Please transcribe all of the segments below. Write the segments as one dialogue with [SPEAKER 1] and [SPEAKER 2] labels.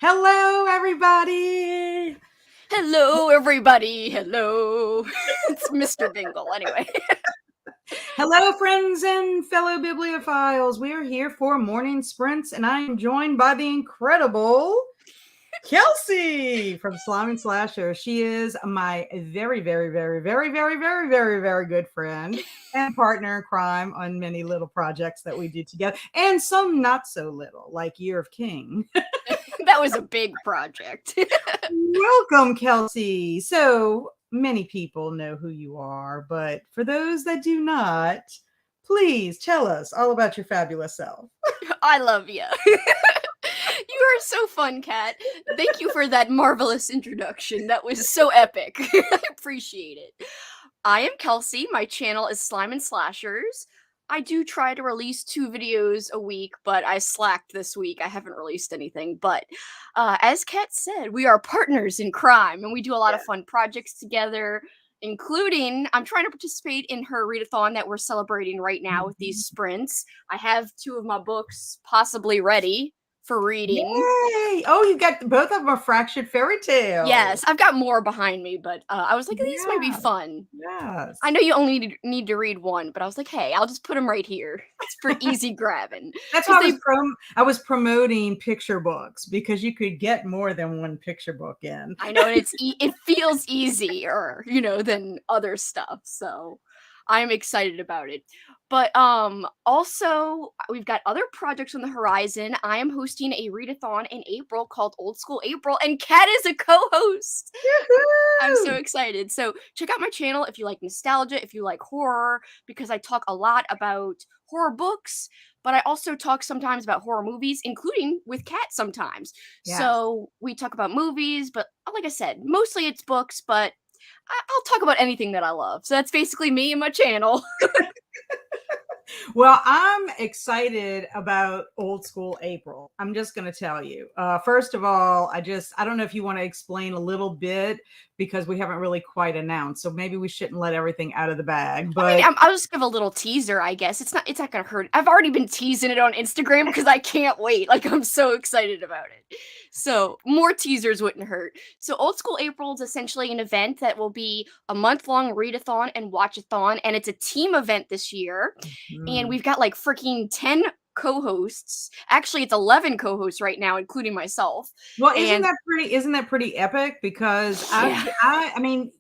[SPEAKER 1] Hello, everybody.
[SPEAKER 2] Hello, everybody. Hello. It's Mr. Bingle, anyway.
[SPEAKER 1] Hello, friends and fellow bibliophiles. We are here for morning sprints, and I am joined by the incredible Kelsi from Slime and Slasher. She is my very, very, very, very, very, very, very, very good friend and partner in crime on many little projects that we do together, and some not so little, like Year of King.
[SPEAKER 2] That was a big project.
[SPEAKER 1] Welcome, Kelsi. So many people know who you are, but for those that do not, please tell us all about your fabulous self.
[SPEAKER 2] I love you. You are so fun, Kat. Thank you for that marvelous introduction. That was so epic. I appreciate it. I am Kelsi. My channel is Slime and Slashers. I do try to release 2 videos a week, but I slacked this week. I haven't released anything. But as Kat said, we are partners in crime, and we do a lot of fun projects together, including I'm trying to participate in her readathon that we're celebrating right now with these sprints. I have 2 of my books possibly ready for reading.
[SPEAKER 1] Yay! Oh, you got both of them are fractured fairy tales.
[SPEAKER 2] Yes, I've got more behind me, but I was like, these might be fun.
[SPEAKER 1] Yes.
[SPEAKER 2] I know you only need to read one, but I was like, hey, I'll just put them right here. It's for easy grabbing.
[SPEAKER 1] That's why I was promoting picture books because you could get more than one picture book in.
[SPEAKER 2] I know, and it feels easier, than other stuff. So I'm excited about it. But also we've got other projects on the horizon. I am hosting a readathon in April called Old School April, and Kat is a co-host. I'm so excited. So check out my channel if you like nostalgia, if you like horror, because I talk a lot about horror books, but I also talk sometimes about horror movies, including with Kat sometimes.
[SPEAKER 1] Yes.
[SPEAKER 2] So we talk about movies, but like I said, mostly it's books, but I'll talk about anything that I love. So that's basically me and my channel.
[SPEAKER 1] Well, I'm excited about Old School April. I'm just going to tell you. First of all, I don't know if you want to explain a little bit because we haven't really quite announced. So maybe we shouldn't let everything out of the bag. But
[SPEAKER 2] I mean, I'll just give a little teaser, I guess. It's not going to hurt. I've already been teasing it on Instagram because I can't wait. Like, I'm so excited about it. So more teasers wouldn't hurt. So Old School April is essentially an event that will be a month-long readathon and watchathon, and it's a team event this year. And we've got like freaking 10 co-hosts. Actually, it's 11 co-hosts right now, including myself.
[SPEAKER 1] Well, isn't that pretty epic? Because I mean,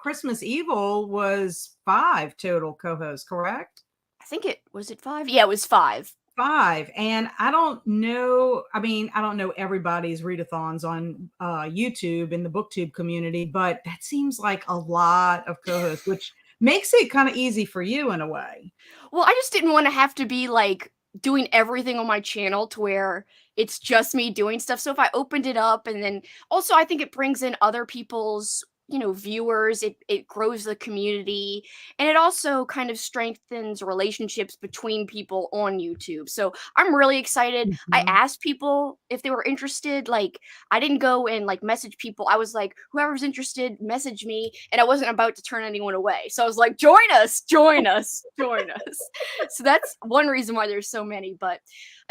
[SPEAKER 1] Christmas Evil was 5 total co-hosts, correct?
[SPEAKER 2] I think it 5. Yeah, it was 5.
[SPEAKER 1] 5, and I don't know. I mean, I don't know everybody's readathons on YouTube in the BookTube community, but that seems like a lot of co-hosts, which makes it kind of easy for you in a way.
[SPEAKER 2] Well, I just didn't want to have to be like doing everything on my channel to where it's just me doing stuff. So if I opened it up, and then also I think it brings in other people's viewers, it grows the community, and it also kind of strengthens relationships between people on YouTube. So I'm really excited. I asked people if they were interested. Like, I didn't go and like message people. I was like, whoever's interested, message me, and I wasn't about to turn anyone away. So I was like, join us, join us, join us. So that's one reason why there's so many. But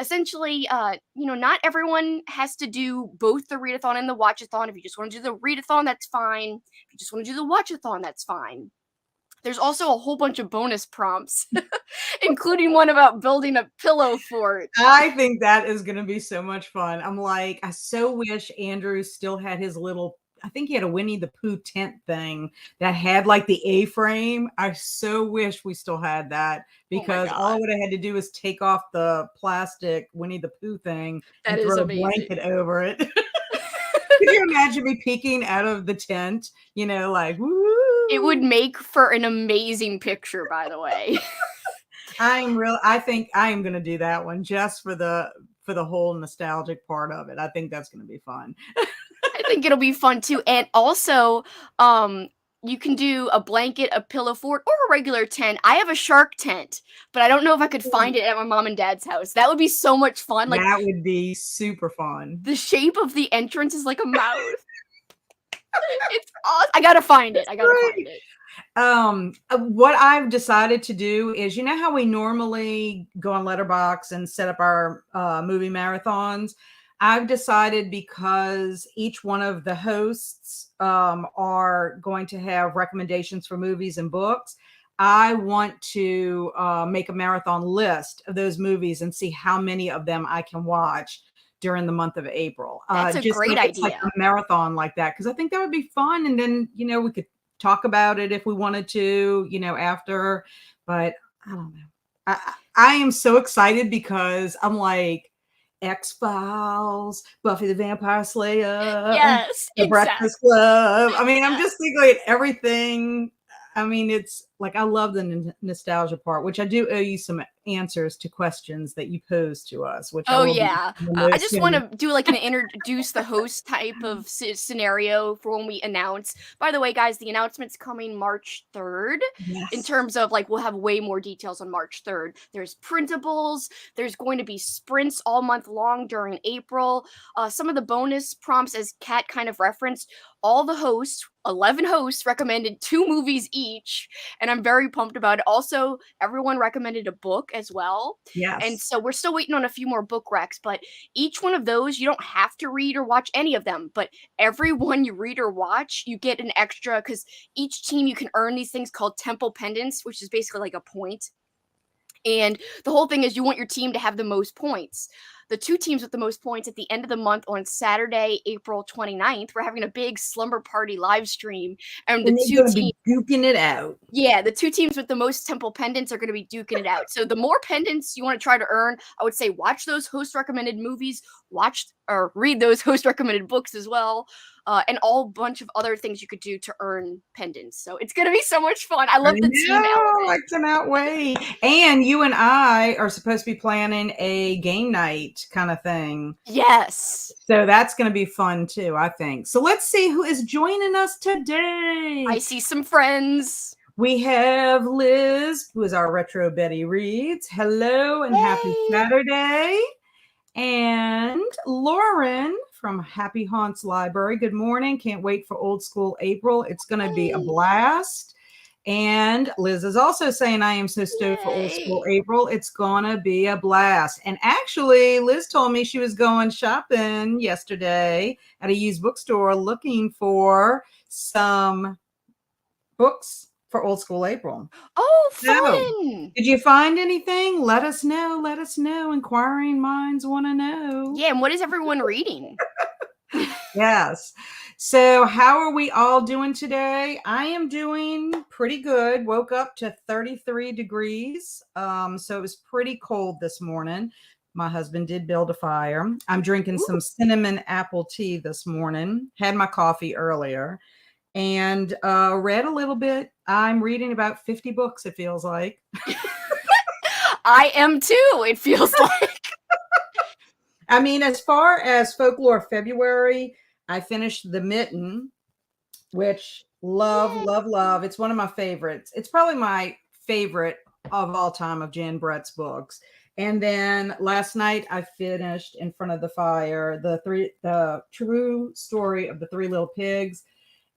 [SPEAKER 2] essentially, not everyone has to do both the readathon and the watchathon. If you just want to do the readathon, that's fine. If you just want to do the watchathon, that's fine. There's also a whole bunch of bonus prompts, including one about building a pillow fort.
[SPEAKER 1] I think that is going to be so much fun. I'm like, I so wish Andrew still had his little, I think he had a Winnie the Pooh tent thing that had like the A-frame. I so wish we still had that, because all I would have had to do is take off the plastic Winnie the Pooh thing and throw a blanket over it. Could you imagine me peeking out of the tent, like, woo?
[SPEAKER 2] It would make for an amazing picture, by the way.
[SPEAKER 1] I think I am going to do that one just for the whole nostalgic part of it. I think that's going to be fun.
[SPEAKER 2] I think it'll be fun too. And also, you can do a blanket, a pillow fort, or a regular tent. I have a shark tent, but I don't know if I could find it at my mom and dad's house. That would be so much fun. Like,
[SPEAKER 1] that would be super fun.
[SPEAKER 2] The shape of the entrance is like a mouth. It's awesome. I gotta find it.
[SPEAKER 1] What I've decided to do is, how we normally go on Letterboxd and set up our movie marathons. I've decided, because each one of the hosts are going to have recommendations for movies and books, I want to make a marathon list of those movies and see how many of them I can watch during the month of April.
[SPEAKER 2] That's a
[SPEAKER 1] Just so
[SPEAKER 2] great
[SPEAKER 1] it's like
[SPEAKER 2] idea.
[SPEAKER 1] a marathon like that, because I think that would be fun. And then, we could talk about it if we wanted to, after. But I don't know. I am so excited because I'm like, X-Files, Buffy the Vampire Slayer,
[SPEAKER 2] Yes,
[SPEAKER 1] The
[SPEAKER 2] exactly.
[SPEAKER 1] Breakfast Club. I mean, I'm just thinking everything. I mean, it's like, I love the nostalgia part, which I do owe you some answers to questions that you posed to us, which I
[SPEAKER 2] Oh
[SPEAKER 1] will be
[SPEAKER 2] yeah.
[SPEAKER 1] doing those
[SPEAKER 2] I just want
[SPEAKER 1] soon.
[SPEAKER 2] to do like an introduce the host type of scenario for when we announce. By the way, guys, the announcement's coming March 3rd. In
[SPEAKER 1] Yes.
[SPEAKER 2] terms of like, we'll have way more details on March 3rd. There's printables. There's going to be sprints all month long during April. Some of the bonus prompts, as Kat kind of referenced, all the hosts, 11 hosts, recommended 2 movies each, and I'm very pumped about it. Also, everyone recommended a book as well. And
[SPEAKER 1] Yes.
[SPEAKER 2] so we're still waiting on a few more book recs, but each one of those, you don't have to read or watch any of them, but every one you read or watch, you get an extra, because each team you can earn these things called temple pendants, which is basically like a point. And the whole thing is you want your team to have the most points. The 2 teams with the most points at the end of the month on Saturday, April 29th, we're having a big slumber party live stream. And the
[SPEAKER 1] And they're
[SPEAKER 2] two
[SPEAKER 1] going to
[SPEAKER 2] teams
[SPEAKER 1] be duking it out.
[SPEAKER 2] yeah, the 2 teams with the most temple pendants are gonna be duking it out. So the more pendants you wanna try to earn, I would say watch those host recommended movies, watch or read those host recommended books as well, and all bunch of other things you could do to earn pendants. So it's gonna be so much fun. I
[SPEAKER 1] I
[SPEAKER 2] love the team
[SPEAKER 1] know, I
[SPEAKER 2] element.
[SPEAKER 1] cannot wait. And you and I are supposed to be planning a game night kind of thing.
[SPEAKER 2] Yes.
[SPEAKER 1] So that's going to be fun too, I think. So let's see who is joining us
[SPEAKER 2] I
[SPEAKER 1] today.
[SPEAKER 2] see some friends.
[SPEAKER 1] We have Liz, who is our retro Betty Reads. Hello and happy
[SPEAKER 2] Yay!
[SPEAKER 1] Saturday. And Lauren from Happy Haunts Library. Good morning. Can't wait for Old School April. It's going to be a
[SPEAKER 2] Yay!
[SPEAKER 1] blast. And Liz is also saying, I am so stoked for Old School
[SPEAKER 2] Yay!
[SPEAKER 1] April. It's going to be a blast. And actually, Liz told me she was going shopping yesterday at a used bookstore looking for some books for Old School April.
[SPEAKER 2] Oh,
[SPEAKER 1] So,
[SPEAKER 2] fun!
[SPEAKER 1] did you find anything? Let us know. Let us know. Inquiring minds want to know.
[SPEAKER 2] Yeah, and what is everyone reading?
[SPEAKER 1] Yes. So, how are we all doing today? I am doing pretty good. Woke up to 33 degrees. So it was pretty cold this morning. My husband did build a fire. I'm drinking
[SPEAKER 2] Ooh.
[SPEAKER 1] some cinnamon apple tea this morning. Had my coffee earlier and read a little bit. I'm reading about 50 books, it feels like.
[SPEAKER 2] I am too, it feels like.
[SPEAKER 1] I mean, as far as Folklore February, I finished The Mitten, which love,
[SPEAKER 2] Yay.
[SPEAKER 1] love, love. It's one of my favorites. It's probably my favorite of all time of Jan Brett's books. And then last night I finished In Front of the Fire, the true story of the 3 little pigs.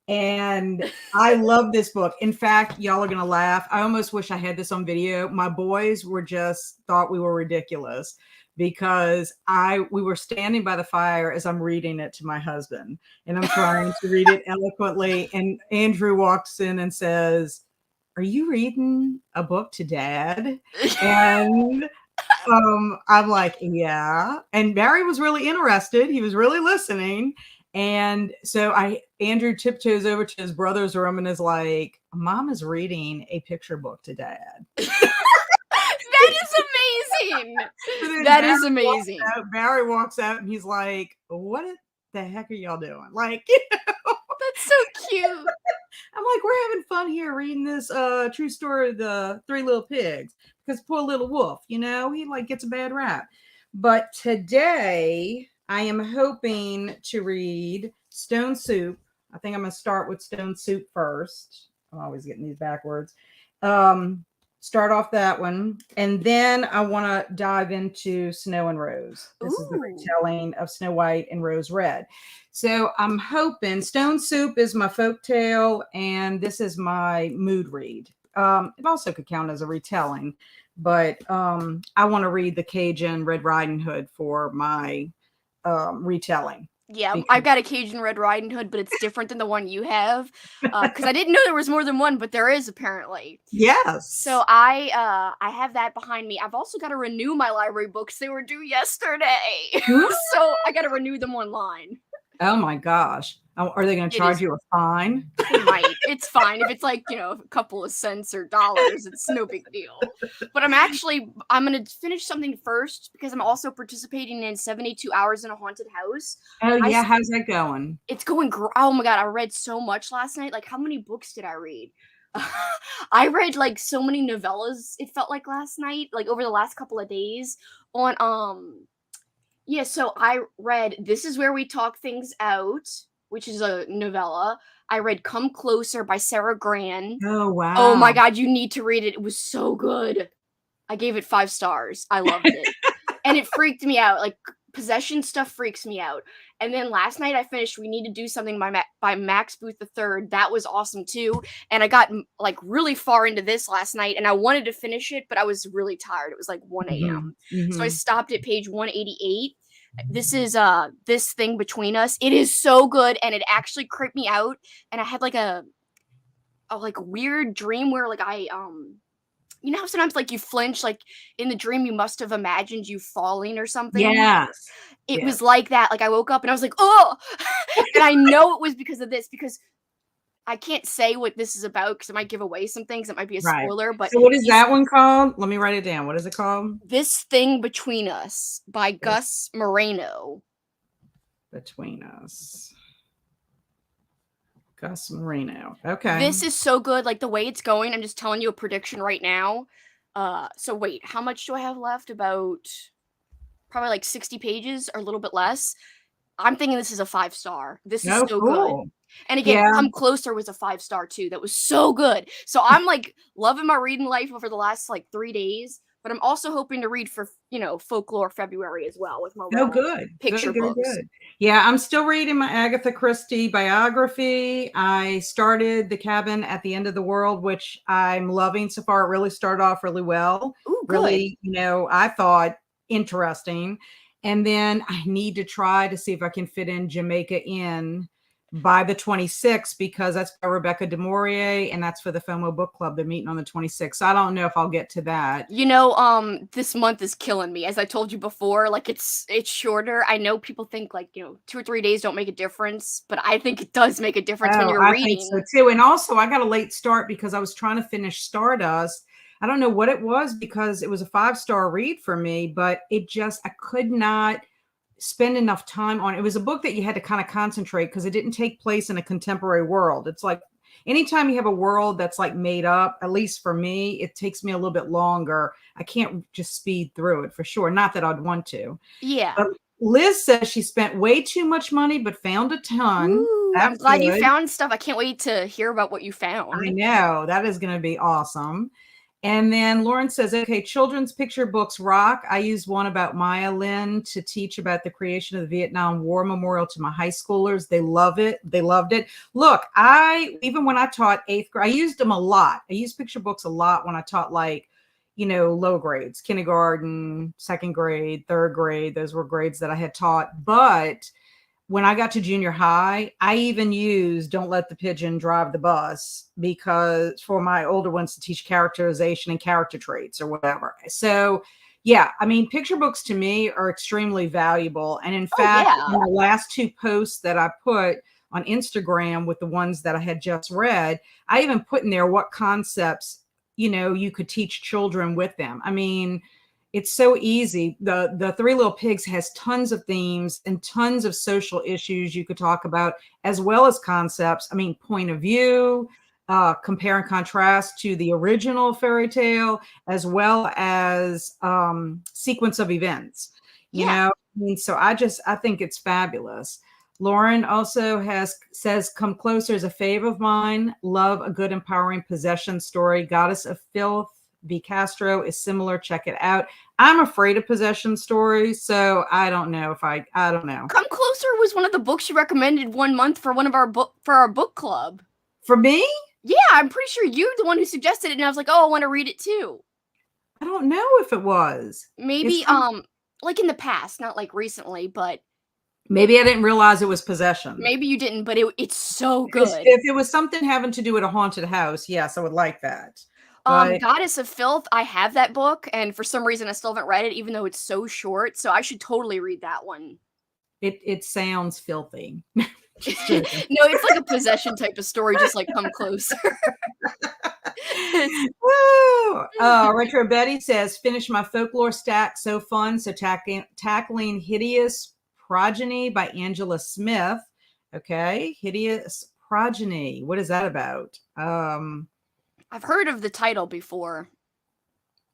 [SPEAKER 1] And I love this book. In fact, y'all are gonna laugh. I almost wish I had this on video. My boys were just thought we were ridiculous because we were standing by the fire as I'm reading it to my husband, and I'm trying to read it eloquently. And Andrew walks in and says, "Are you reading a book to Dad?" And I'm like, "Yeah." And Barry was really interested. He was really listening. And so Andrew tiptoes over to his brother's room and is like, "Mom is reading a picture book to Dad."
[SPEAKER 2] That is amazing. That is amazing.
[SPEAKER 1] Barry walks out and he's like, "What the heck are y'all doing?" Like,
[SPEAKER 2] That's so cute.
[SPEAKER 1] I'm like, "We're having fun here reading this true story of the 3 little pigs." Because poor little wolf, he like gets a bad rap. But today I am hoping to read Stone Soup. I think I'm going to start with Stone Soup first. I'm always getting these backwards. Start off that one. And then I want to dive into Snow and Rose. This is the retelling of Snow White and Rose Red. So I'm hoping Stone Soup is my folktale, and this is my mood read. It also could count as a retelling, but I want to read the Cajun Red Riding Hood for my retelling.
[SPEAKER 2] Yeah,
[SPEAKER 1] Because
[SPEAKER 2] I've got a Cajun Red Riding Hood, but it's different than the one you have, because I didn't know there was more than one, but there is apparently. So
[SPEAKER 1] yes.
[SPEAKER 2] I have that behind me. I've also got to renew my library books. They were due yesterday, so I got to renew them online.
[SPEAKER 1] Oh my gosh. Oh, are they going to
[SPEAKER 2] It
[SPEAKER 1] charge
[SPEAKER 2] is.
[SPEAKER 1] you a fine?
[SPEAKER 2] They might. It's fine if it's like a couple of cents or dollars. It's no big deal. But I'm gonna finish something first because I'm also participating in 72 Hours in a Haunted House.
[SPEAKER 1] Oh
[SPEAKER 2] I
[SPEAKER 1] yeah,
[SPEAKER 2] s-
[SPEAKER 1] how's that going?
[SPEAKER 2] it's going. Oh my god! I read so much last night. Like, how many books did I read? I read like so many novellas. It felt like last night, like over the last couple of days. On Yeah. So I read "This Is Where We Talk Things Out," which is a novella. I read "Come Closer" by Sarah Gran.
[SPEAKER 1] Oh
[SPEAKER 2] Oh my
[SPEAKER 1] wow.
[SPEAKER 2] god, you need to read it. It was so good. I gave it 5 stars. I loved it. And it freaked me out. Like, possession stuff freaks me out. And then last night I finished "We Need to Do Something" by Max Booth III. That was awesome too. And I got like really far into this last night and I wanted to finish it, but I was really tired. It was like 1
[SPEAKER 1] Hmm.
[SPEAKER 2] a.m. So I
[SPEAKER 1] Hmm.
[SPEAKER 2] stopped at page 188. This is This Thing Between Us. It is so good and it actually creeped me out. And I had like a like weird dream where like I how sometimes like you flinch, like in the dream you must have imagined you falling or something.
[SPEAKER 1] Yes.
[SPEAKER 2] It
[SPEAKER 1] Yes.
[SPEAKER 2] was like that. Like I woke up and I was like, oh, and I know it was because of this, because I can't say what this is about because it might give away some things. It might be a
[SPEAKER 1] Right.
[SPEAKER 2] spoiler, but
[SPEAKER 1] So what is
[SPEAKER 2] these
[SPEAKER 1] that one called? Let me write it down. What is it called?
[SPEAKER 2] This Thing Between Us by
[SPEAKER 1] This
[SPEAKER 2] Gus Moreno.
[SPEAKER 1] Between Us. Gus Marino. Okay.
[SPEAKER 2] This is so good. Like the way it's going, I'm just telling you a prediction right now. So wait, how much do I have left? About probably like 60 pages or a little bit less. I'm thinking this is a 5 star. This is
[SPEAKER 1] Oh,
[SPEAKER 2] so good.
[SPEAKER 1] cool.
[SPEAKER 2] And again,
[SPEAKER 1] Yeah.
[SPEAKER 2] Come Closer was a 5 star too. That was so good. So I'm like loving my reading life over the last like 3 days. But I'm also hoping to read for Folklore February as well with my
[SPEAKER 1] Oh,
[SPEAKER 2] little
[SPEAKER 1] good.
[SPEAKER 2] picture
[SPEAKER 1] Good, good,
[SPEAKER 2] books.
[SPEAKER 1] good. Yeah, I'm still reading my Agatha Christie biography. I started The Cabin at the End of the World, which I'm loving so far. It really started off really well.
[SPEAKER 2] Ooh, good.
[SPEAKER 1] Really, I thought interesting. And then I need to try to see if I can fit in Jamaica Inn by the 26th because that's by Rebecca De Maurier and that's for the FOMO book club. They're meeting on the 26th. So I don't know if I'll get to that.
[SPEAKER 2] This month is killing me. As I told you before, like it's shorter. I know people think like, 2 or 3 days don't make a difference, but I think it does make a difference when
[SPEAKER 1] Oh,
[SPEAKER 2] you're
[SPEAKER 1] I think so
[SPEAKER 2] reading.
[SPEAKER 1] too. And also, I got a late start because I was trying to finish Stardust. I don't know what it was because it was a 5 star read for me, but I could not spend enough time on it. It was a book that you had to kind of concentrate because it didn't take place in a contemporary world. It's like anytime you have a world that's like made up, at least for me, it takes me a little bit longer. I can't just speed through it for sure. Not that I'd want to.
[SPEAKER 2] Yeah.
[SPEAKER 1] But Liz says she spent way too much money, but found a ton.
[SPEAKER 2] Ooh, I'm
[SPEAKER 1] That's
[SPEAKER 2] glad you
[SPEAKER 1] good.
[SPEAKER 2] found stuff. I can't wait to hear about what you
[SPEAKER 1] I
[SPEAKER 2] found.
[SPEAKER 1] know that is going to be awesome. And then Lauren says, okay, children's picture books rock. I used one about Maya Lin to teach about the creation of the Vietnam War Memorial to my high schoolers. They love it. They loved it. Look, even when I taught 8th grade, I used them a lot. I used picture books a lot when I taught low grades, kindergarten, 2nd grade, 3rd grade. Those were grades that I had taught. But when I got to junior high, I even used Don't Let the Pigeon Drive the Bus because for my older ones to teach characterization and character traits or whatever. So, yeah, I mean, picture books to me are extremely valuable. And in
[SPEAKER 2] Oh
[SPEAKER 1] fact,
[SPEAKER 2] yeah.
[SPEAKER 1] in the last 2 posts that I put on Instagram with the ones that I had just read, I even put in there what concepts, you could teach children with them. I mean, it's so easy. The Three Little Pigs has tons of themes and tons of social issues you could talk about, as well as concepts. I mean, point of view, compare and contrast to the original fairy tale, as well as sequence of events.
[SPEAKER 2] Yeah.
[SPEAKER 1] I mean, so I think it's fabulous. Lauren also says, "Come Closer" is a fave of mine. Love a good empowering possession story. Goddess of Filth, V. Castro is similar. Check it out. I'm afraid of possession stories, so I don't know if I don't know.
[SPEAKER 2] Come Closer was one of the books you recommended one month for one of our book club.
[SPEAKER 1] For me,
[SPEAKER 2] Yeah, I'm pretty sure you're the one who suggested it, and I was like, oh, I want to read it too.
[SPEAKER 1] I don't know if it was. It's
[SPEAKER 2] Maybe
[SPEAKER 1] from
[SPEAKER 2] like in the past, not like recently, but
[SPEAKER 1] Maybe I didn't realize it was possession.
[SPEAKER 2] Maybe you didn't, but it's so
[SPEAKER 1] If
[SPEAKER 2] good.
[SPEAKER 1] if it was something having to do with a haunted house, yes, I would like that. But
[SPEAKER 2] Goddess of Filth, I have that book, and for some reason I still haven't read it, even though it's so short. So I should totally read that one.
[SPEAKER 1] it sounds filthy. Just
[SPEAKER 2] No,
[SPEAKER 1] joking.
[SPEAKER 2] it's like a possession type of story, just like come closer.
[SPEAKER 1] Woo! Retro Betty says, finish my folklore stack. So fun. So tackling hideous progeny by Angela Smith. Okay, hideous progeny. What is that about?
[SPEAKER 2] I've heard of the title before.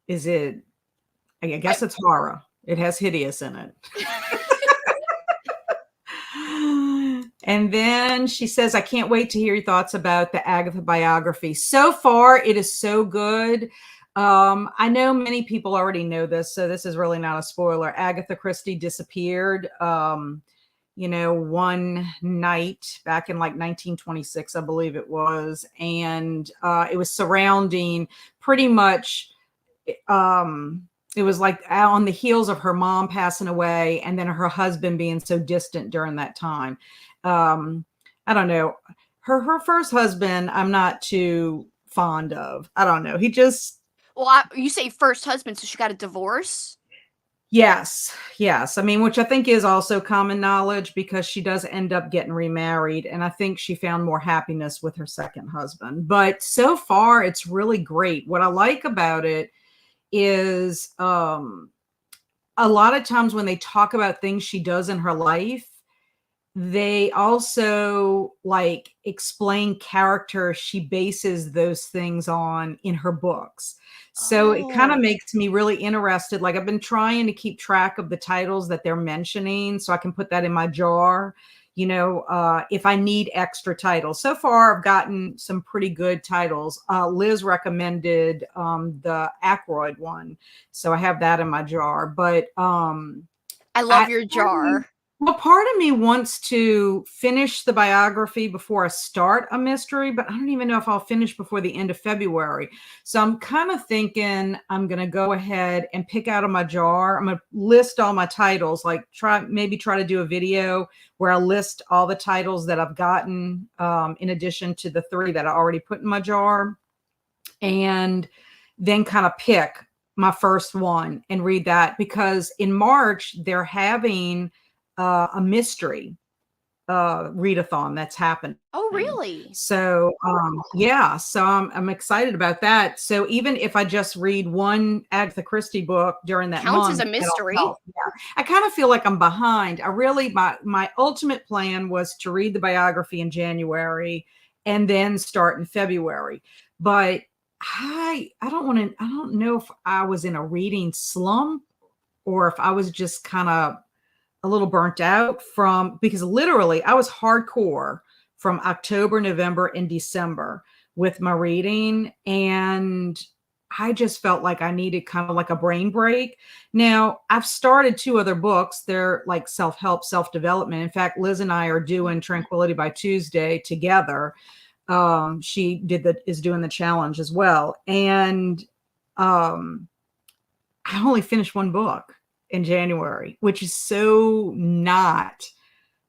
[SPEAKER 1] Is it? I guess it's horror. It has hideous in it. And then she says, I can't wait to hear your thoughts about the Agatha biography. So far, it is so good. I know many people already know this, so this is really not a spoiler. Agatha Christie disappeared, one night back in like 1926, I believe it was. And it was surrounding pretty much, it was like on the heels of her mom passing away and then her husband being so distant during that time. I don't know. Her first husband, I'm not too fond of. I don't know. He just.
[SPEAKER 2] Well, you say first husband, so she got a divorce?
[SPEAKER 1] Yes. I mean, which I think is also common knowledge because she does end up getting remarried. And I think she found more happiness with her second husband. But so far, it's really great. What I like about it is a lot of times when they talk about things she does in her life, they also like explain characters she bases those things on in her books. So it kind of makes me really interested. Like I've been trying to keep track of the titles that they're mentioning so I can put that in my jar, if I need extra titles. So far, I've gotten some pretty good titles. Liz recommended the Ackroyd one. So I have that in my jar. But
[SPEAKER 2] I love your jar.
[SPEAKER 1] Well, part of me wants to finish the biography before I start a mystery, but I don't even know if I'll finish before the end of February. So I'm kind of thinking I'm going to go ahead and pick out of my jar. I'm going to list all my titles, like try to do a video where I list all the titles that I've gotten in addition to the 3 that I already put in my jar, and then kind of pick my first one and read that, because in March they're having a mystery readathon that's happening.
[SPEAKER 2] Oh, really?
[SPEAKER 1] So so I'm excited about that. So even if I just read one Agatha Christie book during that
[SPEAKER 2] counts
[SPEAKER 1] month,
[SPEAKER 2] as a mystery.
[SPEAKER 1] I kind of feel like I'm behind. I really my ultimate plan was to read the biography in January and then start in February. But I don't know if I was in a reading slump or if I was just kind of a little burnt out because literally I was hardcore from October, November, and December with my reading. And I just felt like I needed kind of like a brain break. Now I've started 2 other books. They're like self-help, self-development. In fact, Liz and I are doing Tranquility by Tuesday together. She is doing the challenge as well. And I only finished 1 book in January, which is so not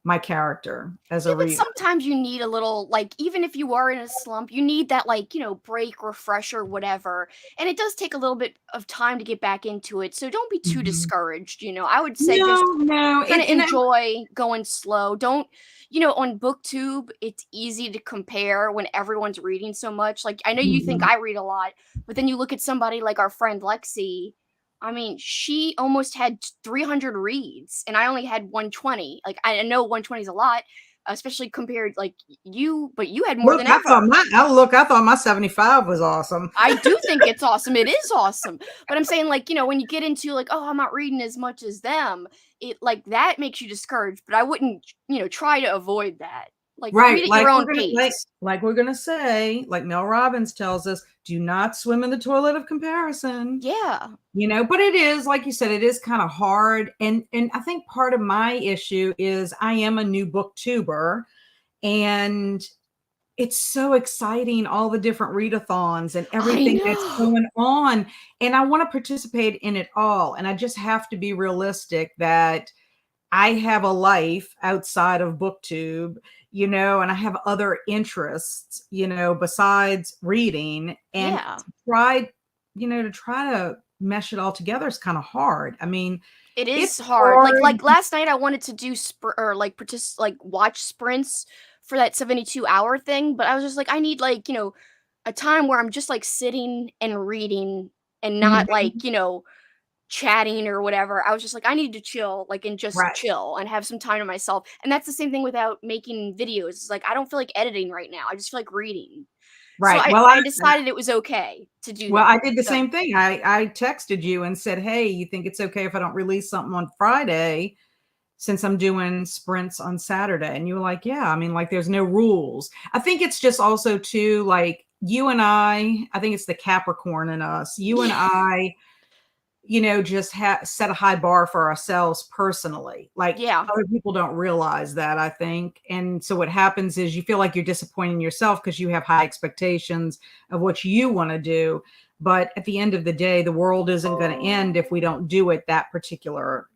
[SPEAKER 1] my character as a reader.
[SPEAKER 2] Sometimes you need a little, like, even if you are in a slump, you need that, like, break, refresher, whatever. And it does take a little bit of time to get back into it. So don't be too discouraged. I would say just kind of enjoy going slow. Don't, on BookTube, it's easy to compare when everyone's reading so much. Like, I know you think I read a lot, but then you look at somebody like our friend Lexi. I mean, she almost had 300 reads, and I only had 120. Like, I know 120 is a lot, especially compared, like, but you had more than ever.
[SPEAKER 1] I thought my 75 was awesome.
[SPEAKER 2] I do think it's awesome. It is awesome. But I'm saying, like, when you get into, like, oh, I'm not reading as much as them, it, like, that makes you discouraged. But I wouldn't, try to avoid that. Like, read at your own pace.
[SPEAKER 1] Like we're going to say, like Mel Robbins tells us, do not swim in the toilet of comparison.
[SPEAKER 2] Yeah.
[SPEAKER 1] But it is, like you said, it is kind of hard. And I think part of my issue is I am a new booktuber, and it's so exciting, all the different readathons and everything that's going on. And I want to participate in it all. And I just have to be realistic that I have a life outside of BookTube, and I have other interests, besides reading, and
[SPEAKER 2] Yeah.
[SPEAKER 1] try, to mesh it all together is kind of hard. I mean,
[SPEAKER 2] It
[SPEAKER 1] it's
[SPEAKER 2] is hard.
[SPEAKER 1] hard.
[SPEAKER 2] Like last night I wanted to do or like like watch sprints for that 72-hour thing, but I was just like I need like, a time where I'm just like sitting and reading and not
[SPEAKER 1] Mhm.
[SPEAKER 2] like, chatting or whatever. I was just like I need to chill, like and just
[SPEAKER 1] Right,
[SPEAKER 2] chill and have some time to myself. And that's the same thing without making videos. It's like I don't feel like editing right now. I just feel like reading. So
[SPEAKER 1] right.
[SPEAKER 2] I decided it was okay to do
[SPEAKER 1] Well,
[SPEAKER 2] that.
[SPEAKER 1] I did the
[SPEAKER 2] So,
[SPEAKER 1] same thing. I texted you and said, "Hey, you think it's okay if I don't release something on Friday since I'm doing sprints on Saturday?" And you were like, "Yeah, I mean, like there's no rules." I think it's just also too like you and I think it's the Capricorn in us. You and
[SPEAKER 2] yeah.
[SPEAKER 1] I, just set a high bar for ourselves personally. Like
[SPEAKER 2] Yeah.
[SPEAKER 1] other people don't realize that, I think. And so what happens is you feel like you're disappointing yourself because you have high expectations of what you want to do. But at the end of the day, the world isn't going to end if we don't do it that particular,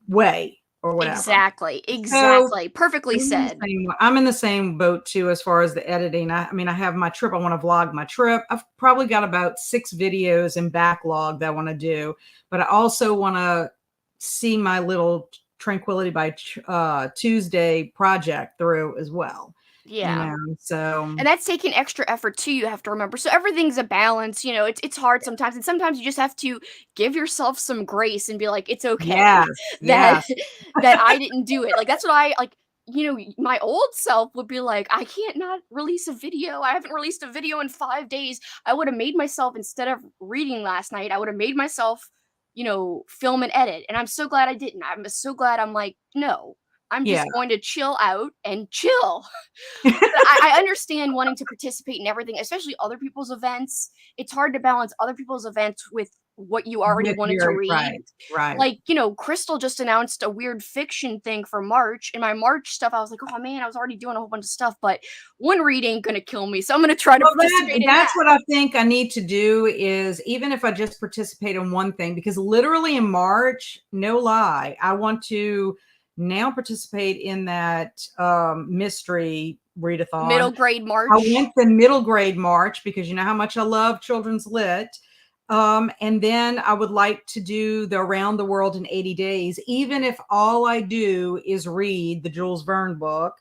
[SPEAKER 1] way or whatever.
[SPEAKER 2] Exactly,
[SPEAKER 1] So
[SPEAKER 2] exactly. Perfectly said.
[SPEAKER 1] I'm in the same boat too as far as the editing. I mean, I have my trip. I want to vlog my trip. I've probably got about 6 videos in backlog that I want to do, but I also want to see my little Tranquility by Tuesday project through as well.
[SPEAKER 2] Yeah.
[SPEAKER 1] So
[SPEAKER 2] And that's taking extra effort too, you have to remember. So everything's a balance, it's hard sometimes. And sometimes you just have to give yourself some grace and be like, it's okay
[SPEAKER 1] yes,
[SPEAKER 2] that
[SPEAKER 1] yes,
[SPEAKER 2] that I didn't do it. Like that's what I like, my old self would be like, I can't not release a video. I haven't released a video in 5 days. I would have made myself instead of reading last night, I would have made myself, film and edit. And I'm so glad I didn't. I'm so glad I'm like, no, I'm
[SPEAKER 1] yeah.
[SPEAKER 2] just going to chill out and chill. But I understand wanting to participate in everything, especially other people's events. It's hard to balance other people's events with what you already
[SPEAKER 1] With
[SPEAKER 2] wanted to
[SPEAKER 1] your
[SPEAKER 2] read.
[SPEAKER 1] right, right.
[SPEAKER 2] Like, Crystal just announced a weird fiction thing for March. In my March stuff, I was like, oh man, I was already doing a whole bunch of stuff, but one read ain't gonna kill me. So I'm gonna try to
[SPEAKER 1] Well,
[SPEAKER 2] participate in
[SPEAKER 1] that's
[SPEAKER 2] that.
[SPEAKER 1] what I think I need to do is even if I just participate in one thing, because literally in March, no lie, I want to now participate in that mystery readathon.
[SPEAKER 2] Middle grade
[SPEAKER 1] I
[SPEAKER 2] March.
[SPEAKER 1] went the middle grade March because you know how much I love children's lit. And then I would like to do the Around the World in 80 Days, even if all I do is read the Jules Verne book.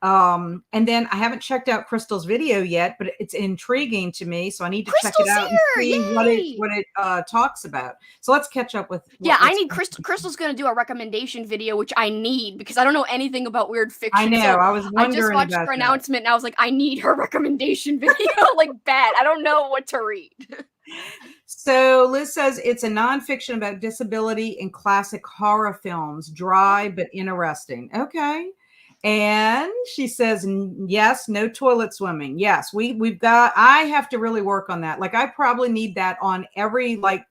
[SPEAKER 1] And then I haven't checked out Crystal's video yet, but it's intriguing to me, so I need to check it
[SPEAKER 2] Crystal's
[SPEAKER 1] out and
[SPEAKER 2] here!
[SPEAKER 1] see what it
[SPEAKER 2] Yay!
[SPEAKER 1] talks about. So let's catch up with
[SPEAKER 2] Yeah, I
[SPEAKER 1] what's
[SPEAKER 2] need
[SPEAKER 1] going on.
[SPEAKER 2] Crystal's gonna do a recommendation video, which I need because I don't know anything about weird
[SPEAKER 1] I
[SPEAKER 2] fiction.
[SPEAKER 1] know.
[SPEAKER 2] So
[SPEAKER 1] I was
[SPEAKER 2] I just
[SPEAKER 1] wondering
[SPEAKER 2] watched
[SPEAKER 1] about
[SPEAKER 2] her
[SPEAKER 1] that.
[SPEAKER 2] announcement and I was like, I need her recommendation video, like bad. I don't know what to read.
[SPEAKER 1] So Liz says it's a nonfiction about disability and classic horror films, dry but interesting. Okay. And she says, yes, no toilet swimming. Yes, we've got, I have to really work on that. Like I probably need that on every like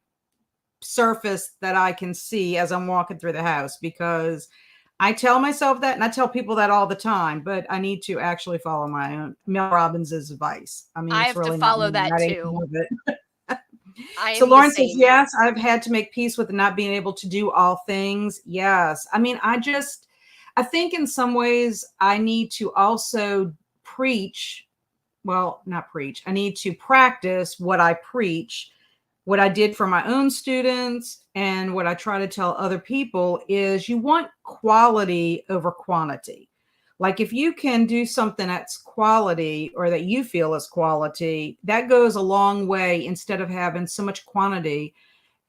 [SPEAKER 1] surface that I can see as I'm walking through the house because I tell myself that and I tell people that all the time, but I need to actually follow my own Mel Robbins's advice. I mean,
[SPEAKER 2] I
[SPEAKER 1] it's
[SPEAKER 2] have to
[SPEAKER 1] really not
[SPEAKER 2] follow
[SPEAKER 1] me
[SPEAKER 2] that
[SPEAKER 1] writing
[SPEAKER 2] too.
[SPEAKER 1] more of it.
[SPEAKER 2] I
[SPEAKER 1] So
[SPEAKER 2] am the
[SPEAKER 1] Lauren says,
[SPEAKER 2] same.
[SPEAKER 1] yes, I've had to make peace with not being able to do all things. Yes. I mean, I think in some ways I need to also preach. Well, not preach. I need to practice what I preach. What I did for my own students and what I try to tell other people is you want quality over quantity. Like if you can do something that's quality or that you feel is quality, that goes a long way instead of having so much quantity.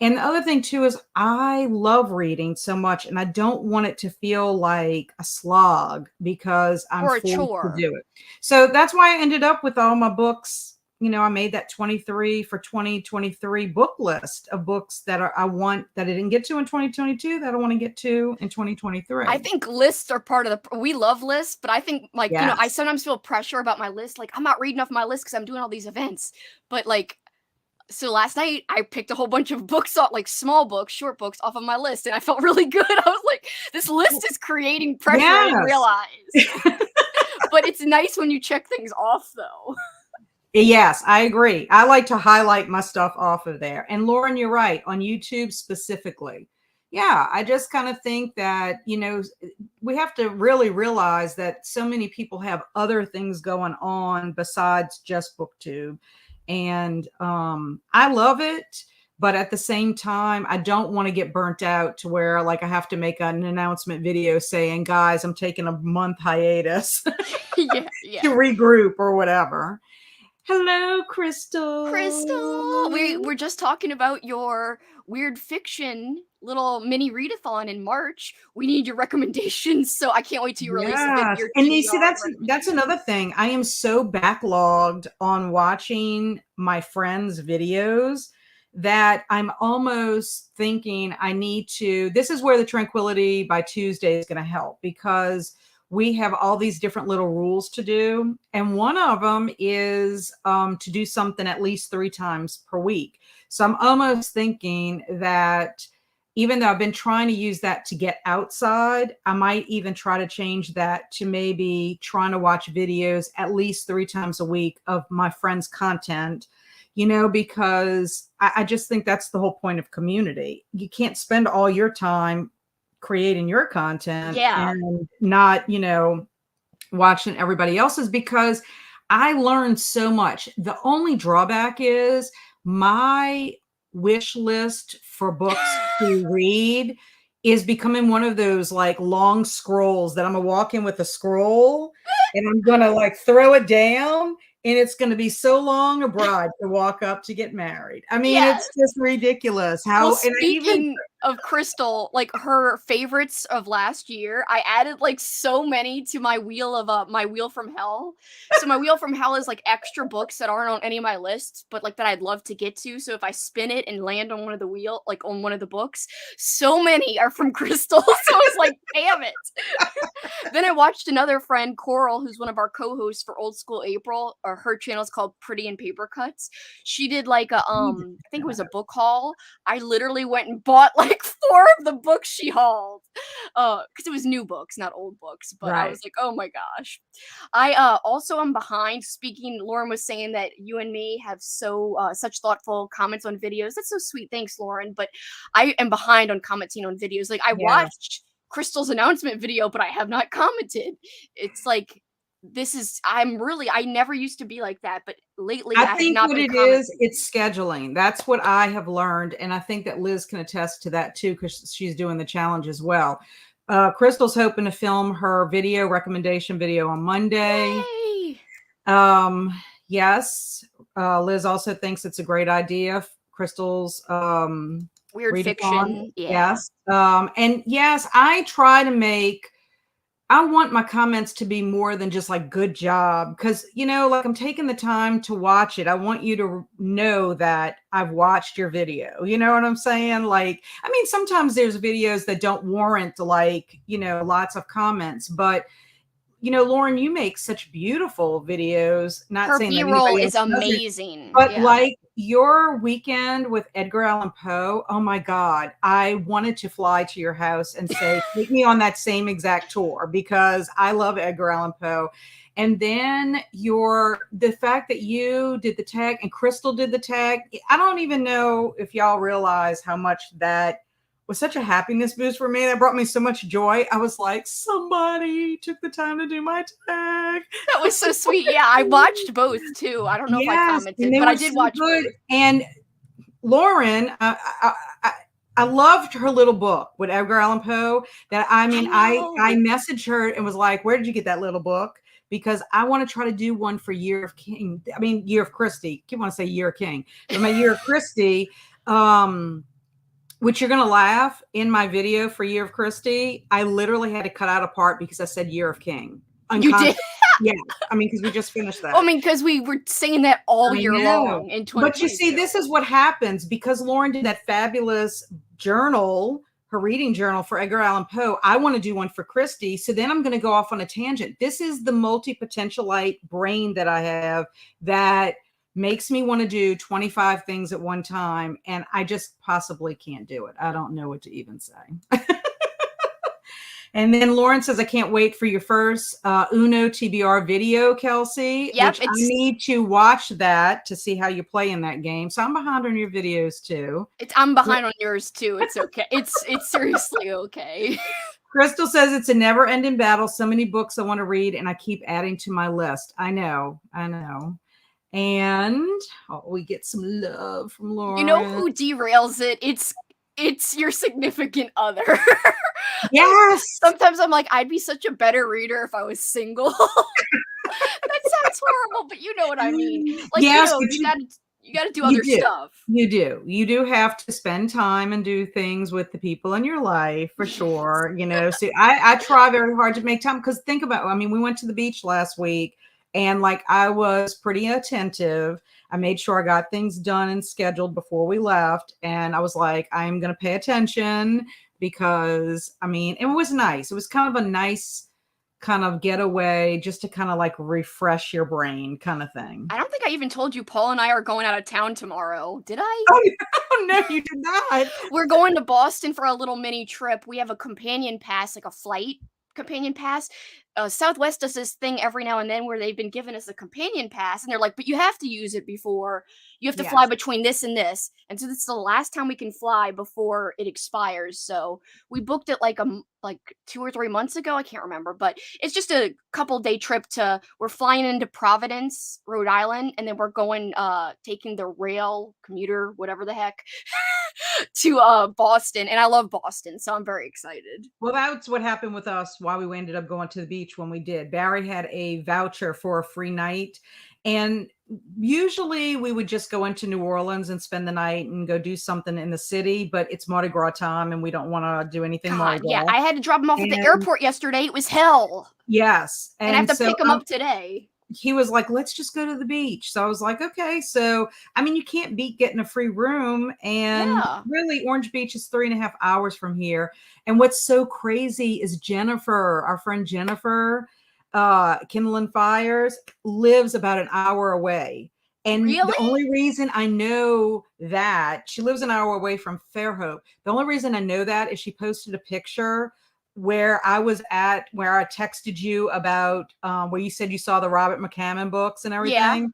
[SPEAKER 1] And the other thing too is I love reading so much and I don't want it to feel like a slog because I'm
[SPEAKER 2] Or a
[SPEAKER 1] forced to
[SPEAKER 2] chore.
[SPEAKER 1] do it. So that's why I ended up with all my books. I made that 23 for 2023 book list of books that I want that I didn't get to in 2022 that I want to get to in
[SPEAKER 2] I
[SPEAKER 1] 2023.
[SPEAKER 2] think lists are part of we love lists, but I think like, I
[SPEAKER 1] Yes.
[SPEAKER 2] sometimes feel pressure about my list. Like I'm not reading off my list because I'm doing all these events. But like so last night I picked a whole bunch of books off, like small books, short books off of my list, and I felt really good. I was like, this list is creating pressure. I didn't
[SPEAKER 1] Yes.
[SPEAKER 2] realize. But it's nice when you check things off though.
[SPEAKER 1] Yes, I agree. I like to highlight my stuff off of there. And Lauren, you're right. On YouTube specifically, Yeah, I just kind of think that, we have to really realize that so many people have other things going on besides just booktube. And I love it, but at the same time, I don't want to get burnt out to where like I have to make an announcement video saying, guys, I'm taking a month hiatus
[SPEAKER 2] Yeah,
[SPEAKER 1] to
[SPEAKER 2] yeah.
[SPEAKER 1] regroup or whatever. Hello,
[SPEAKER 2] Crystal,
[SPEAKER 1] Crystal.
[SPEAKER 2] we're just talking about your weird fiction little mini readathon in March. We need your recommendations, so I can't wait to release
[SPEAKER 1] Yes,
[SPEAKER 2] your
[SPEAKER 1] and you see,
[SPEAKER 2] TBR
[SPEAKER 1] that's another
[SPEAKER 2] recommendations.
[SPEAKER 1] thing. I am so backlogged on watching my friends' videos that I'm almost thinking I need to. This is where the Tranquility by Tuesday is going to help, because we have all these different little rules to do, and one of them is to do something at least 3 times per week. So I'm almost thinking that even though I've been trying to use that to get outside, I might even try to change that to maybe trying to watch videos at least 3 times a week of my friends' content, because I just think that's the whole point of community. You can't spend all your time creating your content
[SPEAKER 2] Yeah.
[SPEAKER 1] and not, watching everybody else's, because I learned so much. The only drawback is my wish list for books to read is becoming one of those like long scrolls that I'm gonna walk in with a scroll and I'm gonna like throw it down, and it's gonna be so long a bride to walk up to get married. I mean,
[SPEAKER 2] Yeah.
[SPEAKER 1] it's just ridiculous
[SPEAKER 2] Well,
[SPEAKER 1] how, and I even
[SPEAKER 2] speaking of Crystal, like her favorites of last year, I added like so many to my wheel from hell. So my wheel from hell is like extra books that aren't on any of my lists, but like that I'd love to get to. So if I spin it and land on one of the wheel, like on one of the books, so many are from Crystal. So I was like, damn it. Then I watched another friend, Coral, who's one of our co-hosts for Old School April, or her channel is called Pretty and Paper Cuts. She did like a I think it was a book haul. I literally went and bought like 4 of the books she hauled. Because it was new books, not old books. But I
[SPEAKER 1] right.
[SPEAKER 2] was like, oh my gosh. I also am behind. Speaking, Lauren was saying that you and me have such thoughtful comments on videos. That's so sweet. Thanks, Lauren. But I am behind on commenting on videos. Like I
[SPEAKER 1] Yeah.
[SPEAKER 2] watched Crystal's announcement video, but I have not commented. It's like I never used to be like that, but lately
[SPEAKER 1] I
[SPEAKER 2] I have
[SPEAKER 1] think
[SPEAKER 2] not
[SPEAKER 1] what
[SPEAKER 2] been
[SPEAKER 1] it is,
[SPEAKER 2] commenting.
[SPEAKER 1] it's scheduling. That's what I have learned, and I think that Liz can attest to that too, because she's doing the challenge as well. Crystal's hoping to film her recommendation video on Monday.
[SPEAKER 2] Yay!
[SPEAKER 1] Yes, Liz also thinks it's a great idea. Crystal's
[SPEAKER 2] Weird
[SPEAKER 1] readathon.
[SPEAKER 2] fiction. Yeah.
[SPEAKER 1] Yes, and yes, I want my comments to be more than just like good job, because like I'm taking the time to watch it. I want you to know that I've watched your video. You know what I'm saying? Like, I mean, sometimes there's videos that don't warrant like, lots of comments, but Lauren, you make such beautiful videos. Not
[SPEAKER 2] Her
[SPEAKER 1] saying that
[SPEAKER 2] B-roll
[SPEAKER 1] anybody else
[SPEAKER 2] is
[SPEAKER 1] doesn't,
[SPEAKER 2] amazing.
[SPEAKER 1] but
[SPEAKER 2] Yeah.
[SPEAKER 1] like your weekend with Edgar Allan Poe, oh my God, I wanted to fly to your house and say, take me on that same exact tour, because I love Edgar Allan Poe. And then the fact that you did the tag and Crystal did the tag, I don't even know if y'all realize how much that was such a happiness boost for me. That brought me so much joy. I was like, somebody took the time to do my tag.
[SPEAKER 2] That was so sweet. Yeah, I watched both too. I don't know if I
[SPEAKER 1] Yes, and
[SPEAKER 2] commented,
[SPEAKER 1] they
[SPEAKER 2] but I
[SPEAKER 1] were
[SPEAKER 2] did
[SPEAKER 1] so
[SPEAKER 2] watch
[SPEAKER 1] good.
[SPEAKER 2] both.
[SPEAKER 1] And Lauren, I loved her little book with Edgar Allan Poe. That I
[SPEAKER 2] I
[SPEAKER 1] mean, I
[SPEAKER 2] know.
[SPEAKER 1] messaged her and was like, "Where did you get that little book?" Because I want to try to do one for Year of King. I mean, Year of Christie. I want to say Year of King, but my Year of Christie. Which you're gonna laugh, in my video for Year of Christie, I literally had to cut out a part because I said Year of King
[SPEAKER 2] You did.
[SPEAKER 1] unconscious. Yeah, I mean, because we just finished
[SPEAKER 2] I
[SPEAKER 1] that.
[SPEAKER 2] mean, because we were saying that all
[SPEAKER 1] I
[SPEAKER 2] year
[SPEAKER 1] know.
[SPEAKER 2] long in
[SPEAKER 1] But you see,
[SPEAKER 2] 2022.
[SPEAKER 1] this is what happens because Lauren did that fabulous journal, her reading journal for Edgar Allan Poe. I want to do one for Christie. So then I'm going to go off on a tangent. This is the multi-potentialite brain that I have that makes me want to do 25 things at one time. And I just possibly can't do it. I don't know what to even say. And then Lauren says, I can't wait for your first Uno TBR video, Kelsi,
[SPEAKER 2] Yep,
[SPEAKER 1] which I need to watch that to see how you play in that game. So I'm behind on your videos too.
[SPEAKER 2] I'm behind on yours too. It's okay. It's seriously okay.
[SPEAKER 1] Crystal says it's a never ending battle. So many books I want to read and I keep adding to my list. I know. And we get some love from Lauren.
[SPEAKER 2] You know who derails it? It's your significant other.
[SPEAKER 1] Yes.
[SPEAKER 2] Sometimes I'm like, I'd be such a better reader if I was single. That sounds horrible, but you know what I mean. Like,
[SPEAKER 1] yes,
[SPEAKER 2] you gotta do other stuff.
[SPEAKER 1] You do have to spend time and do things with the people in your life for sure. So I try very hard to make time, because think about, I mean, we went to the beach last week and like I was pretty attentive. I made sure I got things done and scheduled before we left. And I was like, I'm going to pay attention because I mean, it was nice. It was kind of a nice kind of getaway just to kind of like refresh your brain kind of thing.
[SPEAKER 2] I don't think I even told you Paul and I are going out of town tomorrow. Did I?
[SPEAKER 1] Oh, no, you did not.
[SPEAKER 2] We're going to Boston for a little mini trip. We have a companion pass, like a flight companion pass. Southwest does this thing every now and then where they've been giving us a companion pass, and they're like, but you have to use it before you have to fly between this and this. And so this is the last time we can fly before it expires. So we booked it like 2 or 3 months ago. I can't remember, but it's just a couple-day trip we're flying into Providence, Rhode Island, and then we're going, taking the rail commuter, whatever the heck, to Boston. And I love Boston, so I'm very excited.
[SPEAKER 1] Well, that's what happened with us, why we ended up going to the beach when we did. Barry had a voucher for a free night. And usually we would just go into New Orleans and spend the night and go do something in the city, but it's Mardi Gras time and we don't want to do anything Mardi Gras.
[SPEAKER 2] Yeah, I had to drop him off at the airport yesterday. It was hell.
[SPEAKER 1] Yes.
[SPEAKER 2] And I have to pick him up today.
[SPEAKER 1] He was like, let's just go to the beach. So I was like, okay. So, I mean, you can't beat getting a free room. And really, Orange Beach is 3.5 hours from here. And what's so crazy is Jennifer, our friend Jennifer, Kindling Fires, lives about an hour away. And the only reason I know that, she lives an hour away from Fairhope. The only reason I know that is she posted a picture where I was at, where I texted you about, where you said you saw the Robert McCammon books and everything. Yeah.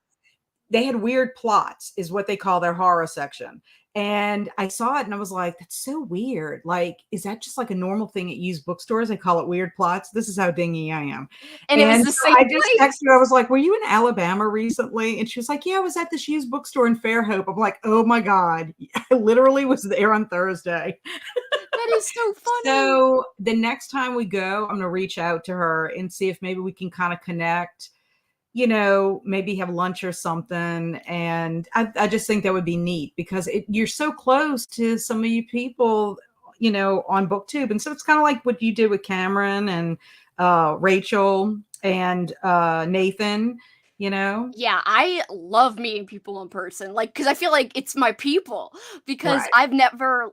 [SPEAKER 1] They had weird plots, is what they call their horror section. And I saw it and I was like, that's so weird. Like, is that just like a normal thing at used bookstores? They call it weird plots. This is how dingy I am.
[SPEAKER 2] And it was the same
[SPEAKER 1] I just texted her. I was like, were you in Alabama recently? And she was like, yeah, I was at this used bookstore in Fairhope. I'm like, oh my God. I literally was there on Thursday.
[SPEAKER 2] That is so funny.
[SPEAKER 1] So the next time we go, I'm going to reach out to her and see if maybe we can kind of connect, maybe have lunch or something. And I just think that would be neat because you're so close to some of you people, on BookTube. And so it's kind of like what you did with Cameron and Rachel and Nathan.
[SPEAKER 2] Yeah, I love meeting people in person, because I feel like it's my people, because I've never,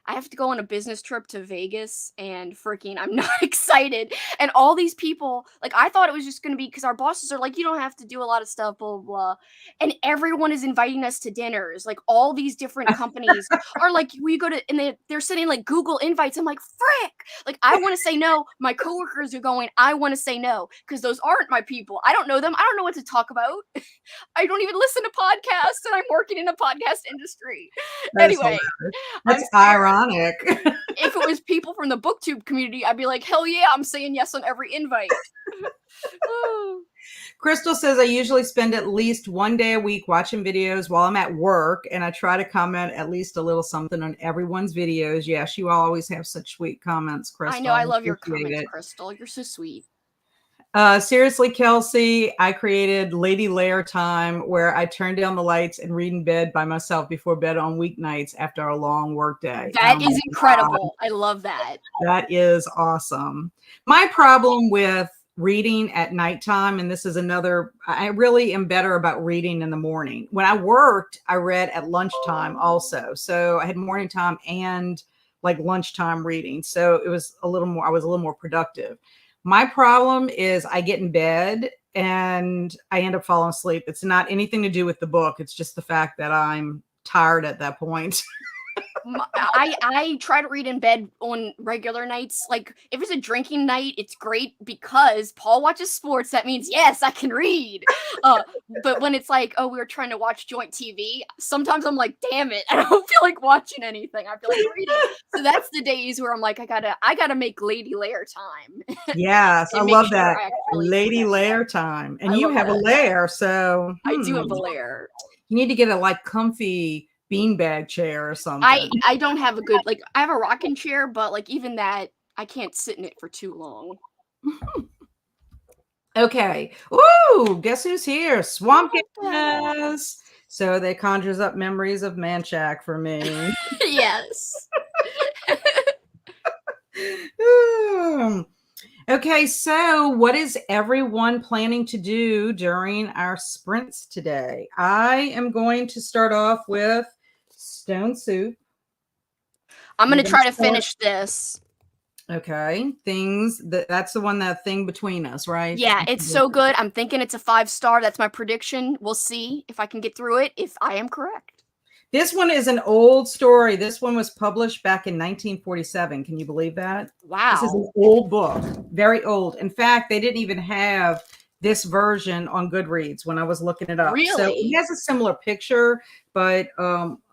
[SPEAKER 2] I have to go on a business trip to Vegas and freaking I'm not excited. And all these people, I thought it was just going to be because our bosses are like, you don't have to do a lot of stuff, blah, blah, blah. And everyone is inviting us to dinners. All these different companies are like, we go to, and they're sending Google invites. I'm like, frick. I want to say no. My coworkers are going, I want to say no because those aren't my people. I don't know them. I don't know what to talk about. I don't even listen to podcasts and I'm working in a podcast industry. Anyway,
[SPEAKER 1] that's ironic.
[SPEAKER 2] If it was people from the BookTube community, I'd be like, hell yeah, I'm saying yes on every invite.
[SPEAKER 1] Crystal says, I usually spend at least one day a week watching videos while I'm at work, and I try to comment at least a little something on everyone's videos. Yes, you always have such sweet comments, Crystal.
[SPEAKER 2] I know, I love your comments, Crystal. You're so sweet.
[SPEAKER 1] Seriously, Kelsi, I created Lady Lair time where I turn down the lights and read in bed by myself before bed on weeknights after a long work day.
[SPEAKER 2] That is incredible. God. I love that.
[SPEAKER 1] That is awesome. My problem with reading at nighttime, and this is I really am better about reading in the morning. When I worked, I read at lunchtime also. So I had morning time and lunchtime reading. So I was a little more productive. My problem is I get in bed and I end up falling asleep. It's not anything to do with the book. It's just the fact that I'm tired at that point.
[SPEAKER 2] I try to read in bed on regular nights. Like, if it's a drinking night, it's great because Paul watches sports. That means, yes, I can read. But when it's like, oh, we were trying to watch joint TV, sometimes I'm like, damn it, I don't feel like watching anything. I feel like reading. So that's the days where I'm like, I gotta make Lady Lair time
[SPEAKER 1] Yes, I
[SPEAKER 2] and make
[SPEAKER 1] love
[SPEAKER 2] sure
[SPEAKER 1] that.
[SPEAKER 2] I actually do
[SPEAKER 1] Lady
[SPEAKER 2] that stuff.
[SPEAKER 1] lair time. And
[SPEAKER 2] I
[SPEAKER 1] you
[SPEAKER 2] love
[SPEAKER 1] have a
[SPEAKER 2] that.
[SPEAKER 1] lair, so
[SPEAKER 2] I do have a lair.
[SPEAKER 1] you need to get a like comfy beanbag chair or
[SPEAKER 2] I
[SPEAKER 1] something.
[SPEAKER 2] I don't have a good like I have a rocking chair, but like even that, I can't sit in it for too long.
[SPEAKER 1] Okay. Ooh, guess who's here? Swamp
[SPEAKER 2] What the-
[SPEAKER 1] Gas. So that conjures up memories of Manchac for me.
[SPEAKER 2] Yes.
[SPEAKER 1] Ooh. Okay, so what is everyone planning to do during our sprints today? I am going to start off with Stone Soup.
[SPEAKER 2] I'm
[SPEAKER 1] You're
[SPEAKER 2] gonna
[SPEAKER 1] going to
[SPEAKER 2] try to
[SPEAKER 1] start.
[SPEAKER 2] finish this.
[SPEAKER 1] Okay, that's the one, that thing between us, right?
[SPEAKER 2] Yeah, it's so good. I'm thinking it's a 5-star. That's my prediction. We'll see if I can get through it, if I am correct.
[SPEAKER 1] This one is an old story. This one was published back in 1947. Can you believe that? This is an
[SPEAKER 2] Wow.
[SPEAKER 1] old book, very old. In fact, they didn't even have this version on Goodreads when I was looking it up. So it
[SPEAKER 2] Really?
[SPEAKER 1] has a similar picture, but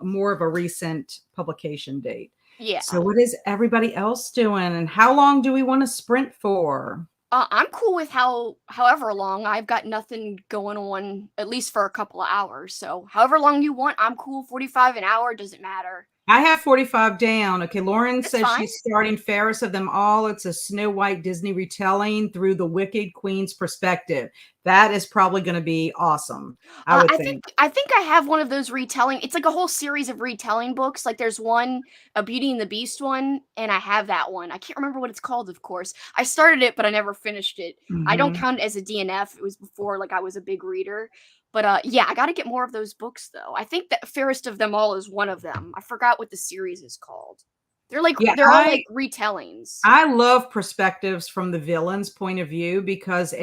[SPEAKER 1] more of a recent publication date.
[SPEAKER 2] Yeah.
[SPEAKER 1] So what is everybody else doing? And how long do we want to sprint for?
[SPEAKER 2] I'm cool with however long. I've got nothing going on, at least for a couple of hours. So however long you want, I'm cool. 45 an hour, doesn't matter.
[SPEAKER 1] I have 45 down. Okay, Lauren
[SPEAKER 2] That's
[SPEAKER 1] says
[SPEAKER 2] fine.
[SPEAKER 1] she's starting Fairest of Them All. It's a Snow White Disney retelling through the Wicked Queen's perspective. That is probably going to be awesome, I would
[SPEAKER 2] I
[SPEAKER 1] think.
[SPEAKER 2] think I have one of those retelling. It's like a whole series of retelling books. Like there's one, a Beauty and the Beast one, and I have that one. I can't remember what it's called, of course. I started it, but I never finished it. I don't
[SPEAKER 1] Mhm.
[SPEAKER 2] count it as a DNF. It was before like I was a big reader. But yeah, I got to get more of those books though. I think that Fairest of Them All is one of them. I forgot what the series is called.
[SPEAKER 1] Yeah,
[SPEAKER 2] They're all like retellings.
[SPEAKER 1] I love perspectives from the villain's point of view because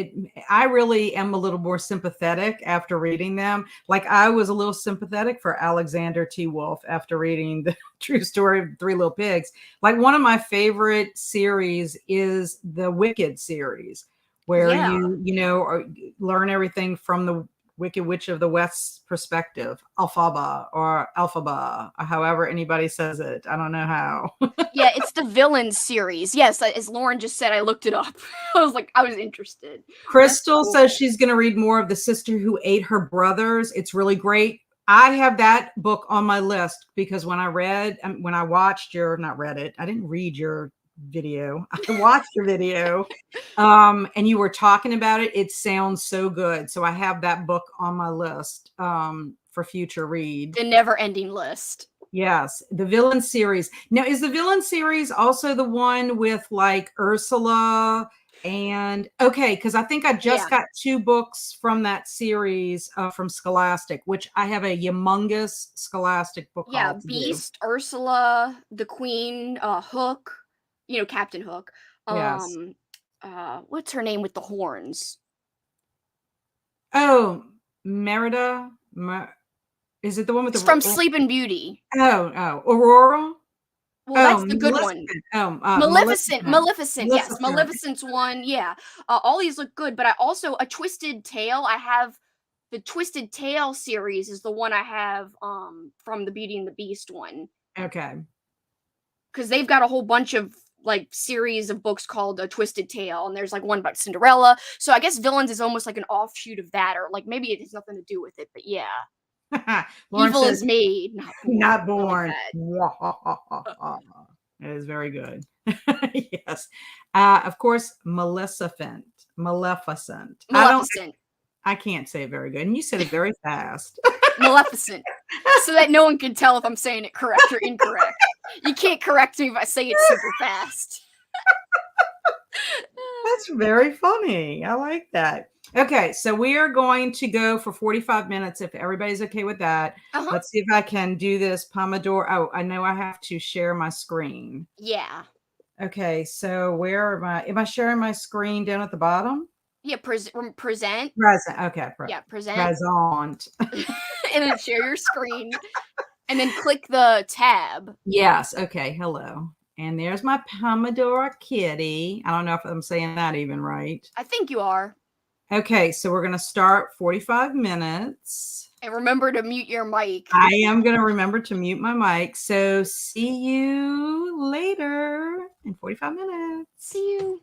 [SPEAKER 1] I really am a little more sympathetic after reading them. Like I was a little sympathetic for Alexander T. Wolfe after reading the true story of Three Little Pigs. Like one of my favorite series is the Wicked series, where
[SPEAKER 2] Yeah.
[SPEAKER 1] learn everything from the Wicked Witch of the West's perspective, Alphaba or Alphaba, or however anybody says it. I don't know how.
[SPEAKER 2] Yeah, it's the villain series. Yes, as Lauren just said, I looked it up. I was interested. That's
[SPEAKER 1] Crystal says
[SPEAKER 2] cool.
[SPEAKER 1] she's going to read more of The Sister Who Ate Her Brothers. It's really great. I have that book on my list because when I watched your, not read it, I didn't read your video. I watched your video, and you were talking about it. It sounds so good. So I have that book on my list for future read.
[SPEAKER 2] The never-ending list.
[SPEAKER 1] Yes, the villain series. Now, is the villain series also the one with like Ursula? And okay, because I think I
[SPEAKER 2] Yeah.
[SPEAKER 1] just got 2 books from that series from Scholastic, which I have a humongous Scholastic book
[SPEAKER 2] Yeah,
[SPEAKER 1] haul to do.
[SPEAKER 2] Beast, Ursula, the Queen, Hook, Captain Hook.
[SPEAKER 1] Yes.
[SPEAKER 2] Um, what's her name with the horns?
[SPEAKER 1] Oh, Merida. Is it the one with
[SPEAKER 2] It's
[SPEAKER 1] the?
[SPEAKER 2] from Sleeping Beauty.
[SPEAKER 1] Aurora.
[SPEAKER 2] Well,
[SPEAKER 1] Oh,
[SPEAKER 2] that's the good one.
[SPEAKER 1] Maleficent. Oh,
[SPEAKER 2] Maleficent,
[SPEAKER 1] Maleficent.
[SPEAKER 2] Maleficent, yes,
[SPEAKER 1] Maleficent.
[SPEAKER 2] Maleficent's one, yeah. All these look good, but I also a Twisted Tale. I have the Twisted Tale series is the one I have from the Beauty and the Beast one
[SPEAKER 1] Okay.
[SPEAKER 2] because they've got a whole bunch of like series of books called A Twisted Tale, and there's like one about Cinderella. So I guess Villains is almost like an offshoot of that, or like maybe it has nothing to do with it, but yeah,
[SPEAKER 1] Lauren
[SPEAKER 2] evil
[SPEAKER 1] says,
[SPEAKER 2] is made, not born.
[SPEAKER 1] not
[SPEAKER 2] I like
[SPEAKER 1] born.
[SPEAKER 2] that.
[SPEAKER 1] It is very good. Yes. Of course, Maleficent. Maleficent.
[SPEAKER 2] Maleficent,
[SPEAKER 1] I can't say it very good. And you said it very fast.
[SPEAKER 2] Maleficent, so that no one can tell if I'm saying it correct or incorrect. You can't correct me if I say it super fast.
[SPEAKER 1] That's very funny. I like that. Okay, so we are going to go for 45 minutes if everybody's okay with that.
[SPEAKER 2] Uh-huh.
[SPEAKER 1] Let's see if I can do this Pomodoro. Oh, I know I have to share my screen.
[SPEAKER 2] Yeah.
[SPEAKER 1] Okay, so where am I? Am I sharing my screen down at the bottom?
[SPEAKER 2] Yeah, present.
[SPEAKER 1] Present. Okay,
[SPEAKER 2] Yeah, present.
[SPEAKER 1] present.
[SPEAKER 2] And then share your screen. And then click the tab.
[SPEAKER 1] Yes. Okay. Hello. And there's my Pomodoro kitty. I don't know if I'm saying that even right.
[SPEAKER 2] I think you are.
[SPEAKER 1] Okay. So we're going to start 45 minutes.
[SPEAKER 2] And remember to mute your mic.
[SPEAKER 1] I am going to remember to mute my mic. So see you later in 45 minutes.
[SPEAKER 2] See you.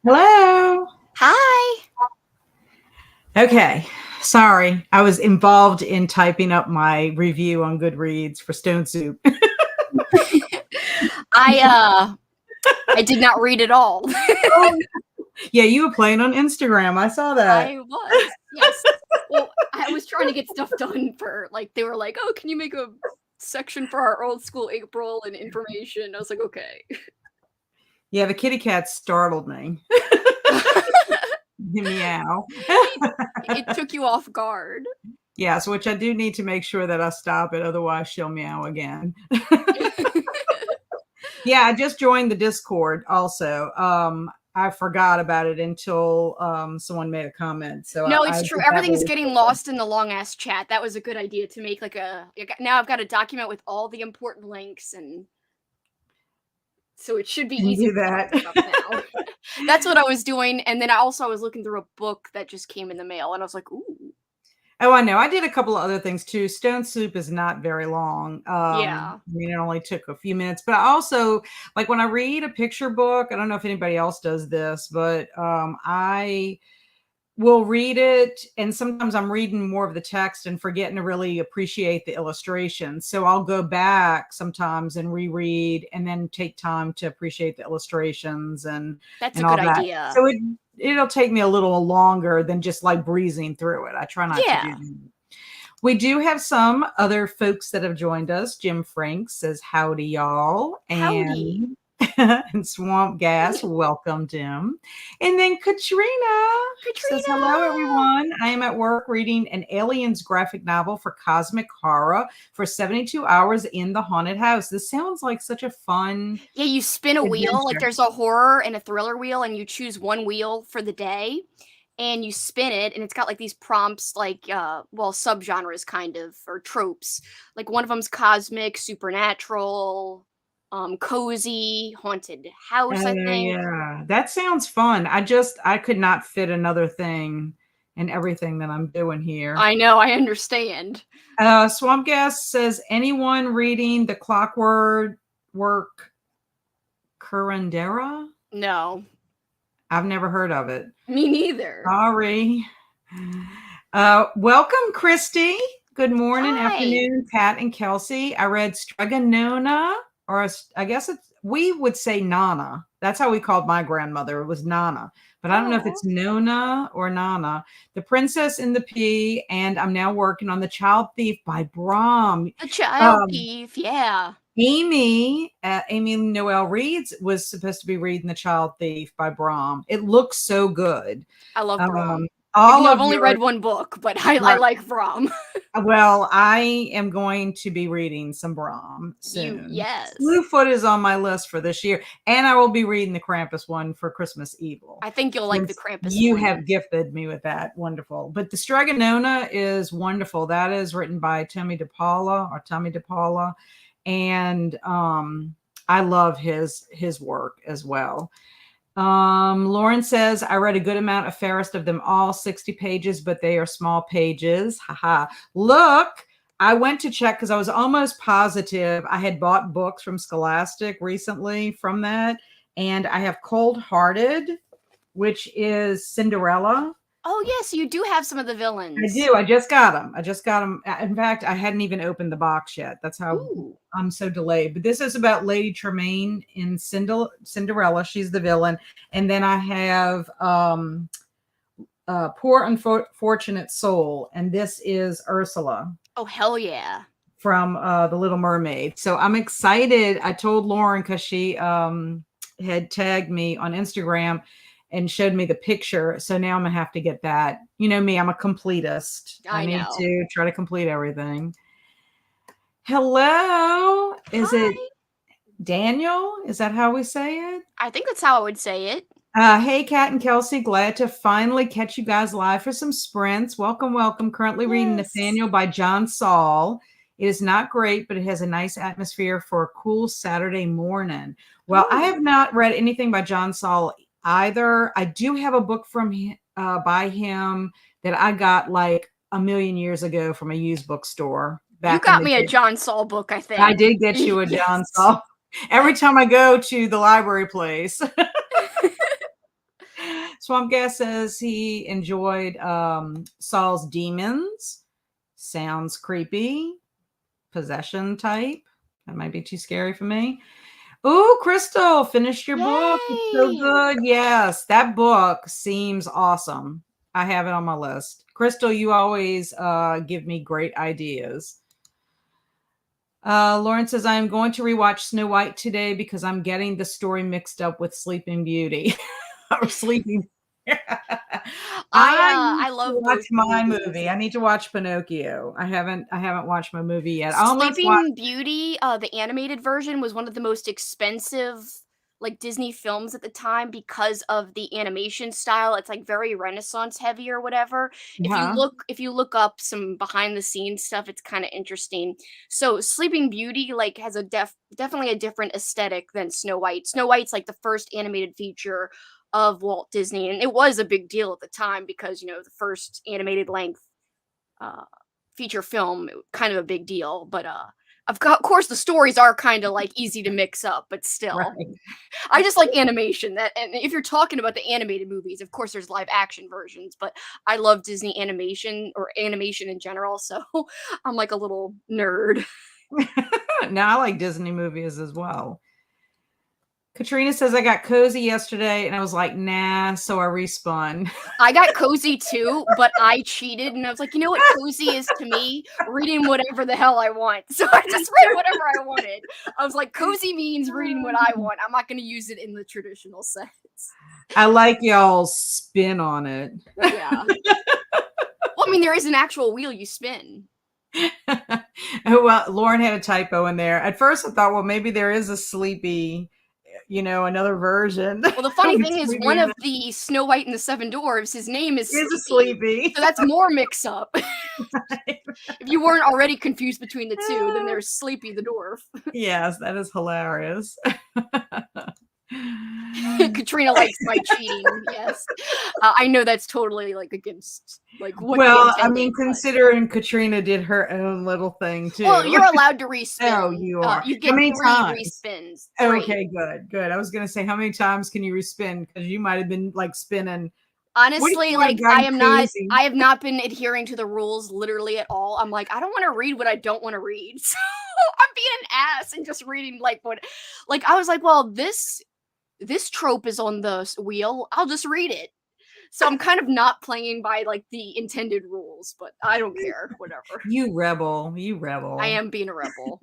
[SPEAKER 1] Hello.
[SPEAKER 2] Hi.
[SPEAKER 1] Okay. Sorry. I was involved in typing up my review on Goodreads for Stone Soup.
[SPEAKER 2] I did not read it all.
[SPEAKER 1] Oh, yeah, you were playing on Instagram. I saw that.
[SPEAKER 2] I was. Yes. Well, I was trying to get stuff done for they were like, "Oh, can you make a section for our old school April and information?" I was like, "Okay."
[SPEAKER 1] Yeah, the kitty cat startled me. Meow.
[SPEAKER 2] It took you off guard.
[SPEAKER 1] Yes, which I do need to make sure that I stop it. Otherwise, she'll meow again. Yeah, I just joined the Discord also. I forgot about it until someone made a comment. So
[SPEAKER 2] No,
[SPEAKER 1] I
[SPEAKER 2] it's true.
[SPEAKER 1] did that
[SPEAKER 2] Everything's
[SPEAKER 1] really
[SPEAKER 2] getting
[SPEAKER 1] quickly.
[SPEAKER 2] lost in the long ass chat. That was a good idea to make now I've got a document with all the important links, and so it should be
[SPEAKER 1] And
[SPEAKER 2] easy
[SPEAKER 1] do
[SPEAKER 2] to find
[SPEAKER 1] that.
[SPEAKER 2] stuff now. That's what I was doing, and then I was looking through a book that just came in the mail, and I was like, "Ooh."
[SPEAKER 1] Oh, I know. I did a couple of other things too. Stone Soup is not very long.
[SPEAKER 2] Yeah.
[SPEAKER 1] I mean, it only took a few minutes, but I also like when I read a picture book, I don't know if anybody else does this, but I will read it, and sometimes I'm reading more of the text and forgetting to really appreciate the illustrations. So I'll go back sometimes and reread and then take time to appreciate the illustrations
[SPEAKER 2] That's a
[SPEAKER 1] and
[SPEAKER 2] good
[SPEAKER 1] all that.
[SPEAKER 2] idea.
[SPEAKER 1] So it'll take me a little longer than just like breezing through it. I try not to do
[SPEAKER 2] Yeah.
[SPEAKER 1] that. We do have some other folks that have joined us. Jim Frank says, howdy, y'all.
[SPEAKER 2] Howdy.
[SPEAKER 1] And Swamp Gas, welcome, Jim. And then Katrina says, hello,
[SPEAKER 2] Katrina!
[SPEAKER 1] everyone. I am at work reading an Aliens graphic novel for Cosmic Horror for 72 hours in the haunted house. This sounds like such a fun
[SPEAKER 2] Yeah, you spin a wheel, like
[SPEAKER 1] adventure.
[SPEAKER 2] there's a horror and a thriller wheel, and you choose one wheel for the day, and you spin it, and it's got like these prompts, subgenres kind of, or tropes. Like one of them's cosmic, supernatural, cozy, haunted house,
[SPEAKER 1] Oh,
[SPEAKER 2] I think.
[SPEAKER 1] yeah. That sounds fun. I could not fit another thing in everything that I'm doing here.
[SPEAKER 2] I know, I understand.
[SPEAKER 1] Swamp Gas says, anyone reading the Clockwork Work Curandera?
[SPEAKER 2] No,
[SPEAKER 1] I've never heard of it.
[SPEAKER 2] me neither.
[SPEAKER 1] Sorry. Welcome, Christy. Good morning,
[SPEAKER 2] Hi.
[SPEAKER 1] afternoon, Pat and Kelsi. I read Stregonona, or I guess we would say Nana. That's how we called my grandmother. It was Nana. But I don't know if
[SPEAKER 2] Oh,
[SPEAKER 1] it's Nona or Nana. The Princess and the Pea, and I'm now working on The Child Thief by Brahm.
[SPEAKER 2] a child
[SPEAKER 1] Um,
[SPEAKER 2] thief, yeah.
[SPEAKER 1] Amy Noel Reeds was supposed to be reading The Child Thief by Brahm. It looks so good.
[SPEAKER 2] I love Brom.
[SPEAKER 1] Um,
[SPEAKER 2] Even
[SPEAKER 1] all
[SPEAKER 2] though I've
[SPEAKER 1] of
[SPEAKER 2] only
[SPEAKER 1] your
[SPEAKER 2] read one book, but I
[SPEAKER 1] right.
[SPEAKER 2] like Brom.
[SPEAKER 1] Well, I am going to be reading some Brahm soon.
[SPEAKER 2] Yes.
[SPEAKER 1] Slewfoot is on my list for this year, and I will be reading the Krampus one for Christmas Evil.
[SPEAKER 2] I think you'll like the
[SPEAKER 1] Since
[SPEAKER 2] Krampus
[SPEAKER 1] you
[SPEAKER 2] one.
[SPEAKER 1] have gifted me with that, wonderful. But the Stregonona is wonderful. That is written by Tommy DePaula, and I love his work as well. Lauren says, I read a good amount of Fairest of Them All, 60 pages, but they are small pages. Haha. Look, I went to check because I was almost positive I had bought books from Scholastic recently from that. And I have Cold Hearted, which is Cinderella.
[SPEAKER 2] Oh, yes, you do have some of the
[SPEAKER 1] I
[SPEAKER 2] villains.
[SPEAKER 1] do. I just got them. In fact, I hadn't even opened the box yet. That's how
[SPEAKER 2] Ooh.
[SPEAKER 1] I'm so delayed. But this is about Lady Tremaine in Cinderella. She's the villain. And then I have Poor Unfortunate Soul. And this is Ursula
[SPEAKER 2] Oh, hell yeah.
[SPEAKER 1] from The Little Mermaid. So I'm excited. I told Lauren because she had tagged me on Instagram and showed me the picture. So now I'm gonna have to get that. You know me, I'm a completist. I need
[SPEAKER 2] know.
[SPEAKER 1] to try to complete everything. Hello. Is
[SPEAKER 2] Hi.
[SPEAKER 1] it Daniel? Is that how we say it?
[SPEAKER 2] I think that's how I would say it.
[SPEAKER 1] Hey, Kat and Kelsi, glad to finally catch you guys live for some sprints. Welcome, welcome. Currently reading
[SPEAKER 2] Yes.
[SPEAKER 1] Nathaniel by John Saul. It is not great, but it has a nice atmosphere for a cool Saturday morning. Well, I have not read anything by John Saul either. I do have a book from by him that I got like a million years ago from a used bookstore.
[SPEAKER 2] You got me a John Saul book, I think.
[SPEAKER 1] I did get you a
[SPEAKER 2] Yes.
[SPEAKER 1] John Saul. Every time I go to the library place. Swamp Gas says he enjoyed Saul's Demons. Sounds creepy. Possession type. That might be too scary for me. Oh, Crystal, finished your book. It's so
[SPEAKER 2] Yay!
[SPEAKER 1] good. Yes, that book seems awesome. I have it on my list. Crystal, you always give me great ideas. Lauren says, I am going to rewatch Snow White today because I'm getting the story mixed up with Sleeping Beauty. Or Sleeping. I
[SPEAKER 2] I
[SPEAKER 1] need to
[SPEAKER 2] love
[SPEAKER 1] watch
[SPEAKER 2] both
[SPEAKER 1] my
[SPEAKER 2] movies.
[SPEAKER 1] movie. I need to watch Pinocchio. I haven't watched my movie yet. I almost watched.
[SPEAKER 2] Sleeping Beauty, the animated version was one of the most expensive, like, Disney films at the time because of the animation style. It's, like, very Renaissance heavy or whatever.
[SPEAKER 1] Huh?
[SPEAKER 2] If you look up some behind the scenes stuff, it's kinda interesting. So, Sleeping Beauty, like, has a definitely a different aesthetic than Snow White. Snow White's, like, the first animated feature of Walt Disney, and it was a big deal at the time because, the first animated length, uh feature film, kind of a big deal, but, of course, the stories are kinda, like, easy to mix up, but still.
[SPEAKER 1] Right.
[SPEAKER 2] I just like animation, that and if you're talking about the animated movies, of course, there's live action versions, but I love Disney animation or animation in general, so I'm like a little nerd.
[SPEAKER 1] Now I like Disney movies as well. Katrina says I got cozy yesterday and I was like, nah, so I respun.
[SPEAKER 2] I got cozy too, but I cheated and I was like, you know what cozy is to me? Reading whatever the hell I want. So I just read whatever I wanted. I was like, cozy means reading what I want. I'm not going to use it in the traditional sense.
[SPEAKER 1] I like y'all's spin on it.
[SPEAKER 2] Yeah. Well, I mean, there is an actual wheel you spin.
[SPEAKER 1] Well, Lauren had a typo in there. At first I thought, well, maybe there is a sleepy, another version.
[SPEAKER 2] Well, the funny
[SPEAKER 1] With
[SPEAKER 2] thing is,
[SPEAKER 1] Sleepy
[SPEAKER 2] one
[SPEAKER 1] in
[SPEAKER 2] of the Snow White and the Seven Dwarfs, his name is
[SPEAKER 1] it. Is a
[SPEAKER 2] Sleepy.
[SPEAKER 1] sleepy.
[SPEAKER 2] So that's more mix up. If you weren't already confused between the two, then there's Sleepy the dwarf.
[SPEAKER 1] Yes, that is hilarious.
[SPEAKER 2] Katrina likes my cheating. Yes, I know that's totally like against like what you
[SPEAKER 1] Well, I
[SPEAKER 2] intended.
[SPEAKER 1] mean, considering Katrina did her own little thing too.
[SPEAKER 2] Well, you're allowed to respin.
[SPEAKER 1] Oh, you are.
[SPEAKER 2] You
[SPEAKER 1] How
[SPEAKER 2] get
[SPEAKER 1] many
[SPEAKER 2] 3
[SPEAKER 1] times?
[SPEAKER 2] respins. 3.
[SPEAKER 1] Okay, good. I was gonna say, how many times can you respin? Because you might have been like spinning. What if
[SPEAKER 2] Honestly,
[SPEAKER 1] you would have
[SPEAKER 2] like
[SPEAKER 1] gotten cozy?
[SPEAKER 2] I have not been adhering to the rules literally at all. I'm like, I don't want to read what I don't want to read. So I'm being an ass and just reading like what like I was like, well, this trope is on the wheel. I'll just read it. So I'm kind of not playing by like the intended rules, but I don't care. Whatever.
[SPEAKER 1] You rebel.
[SPEAKER 2] I am being a rebel.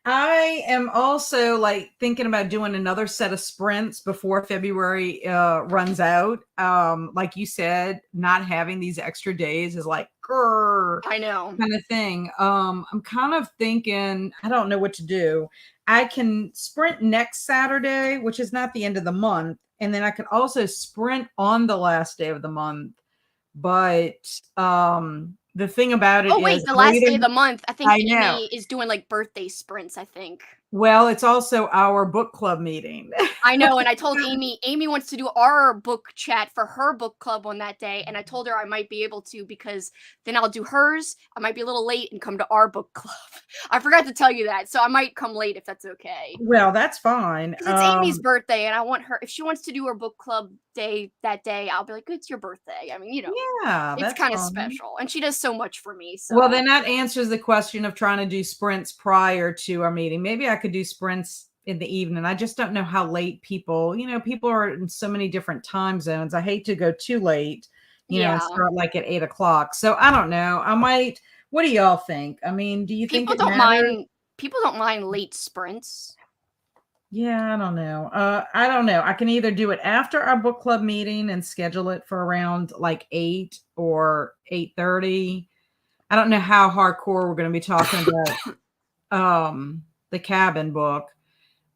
[SPEAKER 1] I am also like thinking about doing another set of sprints before February runs out. Like you said, not having these extra days is like
[SPEAKER 2] I know.
[SPEAKER 1] kind of thing. I'm kind of thinking, I don't know what to do. I can sprint next Saturday, which is not the end of the month, and then I can also sprint on the last day of the month. But the thing about it
[SPEAKER 2] Oh wait,
[SPEAKER 1] is,
[SPEAKER 2] the last day of the month, I think
[SPEAKER 1] I know.
[SPEAKER 2] Amy is doing like birthday sprints, I think.
[SPEAKER 1] Well, it's also our book club meeting.
[SPEAKER 2] I know, and I told Amy wants to do our book chat for her book club on that day, and I told her I might be able to because then I'll do hers. I might be a little late and come to our book club. I forgot to tell you that, so I might come late if that's okay.
[SPEAKER 1] Well, that's fine.
[SPEAKER 2] Because it's Amy's birthday, and I want her, if she wants to do her book club day that day, I'll be like, it's your birthday. I mean,
[SPEAKER 1] Yeah,
[SPEAKER 2] it's
[SPEAKER 1] that's
[SPEAKER 2] kind of
[SPEAKER 1] fine.
[SPEAKER 2] special, and she does so much for me. So
[SPEAKER 1] Well, then that answers the question of trying to do sprints prior to our meeting. Maybe I could do sprints in the evening. I just don't know how late people, people are in so many different time zones. I hate to go too late, and
[SPEAKER 2] yeah,
[SPEAKER 1] start like at 8 o'clock. So I don't know. I might, what do y'all think? I mean, do you think
[SPEAKER 2] people
[SPEAKER 1] it
[SPEAKER 2] don't
[SPEAKER 1] matters?
[SPEAKER 2] mind. People don't mind late sprints.
[SPEAKER 1] Yeah, I don't know. I don't know. I can either do it after our book club meeting and schedule it for around like 8 or 8:30. I don't know how hardcore we're going to be talking about the cabin book.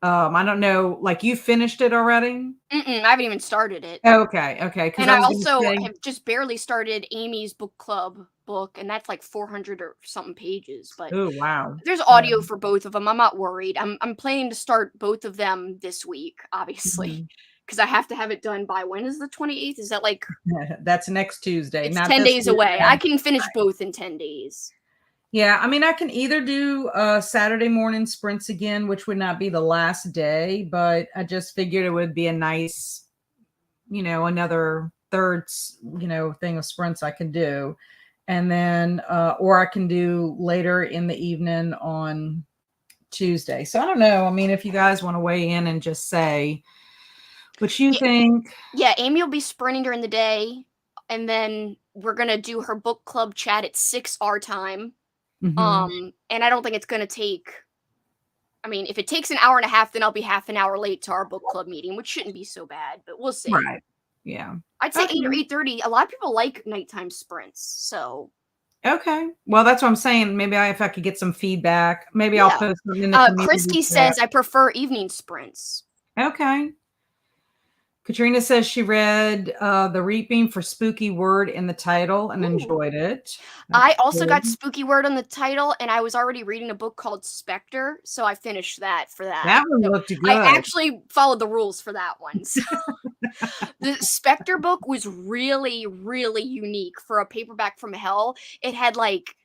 [SPEAKER 1] I don't know. Like, you finished it already?
[SPEAKER 2] I haven't even started it.
[SPEAKER 1] Okay. Because
[SPEAKER 2] And
[SPEAKER 1] I
[SPEAKER 2] I
[SPEAKER 1] was going to
[SPEAKER 2] also
[SPEAKER 1] say,
[SPEAKER 2] have just barely started Amy's book club book, and that's like 400 or something pages. But
[SPEAKER 1] oh wow,
[SPEAKER 2] there's audio for both of them. I'm not worried. I'm planning to start both of them this week, obviously,
[SPEAKER 1] Mhm.
[SPEAKER 2] because I have to have it done by when is the 28th? Is that like
[SPEAKER 1] That's next Tuesday,
[SPEAKER 2] it's
[SPEAKER 1] not
[SPEAKER 2] 10
[SPEAKER 1] this
[SPEAKER 2] days away? I
[SPEAKER 1] weekend.
[SPEAKER 2] can finish both in 10 days.
[SPEAKER 1] Yeah, I mean, I can either do Saturday morning sprints again, which would not be the last day, but I just figured it would be a nice another third, thing of sprints I can do. And then, or I can do later in the evening on Tuesday. So I don't know. I mean, if you guys want to weigh in and just say what you think.
[SPEAKER 2] Yeah, Amy will be sprinting during the day, and then we're gonna do her book club chat at 6 our time.
[SPEAKER 1] Mhm.
[SPEAKER 2] And I don't think it's gonna take. I mean, if it takes an hour and a half, then I'll be half an hour late to our book club meeting, which shouldn't be so bad, but we'll see.
[SPEAKER 1] Right. Yeah.
[SPEAKER 2] I'd say 8 or
[SPEAKER 1] Okay.
[SPEAKER 2] 8:30. A lot of people like nighttime sprints, so
[SPEAKER 1] Okay. Well, that's what I'm saying. Maybe if I could get some feedback, maybe I'll
[SPEAKER 2] yeah.
[SPEAKER 1] post something in the community
[SPEAKER 2] Christy
[SPEAKER 1] chat.
[SPEAKER 2] says I prefer evening sprints.
[SPEAKER 1] Okay. Katrina says she read The Reaping for spooky word in the title and
[SPEAKER 2] Ooh.
[SPEAKER 1] enjoyed it.
[SPEAKER 2] I
[SPEAKER 1] That's
[SPEAKER 2] also got
[SPEAKER 1] good.
[SPEAKER 2] spooky word on the title, and I was already reading a book called Spectre, so I finished that for that.
[SPEAKER 1] That one
[SPEAKER 2] So
[SPEAKER 1] looked
[SPEAKER 2] I
[SPEAKER 1] good.
[SPEAKER 2] actually followed the rules for that one. So the Spectre book was really, really unique for a paperback from hell. It had like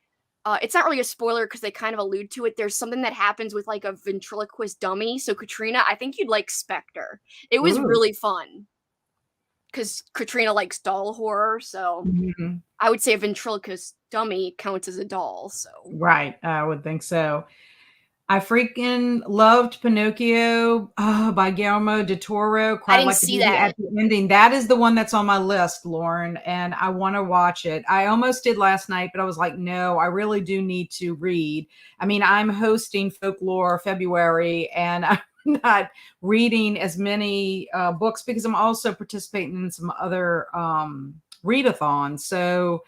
[SPEAKER 2] it's not really a spoiler because they kind of allude to it. There's something that happens with like a ventriloquist dummy. So Katrina, I think you'd like Spectre. It was
[SPEAKER 1] Ooh.
[SPEAKER 2] really fun because Katrina likes doll horror, so
[SPEAKER 1] Mhm.
[SPEAKER 2] I would say a ventriloquist dummy counts as a doll. So
[SPEAKER 1] Right. I would think so. I freaking loved Pinocchio by Guillermo del Toro.
[SPEAKER 2] I
[SPEAKER 1] Cried
[SPEAKER 2] didn't
[SPEAKER 1] like a
[SPEAKER 2] see
[SPEAKER 1] baby
[SPEAKER 2] that.
[SPEAKER 1] at the ending. That is the one that's on my list, Lauren, and I want to watch it. I almost did last night, but I was like, no, I really do need to read. I mean, I'm hosting Folklore February, and I'm not reading as many books because I'm also participating in some other readathons. So,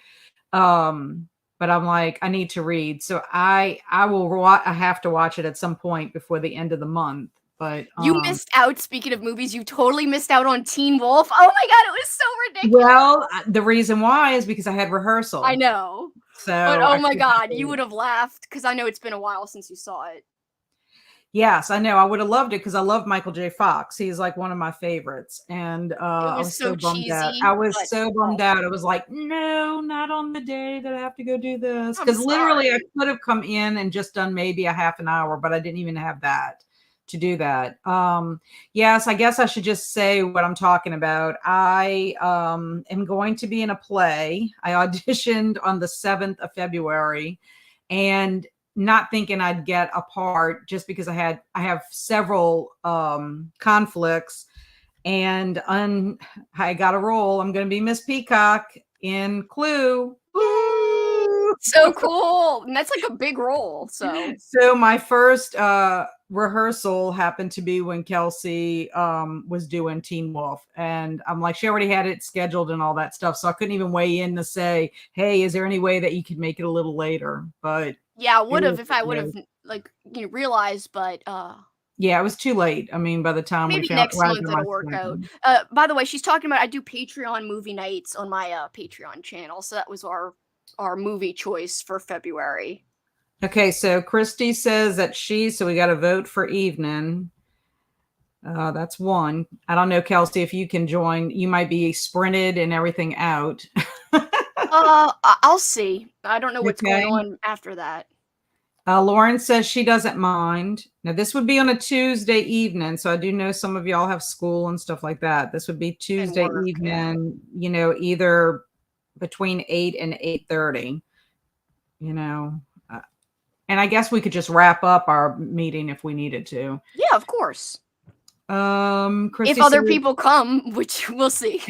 [SPEAKER 1] but I'm like, I need to read. So I have to watch it at some point before the end of the month. But
[SPEAKER 2] You missed out. Speaking of movies, you totally missed out on Teen Wolf. Oh my god, it was so ridiculous.
[SPEAKER 1] well, the reason why is because I had
[SPEAKER 2] I
[SPEAKER 1] rehearsal.
[SPEAKER 2] know. But
[SPEAKER 1] So
[SPEAKER 2] oh
[SPEAKER 1] I
[SPEAKER 2] my
[SPEAKER 1] couldn't
[SPEAKER 2] god, you
[SPEAKER 1] do
[SPEAKER 2] would
[SPEAKER 1] it.
[SPEAKER 2] have laughed because I know it's been a while since you saw it.
[SPEAKER 1] Yes, I know. I would have loved it because I love Michael J. Fox. He's like one of my favorites. And
[SPEAKER 2] It
[SPEAKER 1] I
[SPEAKER 2] was
[SPEAKER 1] was so
[SPEAKER 2] so
[SPEAKER 1] bummed out. I
[SPEAKER 2] cheesy,
[SPEAKER 1] was
[SPEAKER 2] but
[SPEAKER 1] so
[SPEAKER 2] oh,
[SPEAKER 1] bummed out. I was like, no, not on the day that I have to go do this.
[SPEAKER 2] I'm
[SPEAKER 1] Because literally I
[SPEAKER 2] sorry.
[SPEAKER 1] could have come in and just done maybe a half an hour, but I didn't even have that to do that. Yes, I guess I should just say what I'm talking about. I am going to be in a play. I auditioned on the 7th of February, and not thinking I'd get a part just because I have several conflicts, and I got a role. I'm going to be Miss Peacock in Clue.
[SPEAKER 2] Yay!
[SPEAKER 1] Woo!
[SPEAKER 2] So cool. And that's like a big role. So
[SPEAKER 1] So my first rehearsal happened to be when Kelsi was doing Teen Wolf, and I'm like, she already had it scheduled and all that stuff, so I couldn't even weigh in to say, hey, is there any way that you could make it a little later? But
[SPEAKER 2] yeah, I
[SPEAKER 1] it
[SPEAKER 2] would
[SPEAKER 1] is
[SPEAKER 2] have if
[SPEAKER 1] what
[SPEAKER 2] I
[SPEAKER 1] it
[SPEAKER 2] would have
[SPEAKER 1] is.
[SPEAKER 2] like realized, but
[SPEAKER 1] Yeah, it was too late. I mean, by the time we
[SPEAKER 2] maybe
[SPEAKER 1] found
[SPEAKER 2] next
[SPEAKER 1] arrived
[SPEAKER 2] month
[SPEAKER 1] at my
[SPEAKER 2] it'll work out.
[SPEAKER 1] schedule.
[SPEAKER 2] By the way, she's talking about I do Patreon movie nights on my Patreon channel. So that was our movie choice for February.
[SPEAKER 1] Okay, so Christy says that so we got to vote for evening. That's one. I don't know, Kelsey, if you can join. You might be sprinted and everything out.
[SPEAKER 2] I'll see. I don't know what's going
[SPEAKER 1] Okay.
[SPEAKER 2] on after that.
[SPEAKER 1] Lauren says she doesn't mind. Now, this would be on a Tuesday evening, so I do know some of y'all have school and stuff like that. This would be
[SPEAKER 2] And
[SPEAKER 1] Tuesday
[SPEAKER 2] work, yeah.
[SPEAKER 1] evening, either between 8 and 8:30, you know. Uh, and I guess we could just wrap up our meeting if we needed to.
[SPEAKER 2] Yeah, of course. If
[SPEAKER 1] Christy said,
[SPEAKER 2] other people come, which we'll see.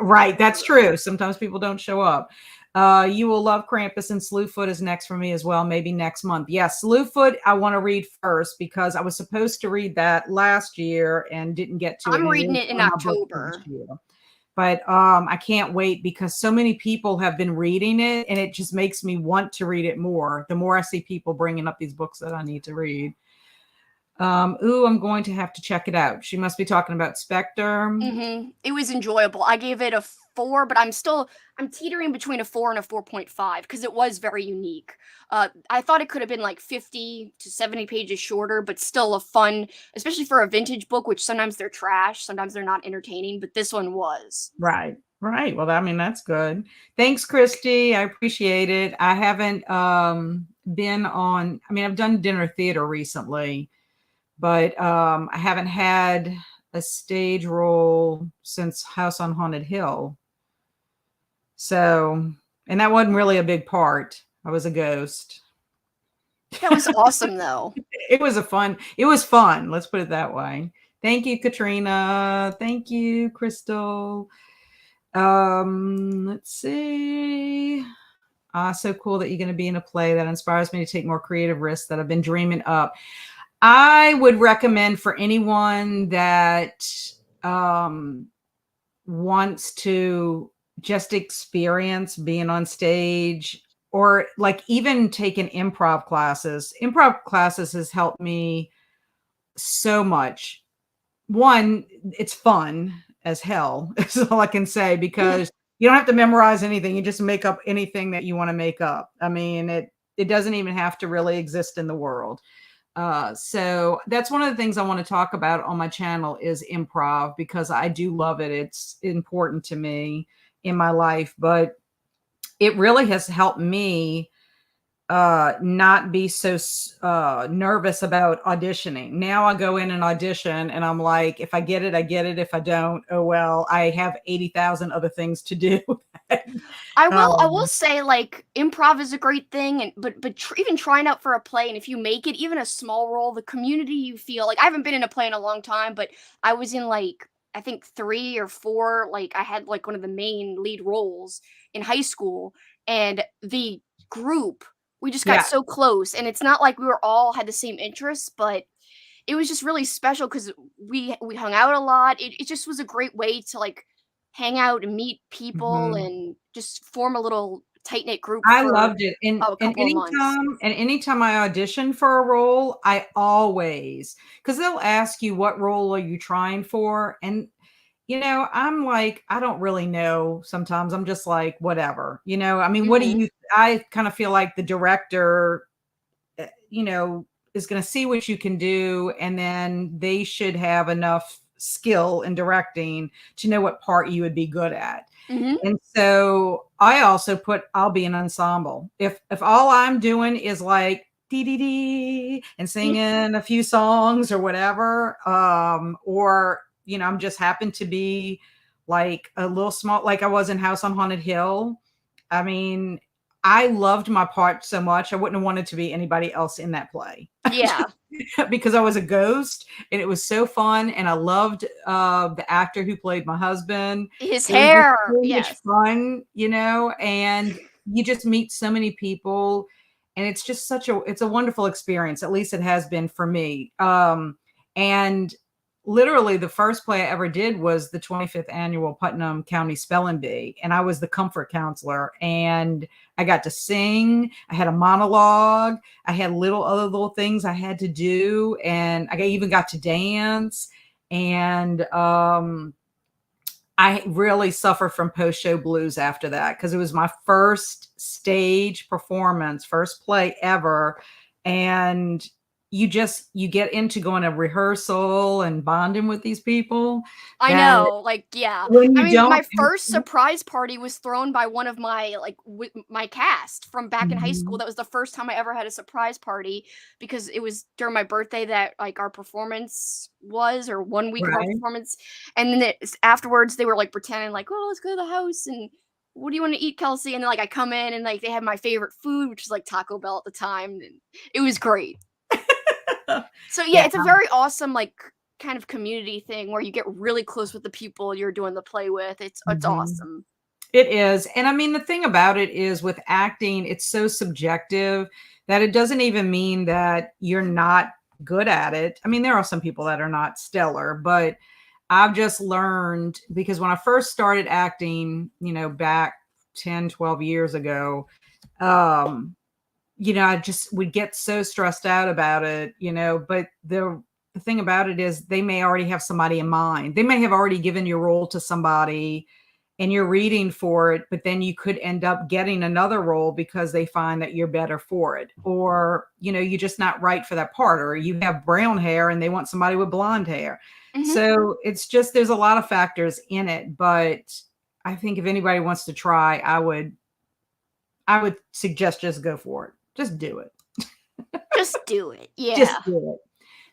[SPEAKER 1] right, that's true. Sometimes people don't show up. You will love Krampus, and Slewfoot is next for me as well, maybe next month. Yes, Slewfoot I want to read first because I was supposed to read that last year and didn't get to it.
[SPEAKER 2] I'm
[SPEAKER 1] And it
[SPEAKER 2] reading
[SPEAKER 1] is
[SPEAKER 2] it in
[SPEAKER 1] one of my books for this
[SPEAKER 2] October.
[SPEAKER 1] year. But I can't wait because so many people have been reading it, and it just makes me want to read it more. The more I see people bringing up these books that I need to read. I'm going to have to check it out. She must be talking about Spectre.
[SPEAKER 2] It was enjoyable. I gave it a 4, but I'm teetering between a 4 and a 4.5 because it was very unique. I thought it could have been like 50 to 70 pages shorter, but still a fun, especially for a vintage book, which sometimes they're trash, sometimes they're not entertaining, but this one was.
[SPEAKER 1] Right. Right. Well, I mean, that's good. Thanks, Christy. I appreciate it. I haven't been I've done dinner theater recently, but I haven't had a stage role since House on Haunted Hill. So, and that wasn't really a big part. I was a ghost.
[SPEAKER 2] That was awesome, though.
[SPEAKER 1] It was fun. Let's put it that way. Thank you, Katrina. Thank you, Crystal. Let's see. So cool that you're going to be in a play that inspires me to take more creative risks that I've been dreaming up. I would recommend for anyone that wants to just experience being on stage, or like even taking improv classes. Improv classes has helped me so much. One, it's fun as hell. That's all I can say, because you don't have to memorize anything. You just make up anything that you want to make up. I mean, it doesn't even have to really exist in the world. So that's one of the things I want to talk about on my channel is improv, because I do love it. It's important to me in my life, but it really has helped me not be so nervous about auditioning. Now I go in and audition and I'm like, if I get it, I get it. If I don't, oh well, I have 80,000 other things to do.
[SPEAKER 2] I will say, like, improv is a great thing, and but even trying out for a play, and if you make it, even a small role, the community you feel like, I haven't been in a play in a long time, but I was in, like, I think 3 or 4, like, I had, like, one of the main lead roles in high school, and the group, we just got
[SPEAKER 1] Yeah.
[SPEAKER 2] so close, and it's not like we were all had the same interests, but it was just really special because we hung out a lot. It just was a great way to, like, hang out and meet people
[SPEAKER 1] Mhm.
[SPEAKER 2] and just form a little tight-knit group
[SPEAKER 1] I
[SPEAKER 2] for
[SPEAKER 1] loved it. And
[SPEAKER 2] a couple of months.
[SPEAKER 1] anytime I audition for a role, I always, because they'll ask you, what role are you trying for? And I'm like, I don't really know. Sometimes I'm just like, whatever. I mean, what do
[SPEAKER 2] Mhm.
[SPEAKER 1] you I kind of feel like the director, uh, you know, is going to see what you can do, and then they should have enough skill in directing to know what part you would be good at.
[SPEAKER 2] Mhm.
[SPEAKER 1] And so I also put, I'll be an ensemble. If all I'm doing is like dee dee dee and singing a few songs or whatever, or I'm just happen to be like a little small, like I was in House on Haunted Hill. I mean, I loved my part so much. I wouldn't have wanted to be anybody else in that play.
[SPEAKER 2] Yeah.
[SPEAKER 1] Because I was a ghost and it was so fun. And I loved the actor who played my husband.
[SPEAKER 2] His
[SPEAKER 1] It was just
[SPEAKER 2] hair,
[SPEAKER 1] so much
[SPEAKER 2] yes.
[SPEAKER 1] fun, and you just meet so many people, and it's just it's a wonderful experience. At least it has been for me. And literally the first play I ever did was the 25th annual Putnam County Spelling Bee, and I was the comfort counselor, and I got to sing. I had a monologue. I had other little things I had to do, and I even got to dance. And I really suffered from post-show blues after that, because it was my first stage performance, first play ever. And you get into going to rehearsal and bonding with these people
[SPEAKER 2] I
[SPEAKER 1] that
[SPEAKER 2] know, like, yeah.
[SPEAKER 1] when
[SPEAKER 2] I
[SPEAKER 1] you
[SPEAKER 2] mean,
[SPEAKER 1] don't.
[SPEAKER 2] my first surprise party was thrown by one of my, like, my cast from back in high school.
[SPEAKER 1] Mhm.
[SPEAKER 2] That was the first time I ever had a surprise party because it was during my birthday that, like, our performance was, or 1 week of our
[SPEAKER 1] Right.
[SPEAKER 2] performance, and then afterwards, they were, like, pretending like, "Oh, let's go to the house, and what do you wanna eat, Kelsi?" And then, like, I come in and, like, they had my favorite food, which was, like, Taco Bell at the time, and it was great. So, yeah,
[SPEAKER 1] Yeah.
[SPEAKER 2] it's a very awesome, like, kind of community thing where you get really close with the people you're doing the play with. It's
[SPEAKER 1] Mhm.
[SPEAKER 2] awesome.
[SPEAKER 1] It is. And I mean, the thing about it is, with acting, it's so subjective that it doesn't even mean that you're not good at it. I mean, there are some people that are not stellar, but I've just learned, because when I first started acting, back 10, 12 years ago, um, I just would get so stressed out about it, but the thing about it is, they may already have somebody in mind. They may have already given your role to somebody and you're reading for it, but then you could end up getting another role because they find that you're better for it. Or, you're just not right for that part, or you have brown hair and they want somebody with blonde hair.
[SPEAKER 2] Mhm.
[SPEAKER 1] So it's just, there's a lot of factors in it, but I think if anybody wants to try, I would suggest just go for it. Just do it.
[SPEAKER 2] Just do it.
[SPEAKER 1] Just
[SPEAKER 2] Yeah.
[SPEAKER 1] do it.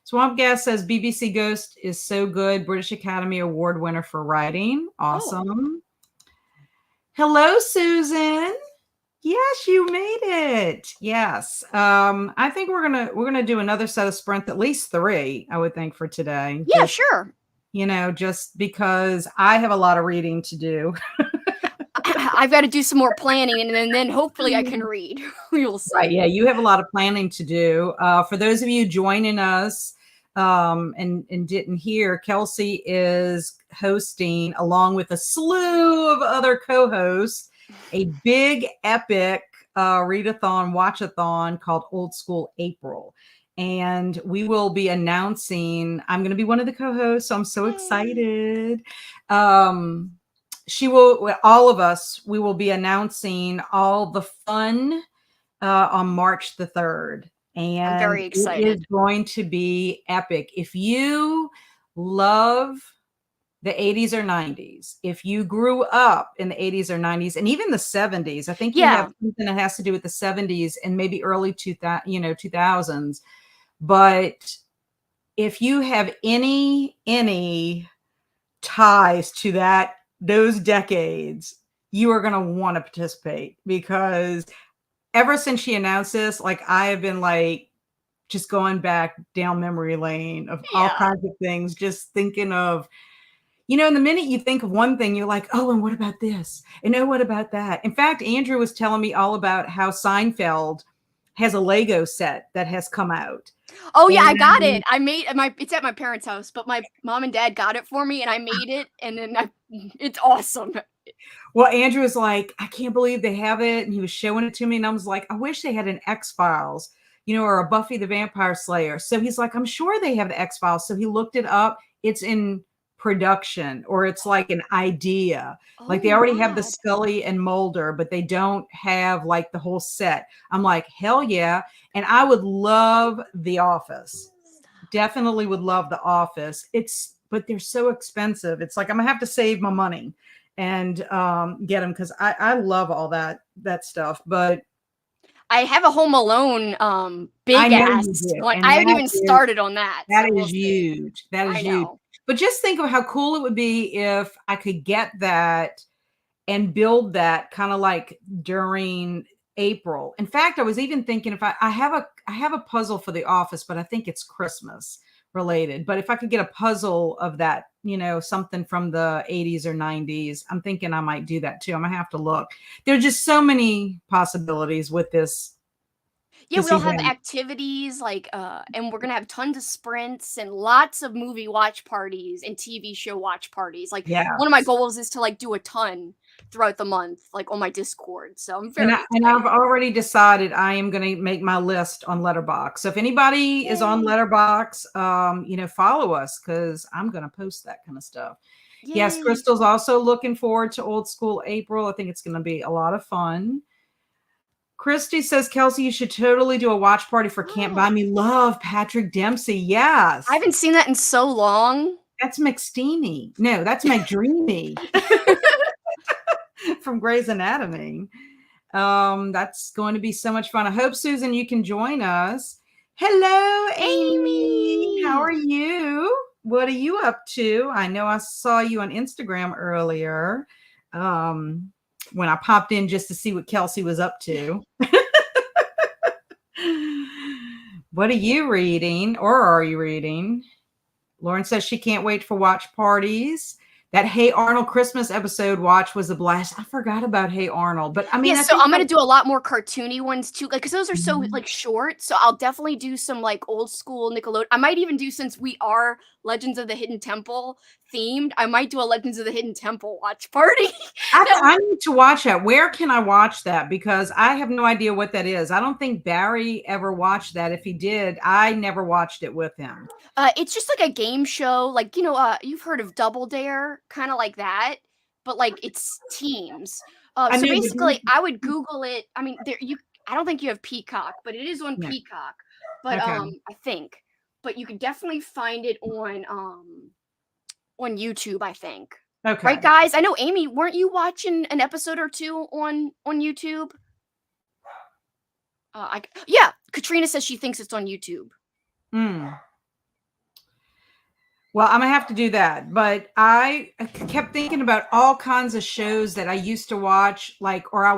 [SPEAKER 1] Swamp Gas says BBC Ghost is so good. British Academy Award winner for writing.
[SPEAKER 2] Oh.
[SPEAKER 1] Awesome. Hello, Susan. Yes, you made it. Yes. I think we're gonna do another set of sprint, at least 3, I would think, for today.
[SPEAKER 2] Yeah, sure.
[SPEAKER 1] Just because I have a lot of reading to do.
[SPEAKER 2] I've got to do some more planning, and then hopefully I can read. We'll see.
[SPEAKER 1] Right. Yeah, you have a lot of planning to do. For those of you joining us and didn't hear, Kelsi is hosting, along with a slew of other co-hosts, a big epic readathon, watchathon called Old School April. And we will be announcing, I'm going to be one of the co-hosts, so I'm so excited. All of us, we will be announcing all the fun on March the 3rd. And
[SPEAKER 2] I'm very excited.
[SPEAKER 1] It is going to be epic. If you love the 80s or 90s, if you grew up in the 80s or 90s, and even the 70s, I think you have something that has to do with the 70s and maybe early 2000s. But if you have any ties to those decades, you are going to want to participate, because ever since she announced this, like, I have been like just going back down memory lane of all kinds of things, just thinking of, and the minute you think of one thing, you're like, oh, and what about this? And oh, what about that? In fact, Andrew was telling me all about how Seinfeld has a Lego set that has come out.
[SPEAKER 2] Oh yeah, I got it. I made it's at my parents' house, but my mom and dad got it for me, and I made it, and then it's awesome.
[SPEAKER 1] Well, Andrew was like, I can't believe they have it. And he was showing it to me. And I was like, I wish they had an X-Files, or a Buffy the Vampire Slayer. So he's like, I'm sure they have the X-Files. So he looked it up. It's in production, or it's like an idea. Like, they already have the Scully and Mulder, but they don't have like the whole set. I'm like, hell yeah. And I would love The Office. Definitely would love The Office. But they're so expensive. It's like, I'm gonna have to save my money and get them, because I love all that stuff. But
[SPEAKER 2] I have a Home Alone big ass one. I haven't even started on that.
[SPEAKER 1] That is huge. That is huge. But just think of how cool it would be if I could get that and build that kind of like during April. In fact, I was even thinking, if I have a puzzle for The Office, but I think it's Christmas related. But if I could get a puzzle of that, something from the 80s or 90s, I'm thinking I might do that too. I'm gonna have to look. There's just so many possibilities with this.
[SPEAKER 2] Yeah, we'll have activities and we're gonna have tons of sprints and lots of movie watch parties and TV show watch parties. Like, one of my goals is to do a ton throughout the month, on my Discord. So I'm very
[SPEAKER 1] and I've already decided I am going to make my list on Letterboxd. So if anybody is on Letterboxd, follow us, because I'm going to post that kind of stuff. Yay. Yes, Crystal's also looking forward to Old School April. I think it's going to be a lot of fun. Christy says, Kelsi, you should totally do a watch party for Can't Buy Me Love. Patrick Dempsey. Yes.
[SPEAKER 2] I haven't seen that in so long.
[SPEAKER 1] That's McSteamy. No, that's McDreamy. From Grey's Anatomy. That's going to be so much fun. I hope, Susan, you can join us. Hello, Amy. How are you? What are you up to? I know I saw you on Instagram earlier, when I popped in just to see what Kelsi was up to. What are you reading, or are you reading? Lauren says she can't wait for watch parties. That Hey Arnold Christmas episode watch was a blast. I forgot about Hey Arnold, but I mean,
[SPEAKER 2] so I'm gonna do a lot more cartoony ones too, because those are so short. So I'll definitely do some old school Nickelodeon. I might even do, since we are Legends of the Hidden Temple themed, I might do a Legends of the Hidden Temple watch party.
[SPEAKER 1] I need to watch that. Where can I watch that? Because I have no idea what that is. I don't think Barry ever watched that. If he did, I never watched it with him.
[SPEAKER 2] It's just like a game show, you've heard of Double Dare, kind of like that, but it's teams. So basically, I would Google it. I mean, I don't think you have Peacock, but it is on Peacock. But I think, but you can definitely find it on YouTube, I think.
[SPEAKER 1] Okay.
[SPEAKER 2] Right, guys? I know, Amy, weren't you watching an episode or two on YouTube? Yeah, Katrina says she thinks it's on YouTube.
[SPEAKER 1] Well, I'm gonna have to do that. But I kept thinking about all kinds of shows that I used to watch, like, or I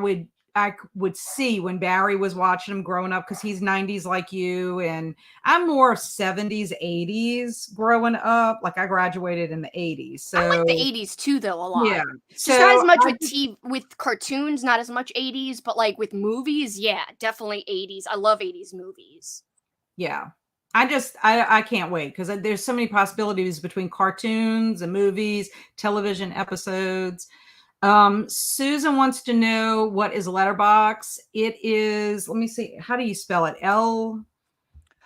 [SPEAKER 1] would see when Barry was watching them growing up because he's 90s like you, and I'm more 70s, 80s growing up. Like I graduated in the 80s.
[SPEAKER 2] I like the
[SPEAKER 1] So
[SPEAKER 2] 80s too, though, a
[SPEAKER 1] yeah.
[SPEAKER 2] lot. Just not as
[SPEAKER 1] So
[SPEAKER 2] much
[SPEAKER 1] I
[SPEAKER 2] with with cartoons, not as much 80s, but like with movies, yeah, definitely 80s. I love 80s movies.
[SPEAKER 1] yeah. I can't wait because there's so many possibilities between cartoons and movies, television episodes. Susan wants to know what is letterbox. It is, let me see, how do you spell it? L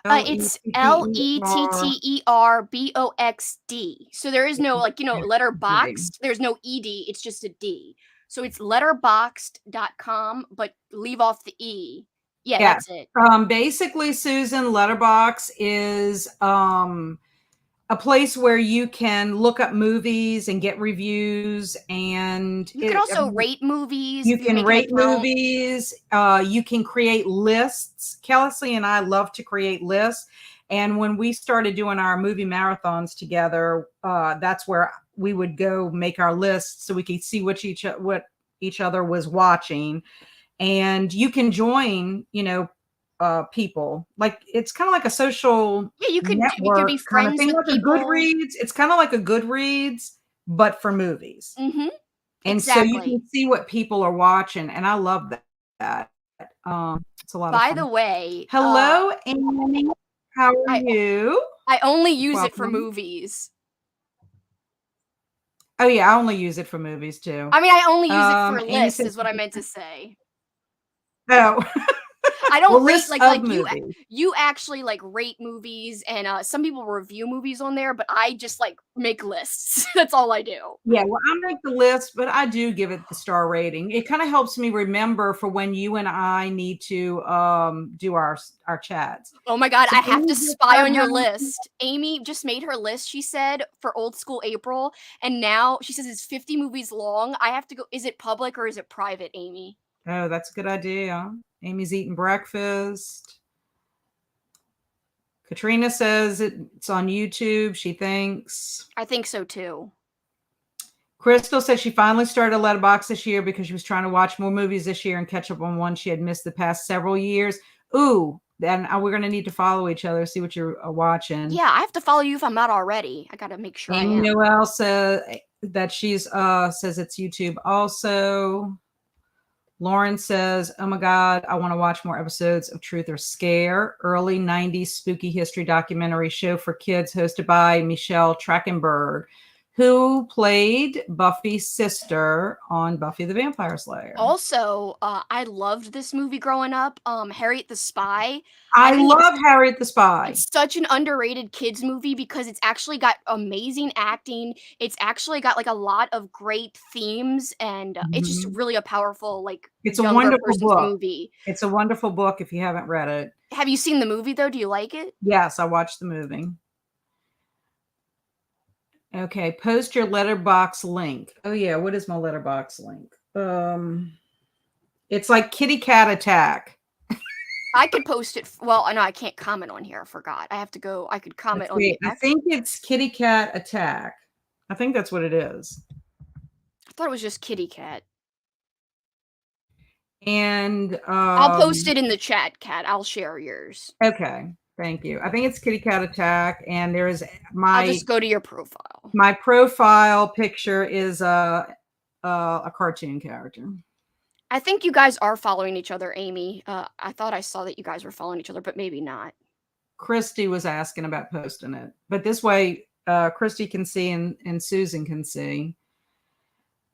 [SPEAKER 1] E
[SPEAKER 2] It's
[SPEAKER 1] T T E R.
[SPEAKER 2] Letterboxd. So there is no like,
[SPEAKER 1] Okay.
[SPEAKER 2] letterboxed. There's no ed, it's just a d. So it's letterboxd.com, but leave off the e. Yeah,
[SPEAKER 1] Yeah.
[SPEAKER 2] that's it.
[SPEAKER 1] Basically, Susan, letterbox is a place where you can look up movies and get reviews, and
[SPEAKER 2] You can also rate movies
[SPEAKER 1] you
[SPEAKER 2] if you
[SPEAKER 1] can
[SPEAKER 2] make an
[SPEAKER 1] rate
[SPEAKER 2] account.
[SPEAKER 1] movies. You can create lists. Kelsi and I love to create lists. And when we started doing our movie marathons together, that's where we would go make our lists so we could see what each other was watching. And you can join, people. Like it's kind of like a social
[SPEAKER 2] Yeah, you could be
[SPEAKER 1] network kind of
[SPEAKER 2] friends
[SPEAKER 1] thing,
[SPEAKER 2] with
[SPEAKER 1] like a
[SPEAKER 2] people.
[SPEAKER 1] Goodreads. It's kind of like a Goodreads, but for movies.
[SPEAKER 2] Mhm.
[SPEAKER 1] And so you
[SPEAKER 2] Exactly.
[SPEAKER 1] can see what people are watching, and I love that. It's a lot of
[SPEAKER 2] By the
[SPEAKER 1] fun.
[SPEAKER 2] way,
[SPEAKER 1] Hello, Amy. How are
[SPEAKER 2] I
[SPEAKER 1] you?
[SPEAKER 2] I only use it for
[SPEAKER 1] Welcome.
[SPEAKER 2] movies.
[SPEAKER 1] Oh yeah, I only use it for movies too.
[SPEAKER 2] I mean, I only use it for
[SPEAKER 1] Amy
[SPEAKER 2] lists
[SPEAKER 1] says,
[SPEAKER 2] is what I meant to say.
[SPEAKER 1] oh,
[SPEAKER 2] I
[SPEAKER 1] well,
[SPEAKER 2] don't rate
[SPEAKER 1] lists
[SPEAKER 2] like
[SPEAKER 1] of
[SPEAKER 2] you
[SPEAKER 1] movies.
[SPEAKER 2] you actually like rate movies and some people review movies on there, but I just like make lists. That's all I do.
[SPEAKER 1] Yeah, well, I make the list, but I do give it the star rating. It kind of helps me remember for when you and I need to do our chats.
[SPEAKER 2] Oh my god,
[SPEAKER 1] So
[SPEAKER 2] I have
[SPEAKER 1] Amy
[SPEAKER 2] to
[SPEAKER 1] just
[SPEAKER 2] spy
[SPEAKER 1] got
[SPEAKER 2] on your
[SPEAKER 1] home.
[SPEAKER 2] list. Amy just made her list, she said, for Old School April, and now she says it's 50 movies long. I have to go. Is it public or is it private, Amy?
[SPEAKER 1] Oh, that's a good idea. Amy's eating breakfast. Katrina says it's on YouTube, she thinks.
[SPEAKER 2] I think so too.
[SPEAKER 1] Crystal said she finally started Letterbox this year because she was trying to watch more movies this year and catch up on one she had missed the past several years. Ooh, then we're going to need to follow each other, see what you're watching.
[SPEAKER 2] Yeah, I have to follow you if I'm not already. I gotta make sure I
[SPEAKER 1] Amy
[SPEAKER 2] am.
[SPEAKER 1] Noel says that she's says it's YouTube also. Lauren says, "Oh my God, I want to watch more episodes of Truth or Scare, early 90s spooky history documentary show for kids hosted by Michelle Trachtenberg, who played Buffy's sister on Buffy the Vampire Slayer."
[SPEAKER 2] Also, I loved this movie growing up, Harriet the Spy. I
[SPEAKER 1] I
[SPEAKER 2] think it's
[SPEAKER 1] love Harriet the Spy.
[SPEAKER 2] it's such an underrated kids movie because it's actually got amazing acting. It's actually got like a lot of great themes, and it's just
[SPEAKER 1] Mhm.
[SPEAKER 2] really a powerful like
[SPEAKER 1] It's a
[SPEAKER 2] younger
[SPEAKER 1] wonderful
[SPEAKER 2] person's
[SPEAKER 1] book.
[SPEAKER 2] movie.
[SPEAKER 1] It's a wonderful book if you haven't read it.
[SPEAKER 2] Have you seen the movie though? Do you like it?
[SPEAKER 1] Yes, I watched the movie. Okay, post your letterbox link. Oh yeah, what is my letterbox link? It's like kitty cat attack.
[SPEAKER 2] I could post it. Well, I know I can't comment on here. I forgot. I have to go. I could comment
[SPEAKER 1] Let's
[SPEAKER 2] on the
[SPEAKER 1] see. I think it's kitty cat attack. I think that's what it is.
[SPEAKER 2] I thought it was just Kitty Cat.
[SPEAKER 1] And
[SPEAKER 2] I'll post it in the chat, Cat. I'll share yours.
[SPEAKER 1] okay, thank you. I think it's kitty cat attack, and there's
[SPEAKER 2] I'll
[SPEAKER 1] my
[SPEAKER 2] just go to your profile.
[SPEAKER 1] my profile picture is a cartoon character.
[SPEAKER 2] I think you guys are following each other, Amy. I thought I saw that you guys were following each other, but maybe not.
[SPEAKER 1] Christy was asking about posting it, but this way Christy can see and Susan can see.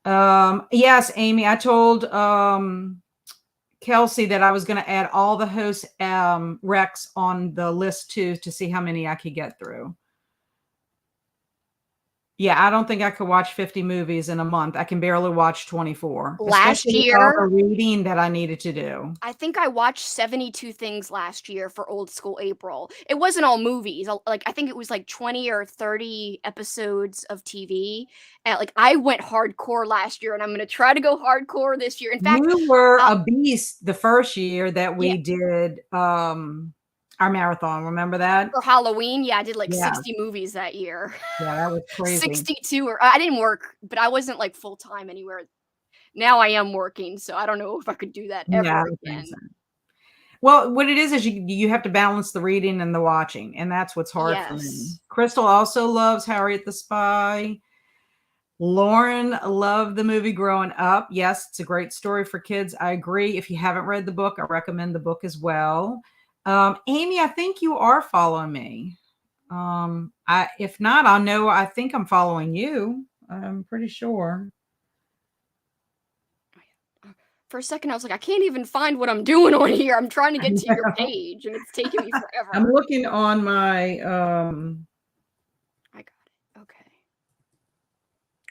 [SPEAKER 1] Yes, Amy, I told Kelsi that I was going to add all the host recs on the list too to see how many I could get through. Yeah, I don't think I could watch 50 movies in a month. I can barely watch 24,
[SPEAKER 2] Last
[SPEAKER 1] especially with all the
[SPEAKER 2] year,
[SPEAKER 1] reading that I needed to do.
[SPEAKER 2] I think I watched 72 things last year for Old School April. It wasn't all movies. Like I think it was like 20 or 30 episodes of TV. And like I went hardcore last year and I'm going to try to go hardcore this year. In fact,
[SPEAKER 1] You were
[SPEAKER 2] uh,
[SPEAKER 1] a beast the first year that
[SPEAKER 2] yeah,
[SPEAKER 1] we did. Our marathon, remember that?
[SPEAKER 2] For Halloween, yeah, I did like
[SPEAKER 1] Yeah.
[SPEAKER 2] 60 movies that year.
[SPEAKER 1] Yeah, that was crazy.
[SPEAKER 2] 62 or I didn't work, but I wasn't like full time anywhere. Now I am working, so I don't know if I could do that
[SPEAKER 1] Yeah, I
[SPEAKER 2] ever
[SPEAKER 1] don't think so.
[SPEAKER 2] again.
[SPEAKER 1] Well, what it is you have to balance the reading and the watching, and that's what's hard for me.
[SPEAKER 2] Yes.
[SPEAKER 1] Crystal also loves Harriet the Spy. Lauren loved the movie growing up. Yes, it's a great story for kids. I agree. If you haven't read the book, I recommend the book as well. Amy, I think you are following me. If not, I'll know. I think I'm following you. I'm pretty sure.
[SPEAKER 2] For a second, I was like, I can't even find what I'm doing on here. I'm trying to
[SPEAKER 1] I
[SPEAKER 2] get to your
[SPEAKER 1] know.
[SPEAKER 2] page, and it's taking me
[SPEAKER 1] I'm
[SPEAKER 2] forever.
[SPEAKER 1] looking on my
[SPEAKER 2] I got it. Okay.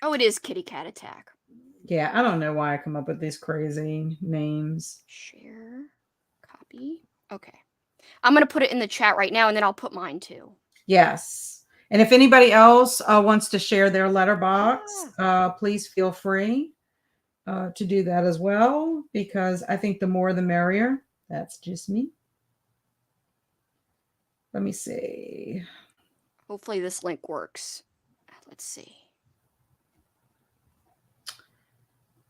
[SPEAKER 2] Oh, it is Kitty Cat Attack.
[SPEAKER 1] yeah, I don't know why I come up with these crazy names.
[SPEAKER 2] Share. Copy. Okay. I'm going to put it in the chat right now, and then I'll put mine too.
[SPEAKER 1] Yes. And if anybody else wants to share their letterbox,
[SPEAKER 2] Ah.
[SPEAKER 1] please feel free to do that as well, because I think the more the merrier. That's just me. Let me see.
[SPEAKER 2] Hopefully this link works. Let's see.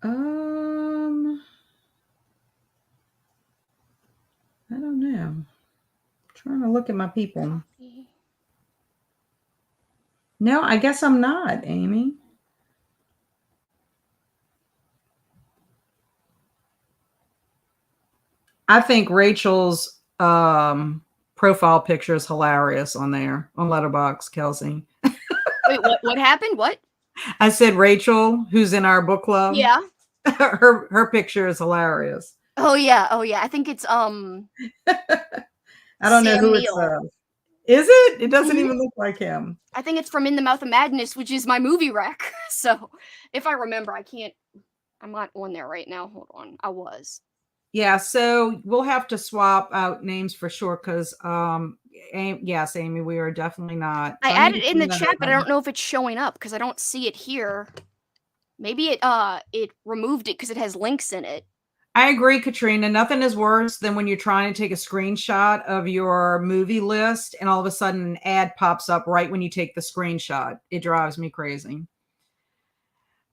[SPEAKER 1] I don't know. I'm trying to look at my people.
[SPEAKER 2] Copy.
[SPEAKER 1] No, I guess I'm not, Amy. I think Rachel's profile picture is hilarious on there on Letterboxd, Kelsi.
[SPEAKER 2] Wait, what happened? What?
[SPEAKER 1] I said Rachel, who's in our book club.
[SPEAKER 2] Yeah.
[SPEAKER 1] her picture is hilarious.
[SPEAKER 2] Oh yeah. Oh yeah. I think it's
[SPEAKER 1] I don't know
[SPEAKER 2] Sam
[SPEAKER 1] who it's
[SPEAKER 2] Neill.
[SPEAKER 1] Is it? It doesn't
[SPEAKER 2] Mhm.
[SPEAKER 1] even look like him.
[SPEAKER 2] I think it's from In the Mouth of Madness, which is my movie rec. So if I remember, I'm not on there right now. Hold on. I was.
[SPEAKER 1] Yeah, so we'll have to swap out names for sure because yes, Amy, we are definitely not.
[SPEAKER 2] I
[SPEAKER 1] So I need
[SPEAKER 2] added
[SPEAKER 1] to
[SPEAKER 2] it in
[SPEAKER 1] turn
[SPEAKER 2] the
[SPEAKER 1] that
[SPEAKER 2] chat, but I
[SPEAKER 1] over.
[SPEAKER 2] don't know if it's showing up because I don't see it here. Maybe it removed it because it has links in it.
[SPEAKER 1] I agree, Katrina. Nothing is worse than when you're trying to take a screenshot of your movie list and all of a sudden an ad pops up right when you take the screenshot. It drives me crazy.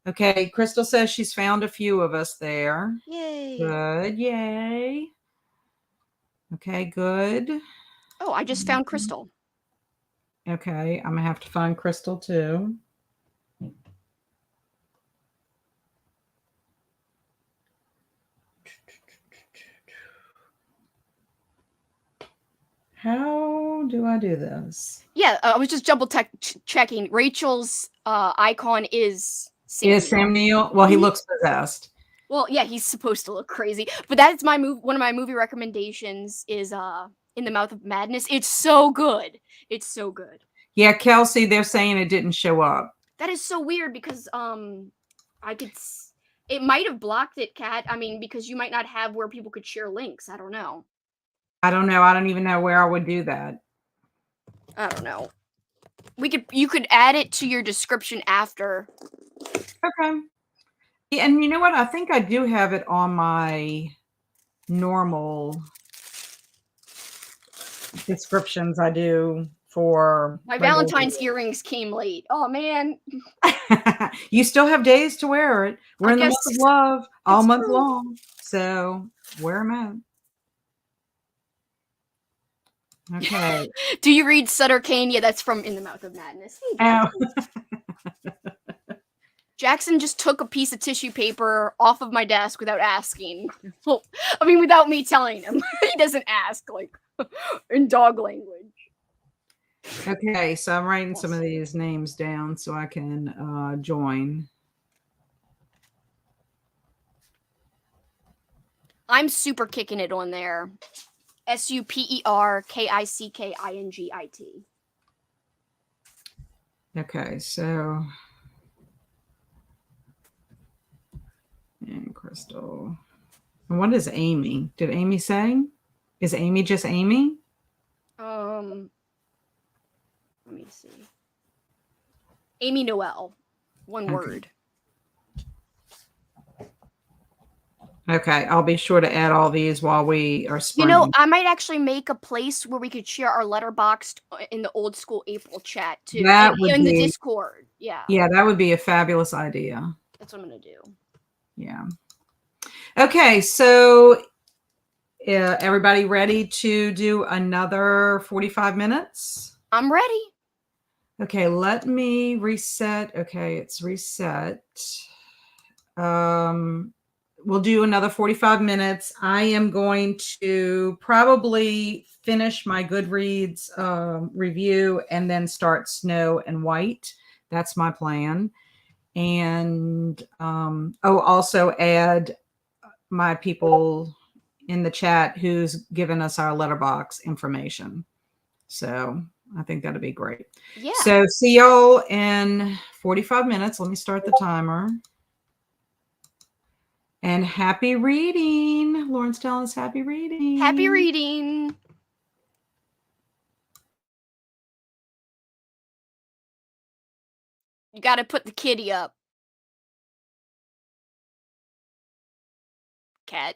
[SPEAKER 1] Okay, Crystal says she's found a few of us there.
[SPEAKER 2] Yay.
[SPEAKER 1] Good, yay. Okay, good.
[SPEAKER 2] Oh, I just found Crystal.
[SPEAKER 1] Okay, I'm gonna have to find Crystal too. How do I do this?
[SPEAKER 2] Yeah, I was just checking. Rachel's icon is Sam
[SPEAKER 1] Is
[SPEAKER 2] Neill.
[SPEAKER 1] Sam Neill? Well, he
[SPEAKER 2] Mhm.
[SPEAKER 1] looks possessed.
[SPEAKER 2] Well, yeah, he's supposed to look crazy. But that's my one of my movie recommendations is In the Mouth of Madness. It's so good. It's so good.
[SPEAKER 1] Yeah, Kelsi, they're saying it didn't show up.
[SPEAKER 2] That is so weird because I could it might have blocked it, Kat. I mean, because you might not have where people could share links. I don't know.
[SPEAKER 1] I don't know. I don't even know where I would do that.
[SPEAKER 2] I don't know. You could add it to your description after.
[SPEAKER 1] Okay. Yeah, and you know what? I think I do have it on my normal descriptions I do for
[SPEAKER 2] My
[SPEAKER 1] regular.
[SPEAKER 2] Valentine's earrings came late. Oh man.
[SPEAKER 1] You still have days to wear it. We're
[SPEAKER 2] I
[SPEAKER 1] in the
[SPEAKER 2] guess
[SPEAKER 1] month of love all
[SPEAKER 2] it's
[SPEAKER 1] month
[SPEAKER 2] true.
[SPEAKER 1] long. So wear them out. Okay.
[SPEAKER 2] Do you read Sutter Kane? Yeah, that's from In the Mouth of Madness. Hey, Jackson. Jackson just took a piece of tissue paper off of my desk without asking. Well, I mean, without me telling him. He doesn't ask, like, in dog language.
[SPEAKER 1] Okay, so I'm writing some of these names down so I can join.
[SPEAKER 2] I'm super kicking it on there. SUPERKICKINGIT.
[SPEAKER 1] Okay, so and Crystal. And what is Amy? Did Amy say? Is Amy just Amy?
[SPEAKER 2] Let me see. Amy Noel. One word.
[SPEAKER 1] Okay, I'll be sure to add all these while we are
[SPEAKER 2] You know,
[SPEAKER 1] sprinting.
[SPEAKER 2] I might actually make a place where we could share our letterboxd in the old school April chat too, and
[SPEAKER 1] That would
[SPEAKER 2] in the
[SPEAKER 1] be,
[SPEAKER 2] Discord. Yeah,
[SPEAKER 1] yeah, that would be a fabulous idea.
[SPEAKER 2] that's what I'm gonna do.
[SPEAKER 1] Yeah. Okay, so everybody ready to do another 45 minutes?
[SPEAKER 2] I'm ready.
[SPEAKER 1] Okay, let me reset. Okay, it's reset. Um, we'll do another 45 minutes. I am going to probably finish my Goodreads review and then start Snow and White. That's my plan. And also add my people in the chat who's given us our letterbox information. So I think that'd be great.
[SPEAKER 2] Yeah.
[SPEAKER 1] So see y'all in 45 minutes. Let me start the timer. And happy reading. Lauren's telling us happy reading.
[SPEAKER 2] Happy reading. You got to put the kitty up. Cat.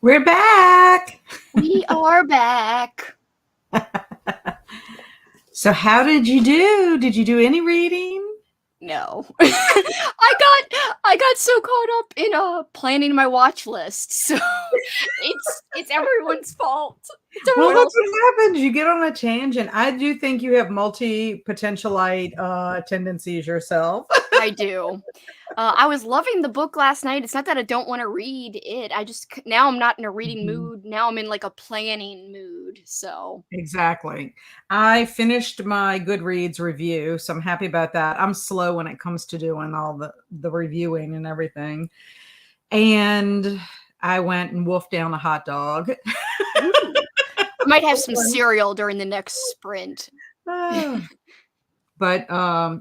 [SPEAKER 1] We're back.
[SPEAKER 2] We are back.
[SPEAKER 1] So how did you do? Did you do any reading?
[SPEAKER 2] No. I got so caught up in planning my watch list. So it's everyone's fault. It's
[SPEAKER 1] Well,
[SPEAKER 2] everyone
[SPEAKER 1] look
[SPEAKER 2] else's.
[SPEAKER 1] what happens. You get on a tangent. I do think you have multi-potentialite tendencies yourself.
[SPEAKER 2] I do. I was loving the book last night. It's not that I don't want to read it. Now I'm not in a reading mood. Now I'm in like a planning mood. So
[SPEAKER 1] Exactly. I finished my Goodreads review, so I'm happy about that. I'm slow when it comes to doing all the reviewing and everything. And I went and wolfed down a hot dog.
[SPEAKER 2] ooh. I might have some cereal during the next sprint.
[SPEAKER 1] But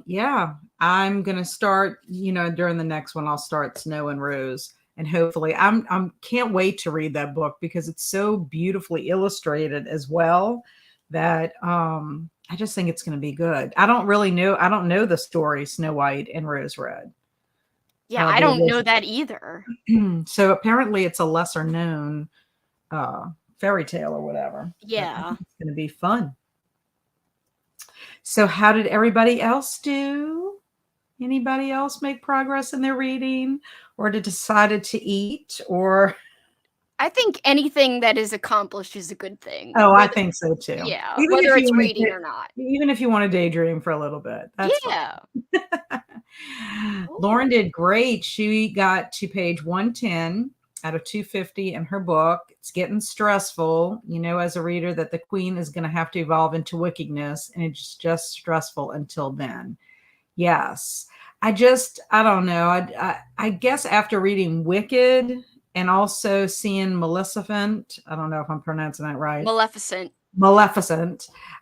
[SPEAKER 1] yeah, I'm gonna start, during the next one I'll start Snow and Rose. And hopefully I'm can't wait to read that book because it's so beautifully illustrated as well that I just think it's gonna be good. I don't know the story Snow White and Rose Red.
[SPEAKER 2] Yeah, I don't know that either.
[SPEAKER 1] So apparently it's a lesser known fairy tale or whatever.
[SPEAKER 2] Yeah.
[SPEAKER 1] It's gonna be fun. So how did everybody else do? Anybody else make progress in their reading or decided to eat or?
[SPEAKER 2] I think anything that is accomplished is a good thing.
[SPEAKER 1] Oh, I think so too.
[SPEAKER 2] Yeah,
[SPEAKER 1] Even
[SPEAKER 2] whether
[SPEAKER 1] if
[SPEAKER 2] it's
[SPEAKER 1] you
[SPEAKER 2] reading or not.
[SPEAKER 1] even if you want to daydream for a little bit, that's
[SPEAKER 2] Yeah.
[SPEAKER 1] fine. Lauren did great. She got to page 110 out of 250 in her book. It's getting stressful, as a reader, that the queen is going to have to evolve into wickedness, and it's just stressful until then. Yes. I don't know. I guess after reading Wicked and also seeing Maleficent, I don't know if I'm pronouncing that right. Maleficent.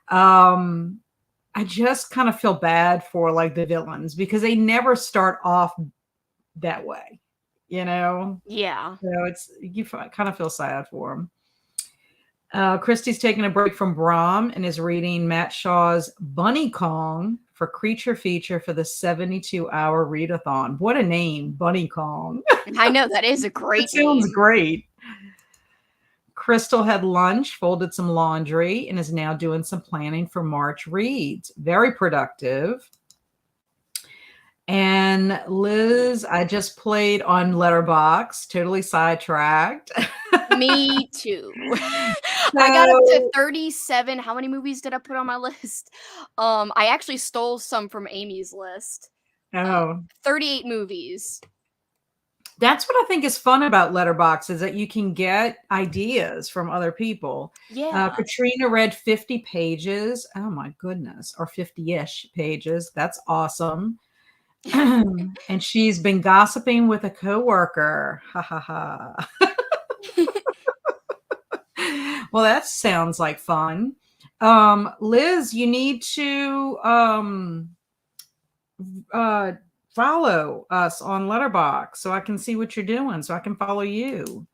[SPEAKER 1] I just kind of feel bad for like the villains because they never start off that way,
[SPEAKER 2] Yeah.
[SPEAKER 1] So you kind of feel sad for them. Christy's taking a break from Brahm and is reading Matt Shaw's Bunny Kong for Creature Feature for the 72-hour readathon. What a name, Bunny Kong.
[SPEAKER 2] I know, that is a great
[SPEAKER 1] name. Sounds great. Crystal had lunch, folded some laundry, and is now doing some planning for March reads. Very productive. And Liz, I just played on Letterboxd, totally sidetracked.
[SPEAKER 2] Me too. I got up to 37. How many movies did I put on my list? I actually stole some from Amy's list. 38 movies.
[SPEAKER 1] That's what I think is fun about Letterboxd is that you can get ideas from other people.
[SPEAKER 2] Yeah.
[SPEAKER 1] Katrina read 50 pages. Oh my goodness. Or 50-ish pages. That's awesome. And she's been gossiping with a coworker. Ha ha ha. Well, that sounds like fun. Liz, you need to follow us on Letterboxd so I can see what you're doing, so I can follow you.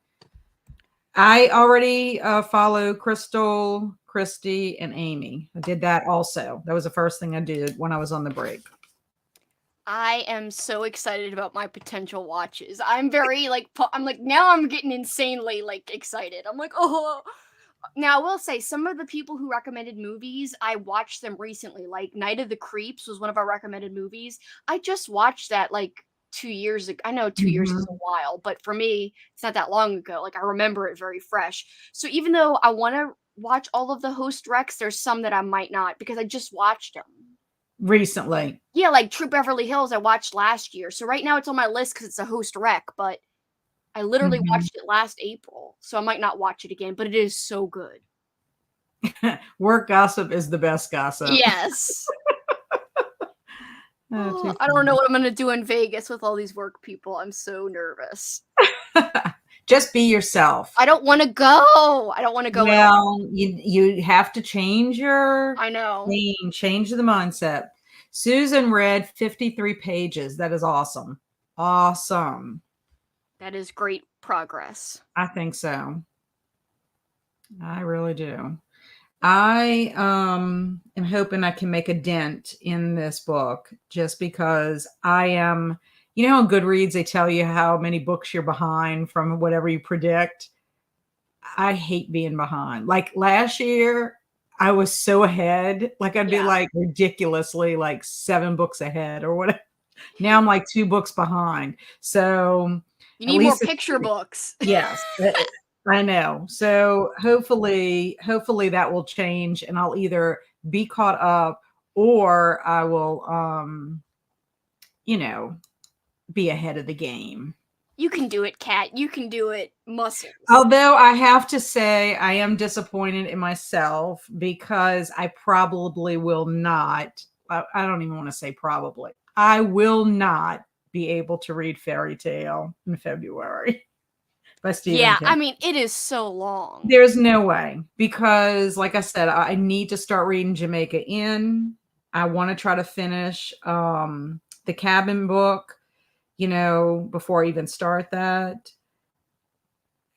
[SPEAKER 1] I already follow Crystal, Christy, and Amy. I did that also. That was the first thing I did when I was on the break.
[SPEAKER 2] I am so excited about my potential watches. I'm very now I'm getting insanely excited. I'm like, oh. Now I will say some of the people who recommended movies, I watched them recently. Like Night of the Creeps was one of our recommended movies. I just watched that 2 years ago. I know 2 years is a while, but for me, it's not that long ago. Like I remember it very fresh. So even though I want to watch all of the host recs, there's some that I might not because I just watched them
[SPEAKER 1] recently.
[SPEAKER 2] Yeah, like True Beverly Hills I watched last year. So right now it's on my list because it's a host rec, but I literally watched it last April. So I might not watch it again, but it is so good.
[SPEAKER 1] Work gossip is the best gossip.
[SPEAKER 2] Yes. I don't know what I'm going to do in Vegas with all these work people. I'm so nervous.
[SPEAKER 1] Just be yourself.
[SPEAKER 2] I don't want to go.
[SPEAKER 1] Well, you have to change your
[SPEAKER 2] I know.
[SPEAKER 1] Change the mindset. Susan read 53 pages. That is awesome. Awesome.
[SPEAKER 2] That is great progress.
[SPEAKER 1] I think so. I really do. I am hoping I can make a dent in this book just because I am, on Goodreads, they tell you how many books you're behind from whatever you predict. I hate being behind. Like last year, I was so ahead. Like I'd be
[SPEAKER 2] Yeah.
[SPEAKER 1] like ridiculously like 7 books ahead or whatever. Now I'm like 2 books behind. So
[SPEAKER 2] You
[SPEAKER 1] at
[SPEAKER 2] need more
[SPEAKER 1] least
[SPEAKER 2] picture books.
[SPEAKER 1] yes, I know. So hopefully that will change and I'll either be caught up or I will you know, be ahead of the game.
[SPEAKER 2] You can do it, Kat. You can do it. Muscles.
[SPEAKER 1] Although I have to say I am disappointed in myself because I probably will not, I don't even want to say probably. I will not be able to read Fairy Tale in February by Stephen
[SPEAKER 2] Yeah,
[SPEAKER 1] King.
[SPEAKER 2] I mean, it is so long.
[SPEAKER 1] There's no way because, like I said, I need to start reading Jamaica Inn. I want to try to finish the Cabin book, before I even start that.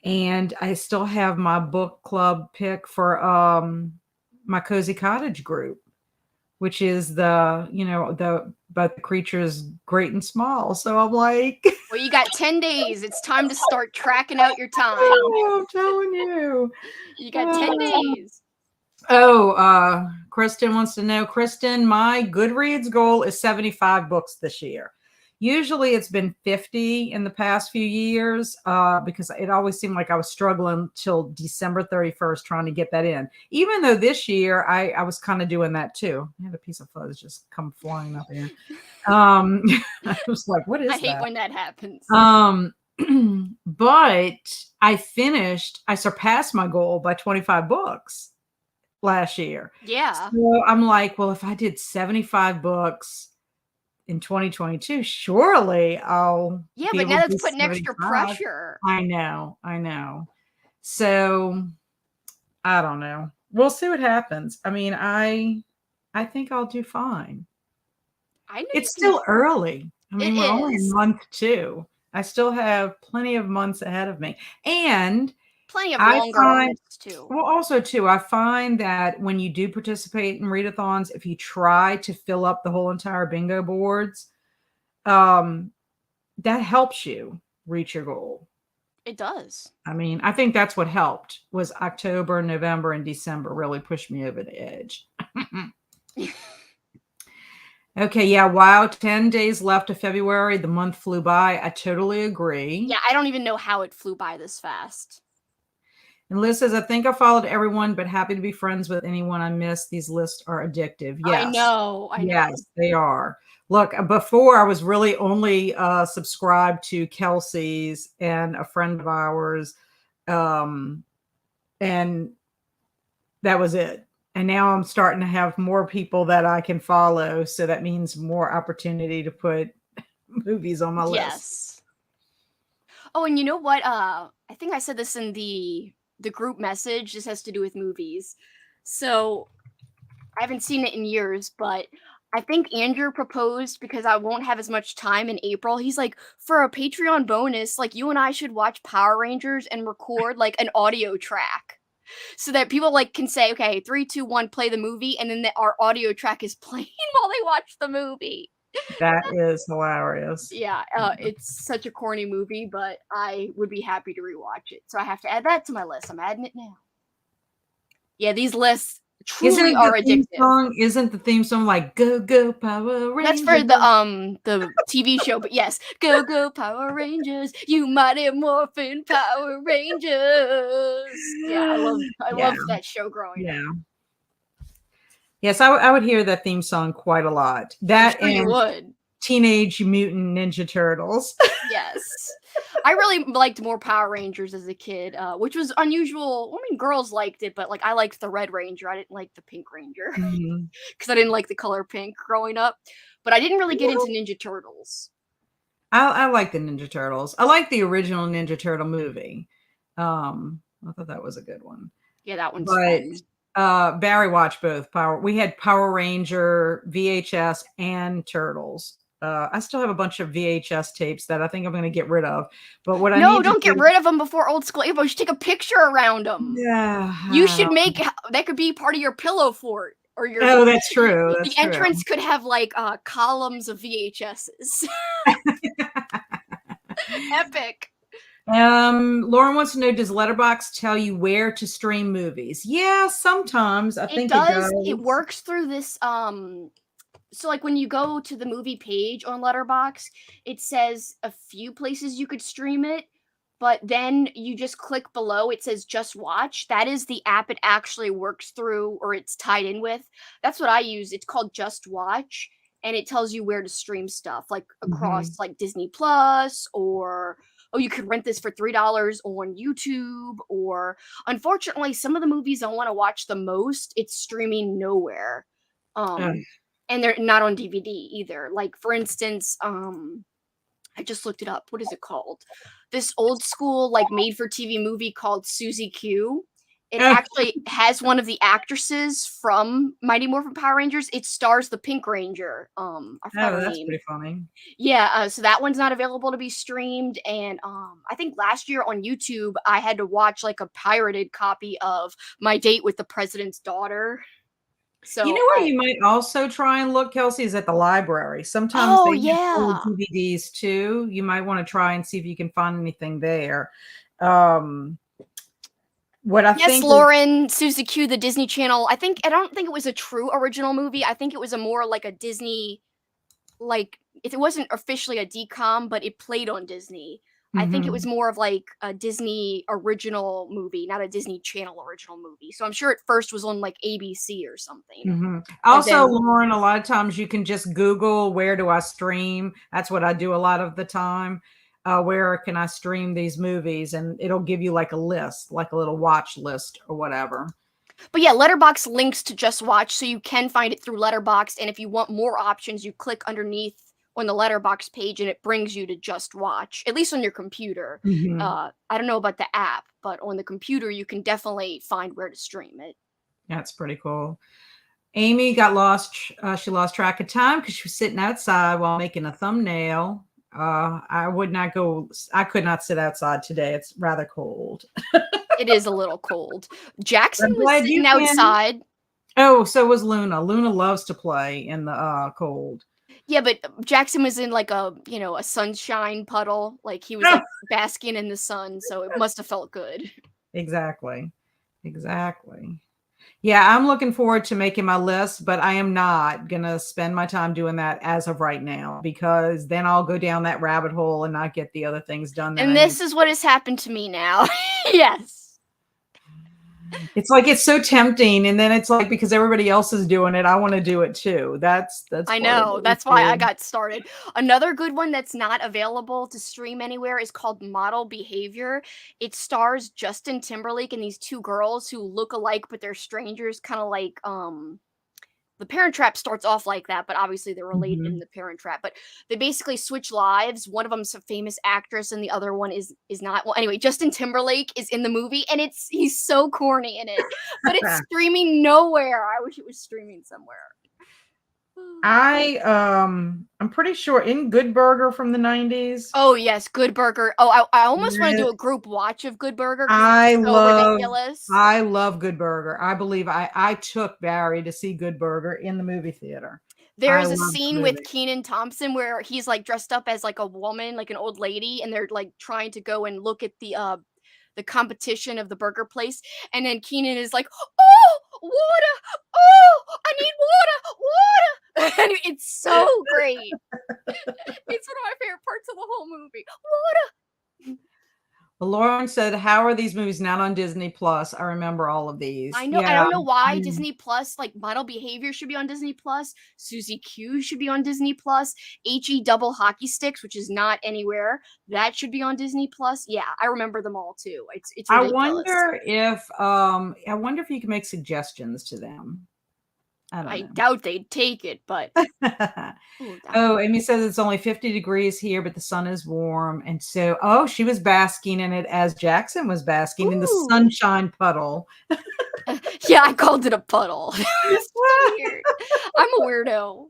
[SPEAKER 1] And I still have my book club pick for my Cozy Cottage group, which is the both the creatures great and small. So I'm like,
[SPEAKER 2] Well, you got 10 days. It's time to start tracking out your time.
[SPEAKER 1] oh, I'm telling you.
[SPEAKER 2] You got 10 days.
[SPEAKER 1] Kristen wants to know, Kristen, my Goodreads goal is 75 books this year. Usually it's been 50 in the past few years because it always seemed like I was struggling till December 31st trying to get that in. Even though this year I was kind of doing that too. I had a piece of fuzz just come flying up here. I was like, what is that?
[SPEAKER 2] I hate when that happens.
[SPEAKER 1] But I surpassed my goal by 25 books last year.
[SPEAKER 2] Yeah.
[SPEAKER 1] So I'm like, well, if I did 75 books in 2022, surely I'll
[SPEAKER 2] Yeah,
[SPEAKER 1] be
[SPEAKER 2] but
[SPEAKER 1] able
[SPEAKER 2] now
[SPEAKER 1] to do
[SPEAKER 2] that's putting extra
[SPEAKER 1] 75.
[SPEAKER 2] pressure.
[SPEAKER 1] I know. So I don't know. We'll see what happens. I mean, I think I'll do fine.
[SPEAKER 2] I know
[SPEAKER 1] It's still early. I mean,
[SPEAKER 2] It
[SPEAKER 1] we're only in
[SPEAKER 2] is.
[SPEAKER 1] month 2. I still have plenty of months ahead of me. And
[SPEAKER 2] Plenty of
[SPEAKER 1] I
[SPEAKER 2] longer
[SPEAKER 1] find,
[SPEAKER 2] months too.
[SPEAKER 1] well, also too, I find that when you do participate in readathons, if you try to fill up the whole entire bingo boards, that helps you reach your goal.
[SPEAKER 2] It does.
[SPEAKER 1] I mean, I think that's what helped was October, November, and December really pushed me over the edge. Okay, yeah, wow, 10 days left of February. The month flew by. I totally agree.
[SPEAKER 2] Yeah, I don't even know how it flew by this fast.
[SPEAKER 1] And Liz says, I think I followed everyone, but happy to be friends with anyone I missed. These lists are addictive. Yes.
[SPEAKER 2] I know.
[SPEAKER 1] Yes, they are. Look, before I was really only subscribed to Kelsi's and a friend of ours. And that was it. And now I'm starting to have more people that I can follow. So that means more opportunity to put movies on my list.
[SPEAKER 2] Yes. Oh, and you know what? I think I said this in the group message. This has to do with movies. So I haven't seen it in years, but I think Andrew proposed because I won't have as much time in April. He's like, for a Patreon bonus, like you and I should watch Power Rangers and record like an audio track. So that people like can say, okay, 3, 2, 1, play the movie, and then our audio track is playing while they watch the movie.
[SPEAKER 1] That is hilarious.
[SPEAKER 2] Yeah, it's such a corny movie, but I would be happy to rewatch it. So I have to add that to my list. I'm adding it now. Yeah, these lists truly are addictive.
[SPEAKER 1] Isn't the theme song like "Go Go Power Rangers"?
[SPEAKER 2] That's for the TV show, but yes, Go Go Power Rangers, you mighty morphin Power Rangers. Yeah, I loved that show growing up.
[SPEAKER 1] Yes, I would hear that theme song quite a lot. That
[SPEAKER 2] I'm sure you would.
[SPEAKER 1] Teenage Mutant Ninja Turtles.
[SPEAKER 2] Yes. I really liked more Power Rangers as a kid, which was unusual. I mean, girls liked it, but like I liked the Red Ranger. I didn't like the Pink Ranger because I didn't like the color pink growing up. But I didn't really get into Ninja Turtles.
[SPEAKER 1] I like the Ninja Turtles. I like the original Ninja Turtle movie. I thought that was a good one.
[SPEAKER 2] Yeah, that one's fun.
[SPEAKER 1] Barry watched both. We had Power Ranger, VHS, and Turtles. I still have a bunch of VHS tapes that I think I'm going to get rid of. But what
[SPEAKER 2] don't get rid of them before old school. You should take a picture around them.
[SPEAKER 1] Yeah,
[SPEAKER 2] you should make that could be part of your pillow fort or your.
[SPEAKER 1] Oh, that's true.
[SPEAKER 2] The entrance could have like columns of VHSs. Epic.
[SPEAKER 1] Lauren wants to know, does Letterboxd tell you where to stream movies? Yeah, sometimes I
[SPEAKER 2] It
[SPEAKER 1] think it
[SPEAKER 2] does. It
[SPEAKER 1] does.
[SPEAKER 2] works through this so like when you go to the movie page on Letterbox, it says a few places you could stream it, but then you just click below, it says just watch. That is the app it actually works through or it's tied in with. That's what I use. It's called Just Watch and it tells you where to stream stuff like
[SPEAKER 1] Mhm.
[SPEAKER 2] across like Disney Plus or oh you could rent this for $3 on YouTube or unfortunately some of the movies I want to watch the most, it's streaming nowhere.
[SPEAKER 1] Ugh.
[SPEAKER 2] And they're not on DVD either. Like for instance, I just looked it up. What is it called? This old school like made for TV movie called Susie Q. It
[SPEAKER 1] Oh,
[SPEAKER 2] actually has one of the actresses from Mighty Morphin Power Rangers. It stars the Pink Ranger. I forgot her
[SPEAKER 1] that's
[SPEAKER 2] name.
[SPEAKER 1] pretty funny.
[SPEAKER 2] Yeah, so that one's not available to be streamed. And I think last year on YouTube, I had to watch like a pirated copy of My Date with the President's Daughter.
[SPEAKER 1] You
[SPEAKER 2] So
[SPEAKER 1] know where
[SPEAKER 2] I,
[SPEAKER 1] you might also try and look, Kelsi, is at the library. Sometimes
[SPEAKER 2] oh
[SPEAKER 1] they have old
[SPEAKER 2] yeah.
[SPEAKER 1] DVDs too. You might want to try and see if you can find anything there. Um, what I
[SPEAKER 2] Yes,
[SPEAKER 1] think is,
[SPEAKER 2] Lauren, Suzy Q, the Disney Channel. I don't think it was a true original movie. I think it was a more like a Disney, like it wasn't officially a DCOM, but it played on Disney. I think it was
[SPEAKER 1] mhm,
[SPEAKER 2] more of like a Disney original movie, not a Disney Channel original movie. So I'm sure at first was on like ABC or something.
[SPEAKER 1] mhm.
[SPEAKER 2] And
[SPEAKER 1] Also,
[SPEAKER 2] then
[SPEAKER 1] Lauren, a lot of times you can just Google where do I stream. That's what I do a lot of the time. Where can I stream these movies? And it'll give you like a list, like a little watch list or whatever.
[SPEAKER 2] but yeah, Letterbox links to Just Watch, so you can find it through Letterbox. And if you want more options, you click underneath on the Letterbox page, and it brings you to Just Watch. At least on your computer.
[SPEAKER 1] Mhm.
[SPEAKER 2] I don't know about the app, but on the computer, you can definitely find where to stream it.
[SPEAKER 1] That's pretty cool. Amy got lost. She lost track of time because she was sitting outside while making a thumbnail. I would not go. I could not sit outside today. It's rather cold.
[SPEAKER 2] It is a little cold. Jackson
[SPEAKER 1] I'm
[SPEAKER 2] was
[SPEAKER 1] glad
[SPEAKER 2] sitting
[SPEAKER 1] you can.
[SPEAKER 2] outside.
[SPEAKER 1] Oh, so was Luna. Luna loves to play in the cold.
[SPEAKER 2] Yeah, but Jackson was in like a sunshine puddle. Like he was
[SPEAKER 1] Oh,
[SPEAKER 2] like basking in the sun, so it must have felt good.
[SPEAKER 1] exactly. Exactly. Yeah, I'm looking forward to making my list, but I am not going to spend my time doing that as of right now because then I'll go down that rabbit hole and not get the other things done that
[SPEAKER 2] And
[SPEAKER 1] I need.
[SPEAKER 2] this is what has happened to me now. Yes.
[SPEAKER 1] It's like it's so tempting, and then it's like because everybody else is doing it, I want to do it too. That's
[SPEAKER 2] I
[SPEAKER 1] part of
[SPEAKER 2] know.
[SPEAKER 1] it
[SPEAKER 2] That's why I
[SPEAKER 1] too.
[SPEAKER 2] got started. Another good one that's not available to stream anywhere is called Model Behavior. It stars Justin Timberlake and these two girls who look alike but they're strangers, kind of like The Parent Trap starts off like that, but obviously they're related in
[SPEAKER 1] Mhm.
[SPEAKER 2] The Parent Trap. But they basically switch lives. One of them's a famous actress, and the other one is not. Well, anyway, Justin Timberlake is in the movie, and he's so corny in it, but it's streaming nowhere. I wish it was streaming somewhere.
[SPEAKER 1] I'm pretty sure in Good Burger from the 90s.
[SPEAKER 2] Oh yes, Good Burger. Oh, I almost want to
[SPEAKER 1] Yeah,
[SPEAKER 2] do a group watch of Good Burger because
[SPEAKER 1] I
[SPEAKER 2] it's so
[SPEAKER 1] love
[SPEAKER 2] ridiculous.
[SPEAKER 1] I love Good Burger. I believe I took Barry to see Good Burger in the movie theater.
[SPEAKER 2] There
[SPEAKER 1] I
[SPEAKER 2] is a
[SPEAKER 1] love the
[SPEAKER 2] scene with
[SPEAKER 1] movie.
[SPEAKER 2] Keenan Thompson where he's like dressed up as like a woman, like an old lady, and they're like trying to go and look at the competition of the burger place, and then Keenan is like, "Oh, water! Oh, I need water, water!" And it's so great. It's one of my favorite parts of the whole movie. Water.
[SPEAKER 1] Well, Lauren said, "How are these movies not on Disney Plus?" I remember all of these.
[SPEAKER 2] I know. I
[SPEAKER 1] Yeah,
[SPEAKER 2] don't know why
[SPEAKER 1] I'm
[SPEAKER 2] Disney Plus, like Model Behavior, should be on Disney Plus. Susie Q should be on Disney Plus. He double hockey sticks, which is not anywhere, that should be on Disney Plus. Yeah, I remember them all too. It's ridiculous.
[SPEAKER 1] I wonder if you can make suggestions to them. I don't
[SPEAKER 2] I
[SPEAKER 1] know.
[SPEAKER 2] doubt they'd take it, but ooh, that
[SPEAKER 1] Oh, Amy says it's only 50 degrees here, but the sun is warm. And so, oh, she was basking in it as Jackson was basking in the
[SPEAKER 2] ooh.
[SPEAKER 1] sunshine puddle.
[SPEAKER 2] Yeah, I called it a puddle. It's so weird. I'm a weirdo.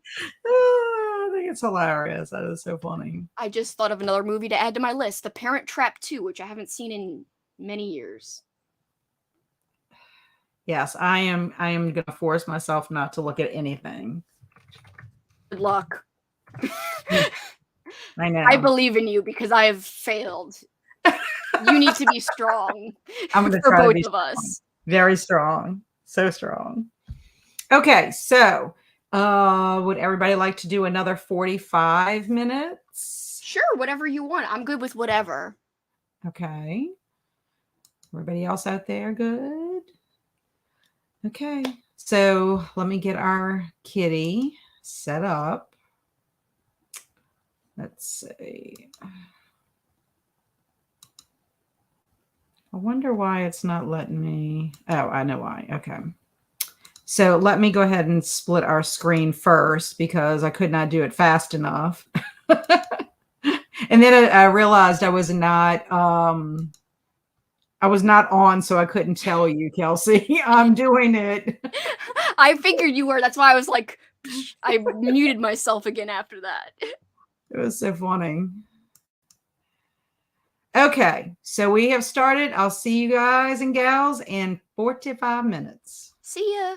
[SPEAKER 1] I think it's hilarious. That is so funny.
[SPEAKER 2] I just thought of another movie to add to my list, The Parent Trap 2, which I haven't seen in many years.
[SPEAKER 1] Yes, I am gonna force myself not to look at anything.
[SPEAKER 2] Good luck.
[SPEAKER 1] I
[SPEAKER 2] I
[SPEAKER 1] know.
[SPEAKER 2] believe in you because I have failed. You need to be strong
[SPEAKER 1] I'm going to
[SPEAKER 2] for
[SPEAKER 1] try to
[SPEAKER 2] both
[SPEAKER 1] be
[SPEAKER 2] of
[SPEAKER 1] strong.
[SPEAKER 2] us.
[SPEAKER 1] Very strong. So strong. Okay, so would everybody like to do another 45 minutes?
[SPEAKER 2] Sure, whatever you want. I'm good with whatever.
[SPEAKER 1] Okay. Everybody else out there good? Okay. So let me get our kitty set up. Let's see. I wonder why it's not letting me. Oh, I know why. Okay. So let me go ahead and split our screen first because I could not do it fast enough. And then I realized I was not on, so I couldn't tell you, Kelsi. I'm doing it.
[SPEAKER 2] I figured you were. That's why I was like, I muted myself again after that.
[SPEAKER 1] It was so funny. Okay, so we have started. I'll see you guys and gals in 45 minutes.
[SPEAKER 2] See ya.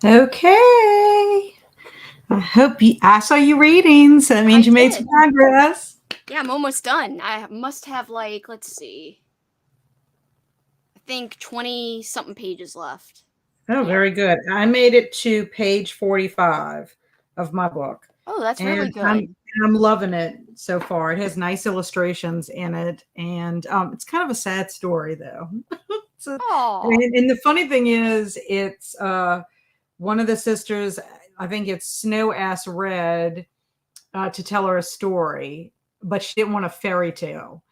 [SPEAKER 1] Okay. I saw you reading, so that
[SPEAKER 2] I
[SPEAKER 1] means you made some
[SPEAKER 2] did.
[SPEAKER 1] progress.
[SPEAKER 2] Yeah, I'm almost done. I must have like, let's see, I think 20 something pages left.
[SPEAKER 1] Oh,
[SPEAKER 2] Yeah.
[SPEAKER 1] very good. I made it to page 45 of my book,
[SPEAKER 2] Oh, that's really
[SPEAKER 1] and I'm
[SPEAKER 2] good.
[SPEAKER 1] I'm loving it so far. It has nice illustrations in it, and it's kind of a sad story though. So,
[SPEAKER 2] Oh,
[SPEAKER 1] and the funny thing is, it's one of the sisters. I think it's Snow asked Red to tell her a story, but she didn't want a fairy tale.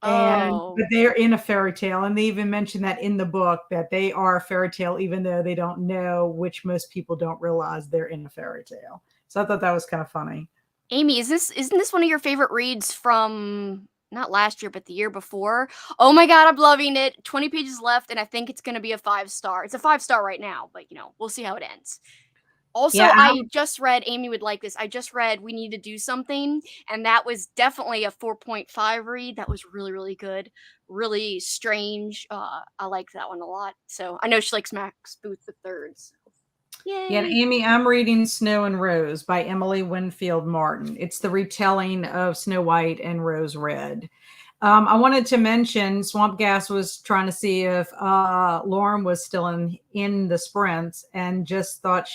[SPEAKER 1] And
[SPEAKER 2] oh.
[SPEAKER 1] but they're in a fairy tale, and they even mention that in the book that they are a fairy tale, even though they don't know, which most people don't realize they're in a fairy tale. So I thought that was kind of funny.
[SPEAKER 2] Amy, isn't this one of your favorite reads from not last year, but the year before? Oh my god, I'm loving it. 20 pages left, and I think it's gonna be a 5 star. It's a 5 star right now, but we'll see how it ends.
[SPEAKER 1] Yeah,
[SPEAKER 2] Also, I just read, Amy would like this. I just read We Need to Do Something, and that was definitely a 4.5 read. That was really, really good. Really strange. I like that one a lot. So I know she likes Max Booth the third. So.
[SPEAKER 1] yeah, and
[SPEAKER 2] Yay.
[SPEAKER 1] Amy, I'm reading Snow and Rose by Emily Winfield Martin. It's the retelling of Snow White and Rose Red. I wanted to mention Swamp Gas was trying to see if Lauren was still in the sprints, and just thought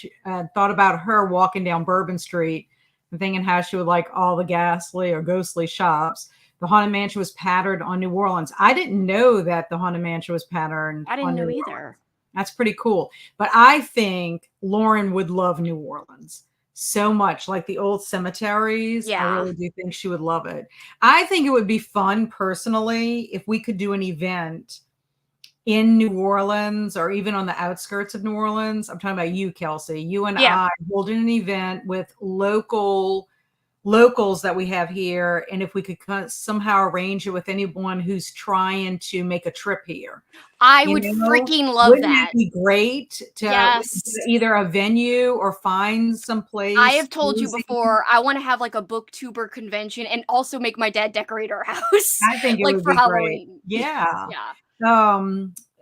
[SPEAKER 1] about her walking down Bourbon Street and thinking how she would like all the ghastly or ghostly shops. The Haunted Mansion was patterned on New Orleans. I didn't know that the Haunted Mansion was patterned
[SPEAKER 2] I didn't
[SPEAKER 1] on New
[SPEAKER 2] know
[SPEAKER 1] Orleans.
[SPEAKER 2] either.
[SPEAKER 1] That's pretty cool. But I think Lauren would love New Orleans so much, like the old cemeteries. I
[SPEAKER 2] Yeah.
[SPEAKER 1] really do think she would love it. I think it would be fun personally if we could do an event in New Orleans or even on the outskirts of New Orleans. I'm talking about you, Kelsi. You and
[SPEAKER 2] Yeah.
[SPEAKER 1] I holding an event with locals that we have here, and if we could somehow arrange it with anyone who's trying to make a trip here.
[SPEAKER 2] I
[SPEAKER 1] You
[SPEAKER 2] would
[SPEAKER 1] know,
[SPEAKER 2] freaking love
[SPEAKER 1] wouldn't that
[SPEAKER 2] that.
[SPEAKER 1] be great to
[SPEAKER 2] Yes.
[SPEAKER 1] either a venue or find some
[SPEAKER 2] I
[SPEAKER 1] place
[SPEAKER 2] have told you
[SPEAKER 1] cozy?
[SPEAKER 2] before, I want to have like a booktuber convention and also make my dad decorate our house
[SPEAKER 1] I think it
[SPEAKER 2] like
[SPEAKER 1] would
[SPEAKER 2] for
[SPEAKER 1] be great.
[SPEAKER 2] Halloween.
[SPEAKER 1] Yeah.
[SPEAKER 2] Yeah.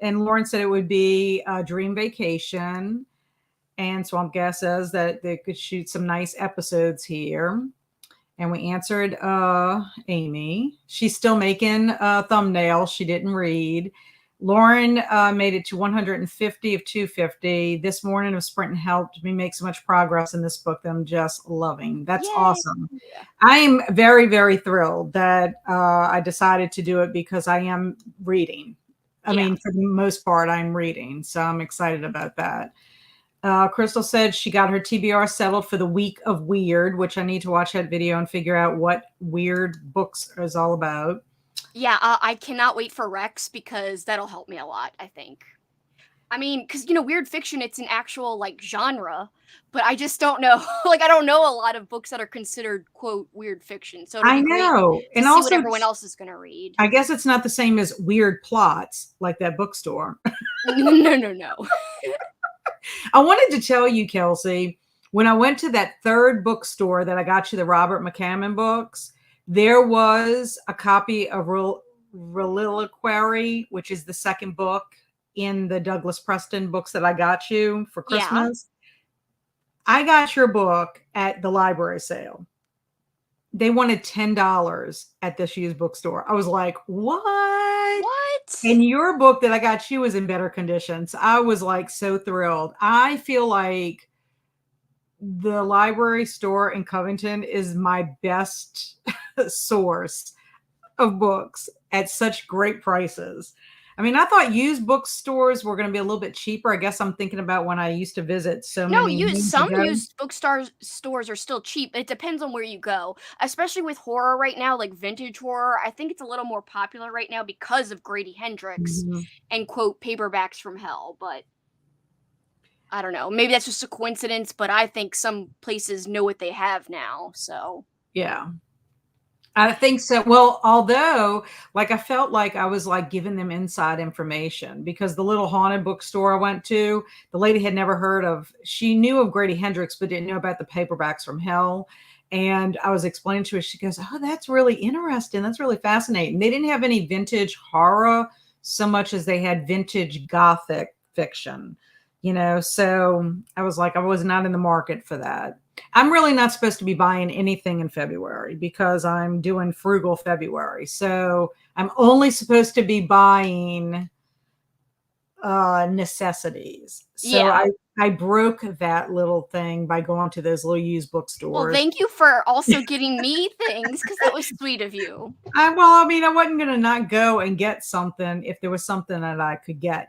[SPEAKER 1] And Lauren said it would be a dream vacation. And Swamp Gas says that they could shoot some nice episodes here. And we answered Amy. She's still making thumbnails. She didn't read. Lauren made it to 150 of 250. This morning of Sprint helped me make so much progress in this book that I'm just loving. That's
[SPEAKER 2] Yay.
[SPEAKER 1] awesome. I'm very, very thrilled that I decided to do it because I am reading. I
[SPEAKER 2] Yeah.
[SPEAKER 1] mean, for the most part, I'm reading. So I'm excited about that. Crystal said she got her TBR settled for the week of weird, which I need to watch that video and figure out what weird books is all about.
[SPEAKER 2] Yeah, I cannot wait for Rex because that'll help me a lot, I think. I mean, because weird fiction, it's an actual like genre, but I just don't know. Like, I don't know a lot of books that are considered quote weird fiction. So it'll
[SPEAKER 1] I
[SPEAKER 2] be great
[SPEAKER 1] know.
[SPEAKER 2] to
[SPEAKER 1] And
[SPEAKER 2] see what
[SPEAKER 1] also,
[SPEAKER 2] everyone else is gonna read.
[SPEAKER 1] I guess it's not the same as weird plots like that bookstore.
[SPEAKER 2] No, no, no.
[SPEAKER 1] I wanted to tell you, Kelsi, when I went to that third bookstore that I got you the Robert McCammon books, there was a copy of Reliquary, which is the second book in the Douglas Preston books that I got you for
[SPEAKER 2] Yeah.
[SPEAKER 1] Christmas. I got your book at the library sale. They wanted $10 at this used bookstore. I was like, what?
[SPEAKER 2] What?
[SPEAKER 1] And your book that I got you was in better conditions. I was like so thrilled. I feel like the library store in Covington is my best source of books at such great prices. I mean, I thought used bookstores were going to be a little bit cheaper. I guess I'm thinking about when I used to visit so
[SPEAKER 2] No,
[SPEAKER 1] many
[SPEAKER 2] use
[SPEAKER 1] moons
[SPEAKER 2] some
[SPEAKER 1] ago.
[SPEAKER 2] used stores are still cheap. It depends on where you go, especially with horror right now, like vintage horror. I think it's a little more popular right now because of Grady Hendrix
[SPEAKER 1] Mhm.
[SPEAKER 2] and quote paperbacks from hell. But I don't know. Maybe that's just a coincidence. But I think some places know what they have now. So
[SPEAKER 1] Yeah. I think so. Well, although, like, I felt like I was like giving them inside information because the little haunted bookstore I went to, the lady had never heard of, she knew of Grady Hendrix, but didn't know about the paperbacks from hell. And I was explaining to her, she goes, "Oh, that's really interesting. That's really fascinating." They didn't have any vintage horror so much as they had vintage gothic fiction. So I was like, I was not in the market for that. I'm really not supposed to be buying anything in February because I'm doing frugal February. So I'm only supposed to be buying necessities. So
[SPEAKER 2] Yeah.
[SPEAKER 1] I broke that little thing by going to those little used
[SPEAKER 2] Well,
[SPEAKER 1] bookstores.
[SPEAKER 2] thank you for also getting me things because that was sweet of you.
[SPEAKER 1] I mean, I wasn't gonna not go and get something if there was something that I could get.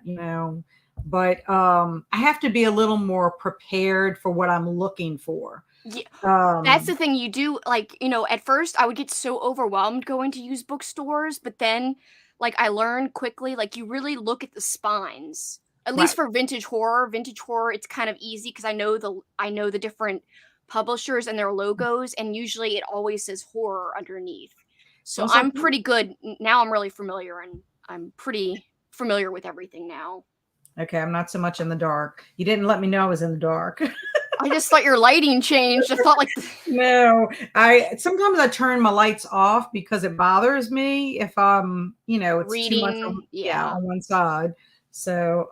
[SPEAKER 1] But I have to be a little more prepared for what I'm looking for.
[SPEAKER 2] Yeah, that's the
[SPEAKER 1] Um,
[SPEAKER 2] thing you do, like, at first I would get so overwhelmed going to used bookstores, but then, like, I learned quickly, like, you really look at the spines. At least
[SPEAKER 1] right.
[SPEAKER 2] for vintage horror, it's kind of easy because I know the different publishers and their logos, and usually it always says horror underneath.
[SPEAKER 1] I
[SPEAKER 2] So
[SPEAKER 1] was like,
[SPEAKER 2] I'm pretty good now. I'm really familiar, and I'm pretty familiar with everything now.
[SPEAKER 1] okay, I'm not so much in the dark. You didn't let me know I was in the dark.
[SPEAKER 2] I just thought your lighting changed. I thought, like,
[SPEAKER 1] No, I sometimes I turn my lights off because it bothers me if it's too much on,
[SPEAKER 2] reading,
[SPEAKER 1] yeah,
[SPEAKER 2] yeah.
[SPEAKER 1] on one side. So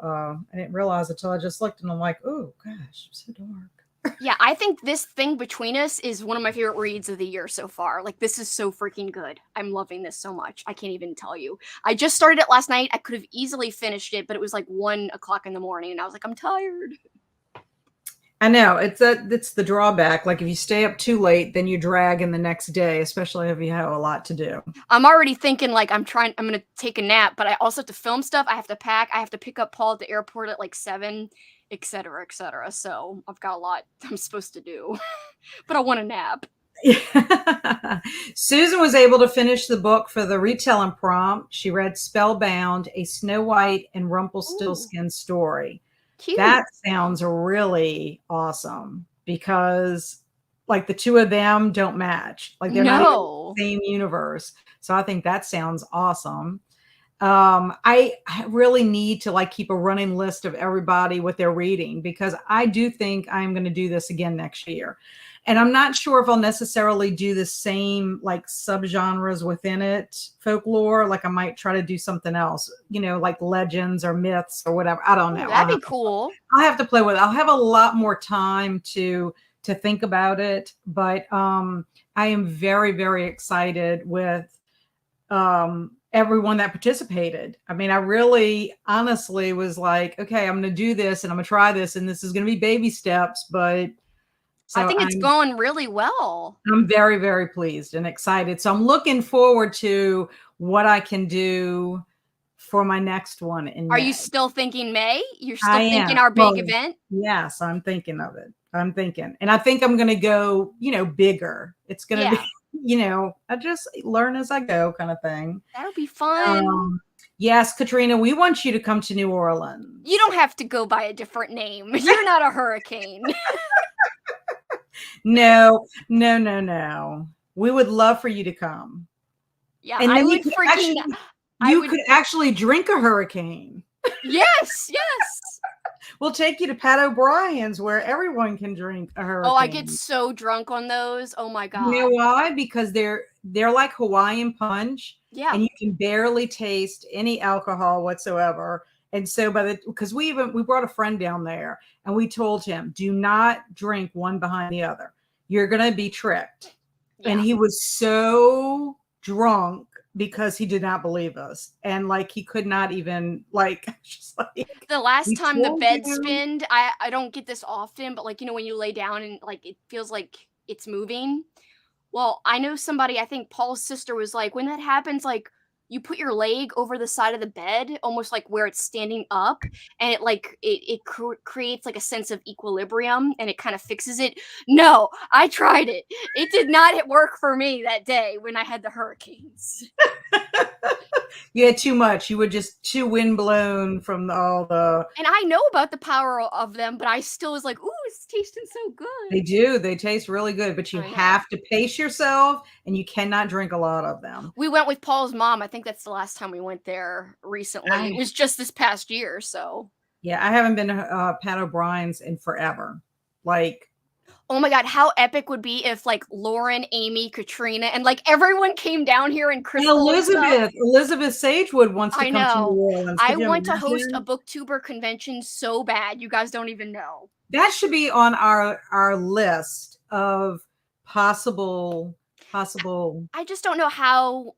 [SPEAKER 1] I didn't realize it till I just looked and I'm like, oh gosh, it's so dark.
[SPEAKER 2] Yeah, I think this thing between us is one of my favorite reads of the year so far. Like, this is so freaking good. I'm loving this so much. I can't even tell you. I just started it last night. I could have easily finished it, but it was like 1 o'clock in the morning, and I was like, I'm tired.
[SPEAKER 1] I know it's the drawback. Like if you stay up too late, then you drag in the next day, especially if you have a lot to do.
[SPEAKER 2] I'm already thinking, like, I'm gonna take a nap, but I also have to film stuff. I have to pack. I have to pick up Paul at the airport at like 7, etc., etc. So I've got a lot I'm supposed to do, but I want a nap.
[SPEAKER 1] Susan was able to finish the book for the retelling prompt. She read Spellbound, a Snow White and
[SPEAKER 2] Ooh,
[SPEAKER 1] Rumpelstiltskin story.
[SPEAKER 2] cute.
[SPEAKER 1] That sounds really awesome because like the two of them don't match. Like they're not even in
[SPEAKER 2] No.
[SPEAKER 1] the same universe. So I think that sounds awesome. I really need to like keep a running list of everybody what they're reading because I do think I'm going to do this again next year. And I'm not sure if I'll necessarily do the same like subgenres within it, folklore. Like I might try to do something else, like legends or myths or whatever. I don't
[SPEAKER 2] Oh,
[SPEAKER 1] know.
[SPEAKER 2] that'd be cool.
[SPEAKER 1] I'll have to play with it. I'll have a lot more time to think about it. But I am very, very excited with everyone that participated. I mean, I really honestly was like, okay, I'm going to do this and I'm going to try this and this is going to be baby steps, but
[SPEAKER 2] I
[SPEAKER 1] so
[SPEAKER 2] think it's
[SPEAKER 1] I'm
[SPEAKER 2] going really well.
[SPEAKER 1] I'm very very pleased and excited. So I'm looking forward to what I can do for my next one in
[SPEAKER 2] Are you
[SPEAKER 1] May.
[SPEAKER 2] still thinking May? You're
[SPEAKER 1] I
[SPEAKER 2] still
[SPEAKER 1] am.
[SPEAKER 2] thinking our big
[SPEAKER 1] Well,
[SPEAKER 2] event?
[SPEAKER 1] yes, I'm thinking of it. I'm thinking. And I think I'm going to go, bigger. It's going to be,
[SPEAKER 2] Yeah,
[SPEAKER 1] I just learn as I go kind of thing.
[SPEAKER 2] that'll be fun.
[SPEAKER 1] Um, yes, Katrina, we want you to come to New
[SPEAKER 2] You
[SPEAKER 1] Orleans.
[SPEAKER 2] don't have to go by a different name. You're not a hurricane.
[SPEAKER 1] No, no, no, no. We would love for you to come.
[SPEAKER 2] Yeah,
[SPEAKER 1] And
[SPEAKER 2] I
[SPEAKER 1] then
[SPEAKER 2] would freaking I
[SPEAKER 1] you
[SPEAKER 2] would
[SPEAKER 1] could actually drink a hurricane.
[SPEAKER 2] yes, yes.
[SPEAKER 1] We'll take you to Pat O'Brien's where everyone can drink a
[SPEAKER 2] Oh, I get
[SPEAKER 1] hurricane.
[SPEAKER 2] so drunk on those. Oh my
[SPEAKER 1] You know
[SPEAKER 2] god.
[SPEAKER 1] why? Because they're like Hawaiian punch
[SPEAKER 2] Yeah.
[SPEAKER 1] and you can barely taste any alcohol whatsoever. And so because we brought a friend down there and we told him, do not drink one behind the other. You're gonna be tricked. And
[SPEAKER 2] Yeah.
[SPEAKER 1] he was so drunk because he did not believe us. And like he could not even like just like
[SPEAKER 2] The last
[SPEAKER 1] we
[SPEAKER 2] time the
[SPEAKER 1] told
[SPEAKER 2] bed
[SPEAKER 1] you.
[SPEAKER 2] spinned, I don't get this often, but, like, when you lay down and, like, it feels like it's moving. Well, I know somebody, I think Paul's sister was like, when that happens, like, you put your leg over the side of the bed, almost like where it's standing up, and it creates like a sense of equilibrium, and it kind of fixes it. No, I tried it. It did not work for me that day when I had the hurricanes.
[SPEAKER 1] You had too much. You were just too windblown from all the.
[SPEAKER 2] And I know about the power of them, but I still was like, ooh, it's tasting so
[SPEAKER 1] They
[SPEAKER 2] good.
[SPEAKER 1] do. They taste really good, but you
[SPEAKER 2] I know.
[SPEAKER 1] have to pace yourself and you cannot drink a lot of them.
[SPEAKER 2] We went with Paul's mom. I think that's the last time we went there recently. It
[SPEAKER 1] I
[SPEAKER 2] was just this past year, so
[SPEAKER 1] Yeah, I haven't been to Pat O'Brien's in forever. Like
[SPEAKER 2] Oh my god, how epic would be if, like, Lauren, Amy, Katrina, and, like, everyone came down here and
[SPEAKER 1] And
[SPEAKER 2] Crystal and stuff.
[SPEAKER 1] Elizabeth Sagewood wants to
[SPEAKER 2] I
[SPEAKER 1] come to New
[SPEAKER 2] know.
[SPEAKER 1] Orleans.
[SPEAKER 2] I
[SPEAKER 1] Could you
[SPEAKER 2] want to host a
[SPEAKER 1] imagine?
[SPEAKER 2] booktuber convention so bad, you guys don't even know.
[SPEAKER 1] That should be on our list of possible.
[SPEAKER 2] I just don't know how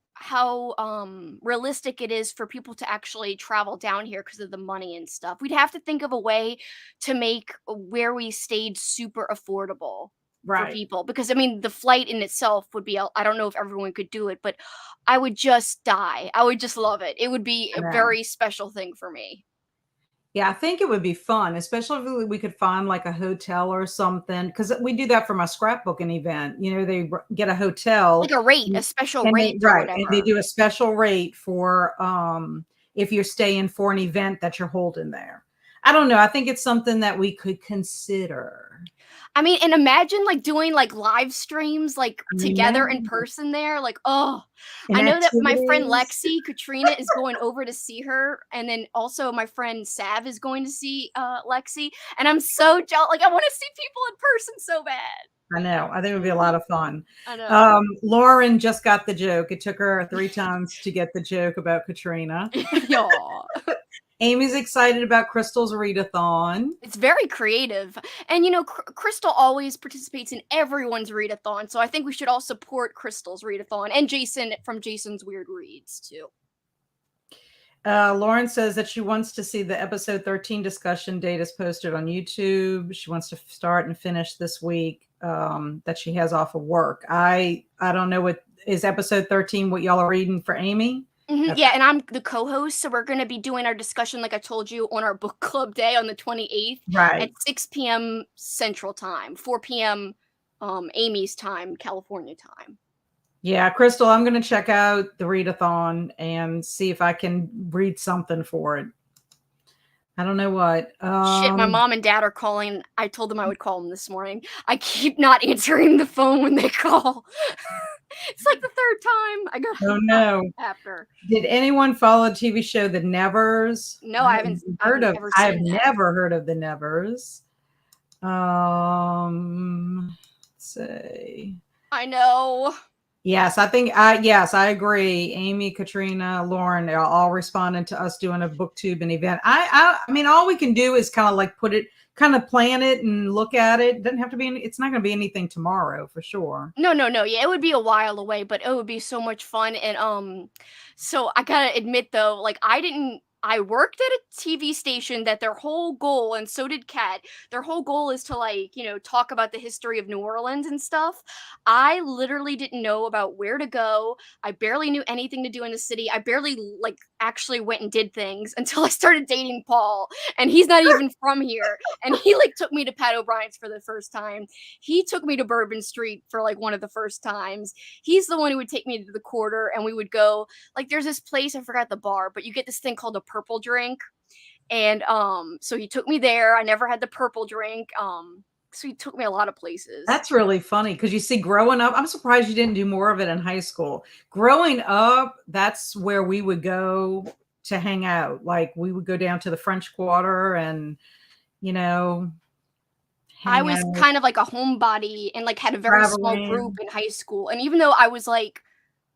[SPEAKER 2] realistic it is for people to actually travel down here because of the money and stuff. We'd have to think of a way to make where we stayed super affordable for
[SPEAKER 1] Right.
[SPEAKER 2] people, because I mean the flight in itself would be I don't know if everyone could do it, but I would just die. I would just love it. It would be
[SPEAKER 1] I
[SPEAKER 2] a
[SPEAKER 1] know.
[SPEAKER 2] very special thing for me.
[SPEAKER 1] Yeah, I think it would be fun, especially if we could find like a hotel or something. Because we do that for my scrapbooking event. They get a
[SPEAKER 2] Like
[SPEAKER 1] hotel,
[SPEAKER 2] a rate, a special
[SPEAKER 1] and
[SPEAKER 2] rate or
[SPEAKER 1] and they
[SPEAKER 2] whatever.
[SPEAKER 1] do a special rate for if you're staying for an event that you're holding there. I don't know. I think it's something that we could consider.
[SPEAKER 2] I mean, and imagine, like, doing, like, live streams, like,
[SPEAKER 1] I
[SPEAKER 2] together in
[SPEAKER 1] know.
[SPEAKER 2] person there, like, oh,
[SPEAKER 1] And
[SPEAKER 2] I know that my friend
[SPEAKER 1] activities.
[SPEAKER 2] Lexi, Katrina, is going over to see her, and then also my friend Sav is going to see, Lexi, and I'm so jealous. Like, I wanna see people in person so bad.
[SPEAKER 1] I know. I think it would be a lot of fun.
[SPEAKER 2] I know.
[SPEAKER 1] Lauren just got the joke. It took her 3 times to get the joke about Katrina.
[SPEAKER 2] Yaw.
[SPEAKER 1] Amy's excited about Crystal's readathon.
[SPEAKER 2] It's very creative, and, Crystal always participates in everyone's readathon, so I think we should all support Crystal's readathon, and Jason from Jason's Weird Reads, too.
[SPEAKER 1] Lauren says that she wants to see the episode 13 discussion date is posted on YouTube. She wants to start and finish this week that she has off of work. I don't know what is episode 13, what y'all are reading for Amy.
[SPEAKER 2] Mhm,
[SPEAKER 1] Okay.
[SPEAKER 2] yeah, and I'm the co-host, so we're gonna be doing our discussion, like I told you, on our book club day on the 28th at
[SPEAKER 1] Right.
[SPEAKER 2] 6 p.m. Central Time, 4 p.m. Amy's time, California time.
[SPEAKER 1] Yeah, Crystal, I'm going to check out the readathon and see if I can read something for it. I don't know what.
[SPEAKER 2] Shit, my mom and dad are calling. I told them I would call them this morning. I keep not answering the phone when they call. It's like the third time I got
[SPEAKER 1] Oh
[SPEAKER 2] hung up
[SPEAKER 1] no.
[SPEAKER 2] after.
[SPEAKER 1] Did anyone follow the TV show The Nevers?
[SPEAKER 2] No, I haven't ever
[SPEAKER 1] I have
[SPEAKER 2] seen that.
[SPEAKER 1] never heard of The Nevers. Let's see.
[SPEAKER 2] I know.
[SPEAKER 1] Yes, I agree. Amy, Katrina, Lauren, they're all responding to us doing a booktube and event. I mean, all we can do is kind of like kind of plan it and look at it. It doesn't have to be, it's not going to be anything tomorrow for sure.
[SPEAKER 2] No, no, no. Yeah, it would be a while away, but it would be so much fun. And so I gotta admit though, like I worked at a TV station that their whole goal, and so did Kat, their whole goal is to, like, talk about the history of New Orleans and stuff. I literally didn't know about where to go. I barely knew anything to do in the city. I barely like actually went and did things until I started dating Paul, and he's not even from here. And he like took me to Pat O'Brien's for the first time. He took me to Bourbon Street for like one of the first times. He's the one who would take me to the quarter, and we would go, like, there's this place, I forgot the bar, but you get this thing called a purple drink. And so he took me there. I never had the purple drink. So he took me a lot of places.
[SPEAKER 1] That's really funny because you see, growing up, I'm surprised you didn't do more of it in high school. Growing up, that's where we would go to hang out. Like we would go down to the French Quarter and,
[SPEAKER 2] I
[SPEAKER 1] hang
[SPEAKER 2] was
[SPEAKER 1] out,
[SPEAKER 2] kind of like a homebody and like had a very small group
[SPEAKER 1] traveling.
[SPEAKER 2] in high school. And even though I was like